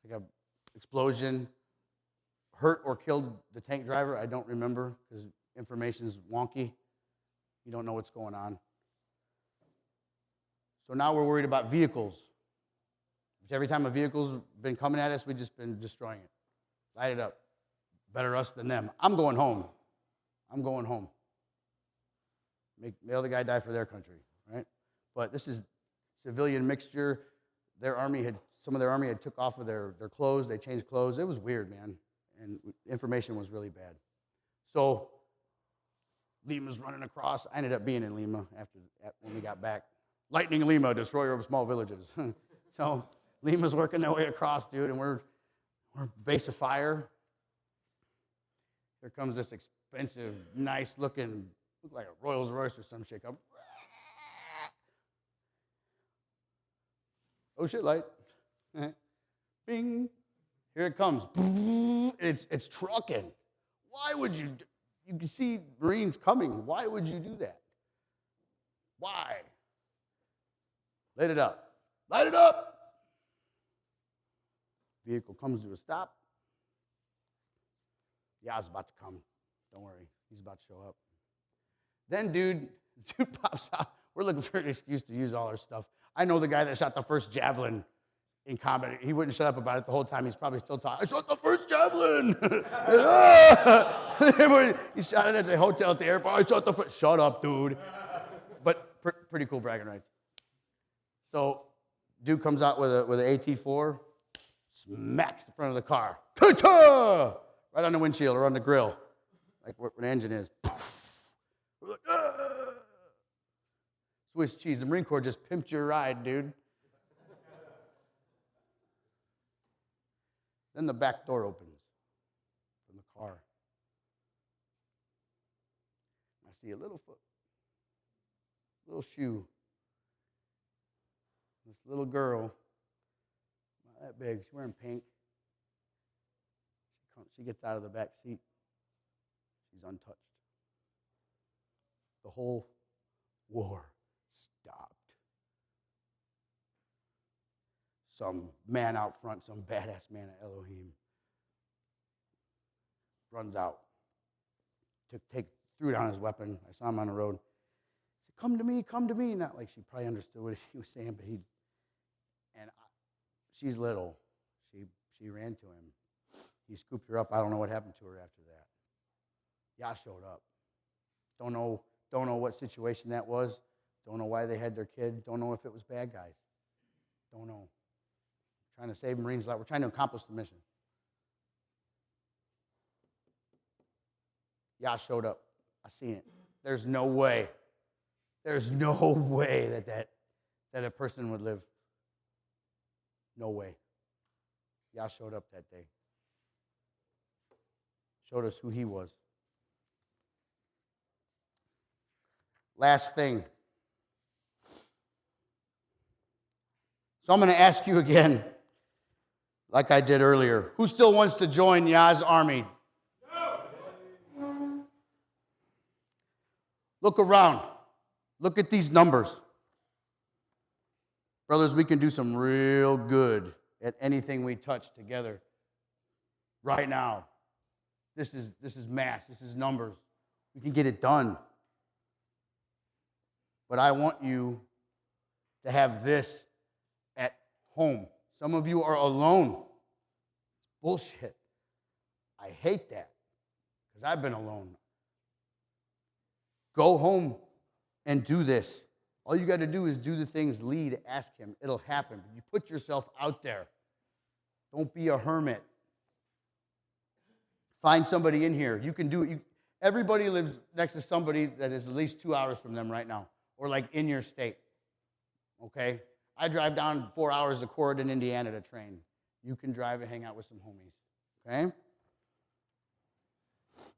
like a explosion, hurt or killed the tank driver. I don't remember because information is wonky. You don't know what's going on. So now we're worried about vehicles. Every time a vehicle's been coming at us, we've just been destroying it. Light it up. Better us than them. I'm going home. I'm going make the other guy die for their country, right? But this is civilian mixture. Some of their army had took off of their clothes. They changed clothes. It was weird, man. And information was really bad. So Lima's running across. I ended up being in Lima when we got back. Lightning Lima, destroyer of small villages. So Lima's working their way across, dude, and we're base of fire. Here comes this expensive, nice-looking, look like a Rolls Royce or some shit. Oh shit, light. Bing. Here it comes. It's trucking. Why would you can see Marines coming. Why would you do that? Why? Light it up. Light it up. Vehicle comes to a stop. Yah's about to come. Don't worry. He's about to show up. Then dude pops out. We're looking for an excuse to use all our stuff. I know the guy that shot the first javelin in combat. He wouldn't shut up about it the whole time. He's probably still talking. I shot the first javelin. He shot it at the hotel at the airport. I shot the first. Shut up, dude. But pretty cool bragging rights. So dude comes out with an AT-4, smacks the front of the car. Ka-cha! Right on the windshield or on the grill, like where an engine is. We're like, ah! Swiss cheese. The Marine Corps just pimped your ride, dude. Then the back door opens from the car. I see a little foot, little shoe. This little girl, not that big, she's wearing pink. She gets out of the back seat. She's untouched. The whole war stopped. Some man out front, some badass man at Elohim, runs out, threw down his weapon. I saw him on the road. He said, come to me. Not like she probably understood what he was saying, but she's little. She ran to him. He scooped her up. I don't know what happened to her after that. Yah showed up. Don't know what situation that was. Don't know why they had their kid. Don't know if it was bad guys. Don't know. Trying to save Marines' life. We're trying to accomplish the mission. Yah showed up. I seen it. There's no way. There's no way that a person would live. No way. Yah showed up that day. Showed us who he was. Last thing. So I'm going to ask you again, like I did earlier. Who still wants to join Yah's army? Look around. Look at these numbers. Brothers, we can do some real good at anything we touch together right now. This is mass. This is numbers. We can get it done. But I want you to have this at home. Some of you are alone. It's bullshit. I hate that because I've been alone. Go home and do this. All you got to do is do the things, lead, ask him. It'll happen. You put yourself out there. Don't be a hermit. Find somebody in here. You can do it. Everybody lives next to somebody that is at least 2 hours from them right now, or like in your state. Okay? I drive down 4 hours to Corydon, Indiana to train. You can drive and hang out with some homies. Okay?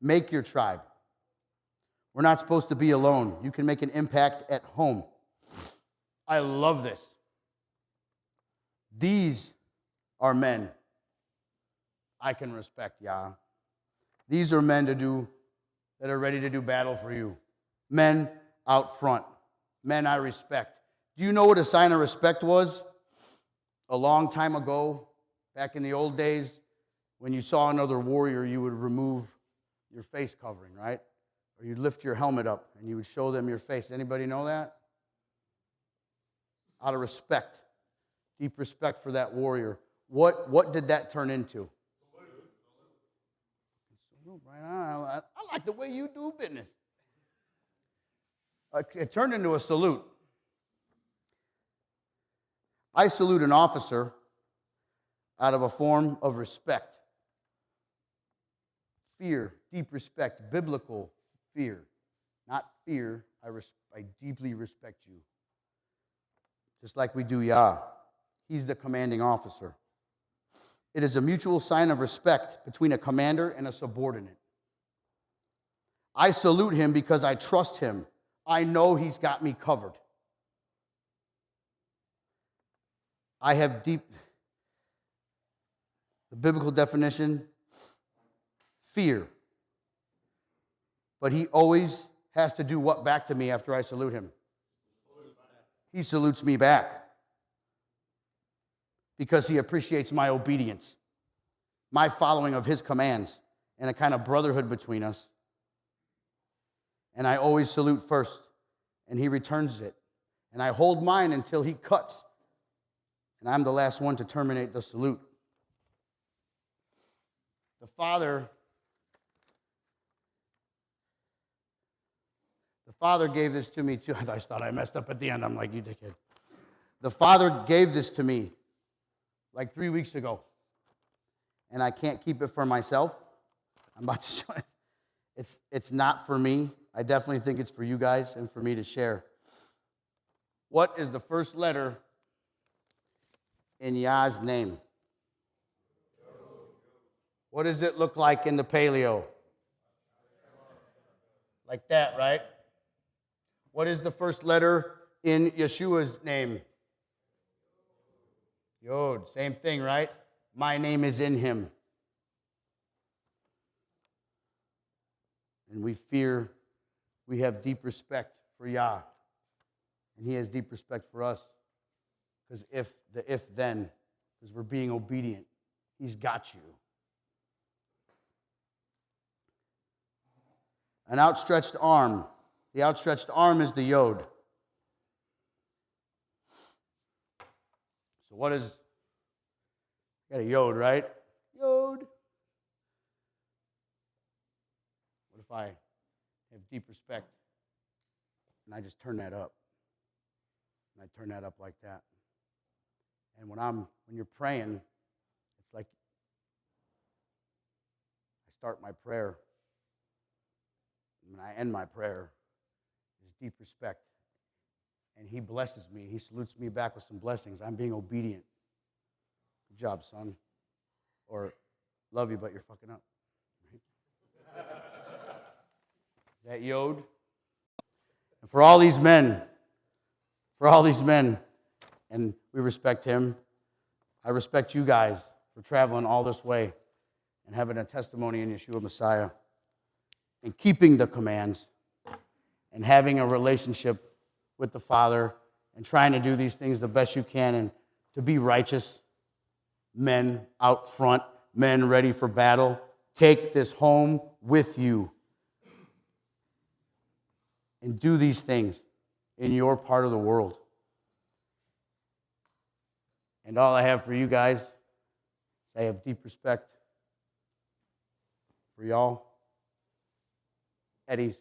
Make your tribe. We're not supposed to be alone. You can make an impact at home. I love this. These are men I can respect, Yah. These are men that are ready to do battle for you. Men out front. Men I respect. Do you know what a sign of respect was? A long time ago, back in the old days, when you saw another warrior, you would remove your face covering, right? Or you'd lift your helmet up and you would show them your face. Anybody know that? Out of respect, deep respect for that warrior. What did that turn into? Right on. I like the way you do business. It turned into a salute. I salute an officer out of a form of respect. Fear, deep respect, biblical fear. Not fear, I deeply respect you. Just like we do Yah. He's the commanding officer. It is a mutual sign of respect between a commander and a subordinate. I salute him because I trust him. I know he's got me covered. I have the biblical definition, fear. But he always has to do what back to me after I salute him? He salutes me back. Because he appreciates my obedience, my following of his commands, and a kind of brotherhood between us. And I always salute first, and he returns it. And I hold mine until he cuts. And I'm the last one to terminate the salute. The Father gave this to me too. I thought I messed up at the end. I'm like, you dickhead. The Father gave this to me like 3 weeks ago. And I can't keep it for myself. I'm about to show it. It's not for me. I definitely think it's for you guys and for me to share. What is the first letter in Yah's name? What does it look like in the paleo? Like that, right? What is the first letter in Yeshua's name? Yod. Same thing, right? My name is in him. And we have deep respect for Yah. And he has deep respect for us. Because if then, because we're being obedient, he's got you. An outstretched arm. The outstretched arm is the Yod. So what is, got a Yod, right? Yod. What if I have deep respect and I just turn that up? And I turn that up like that. And when you're praying, it's like I start my prayer. When I end my prayer, is deep respect. And he blesses me. He salutes me back with some blessings. I'm being obedient. Good job, son. Or, love you, but you're fucking up. Right? That Yod. And for all these men, and we respect him, I respect you guys for traveling all this way and having a testimony in Yeshua Messiah and keeping the commands and having a relationship with the Father and trying to do these things the best you can and to be righteous men out front, men ready for battle. Take this home with you and do these things in your part of the world. And all I have for you guys is I have deep respect for y'all. Eddie's.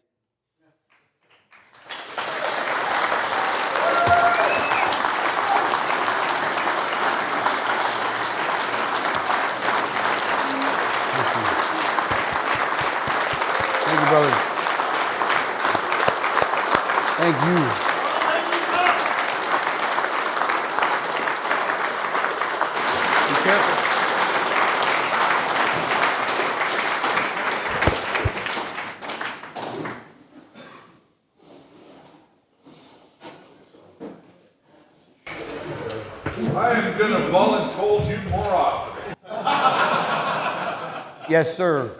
Thank you, brother. Thank you. Be careful. I am going to voluntold you more often. Yes, sir.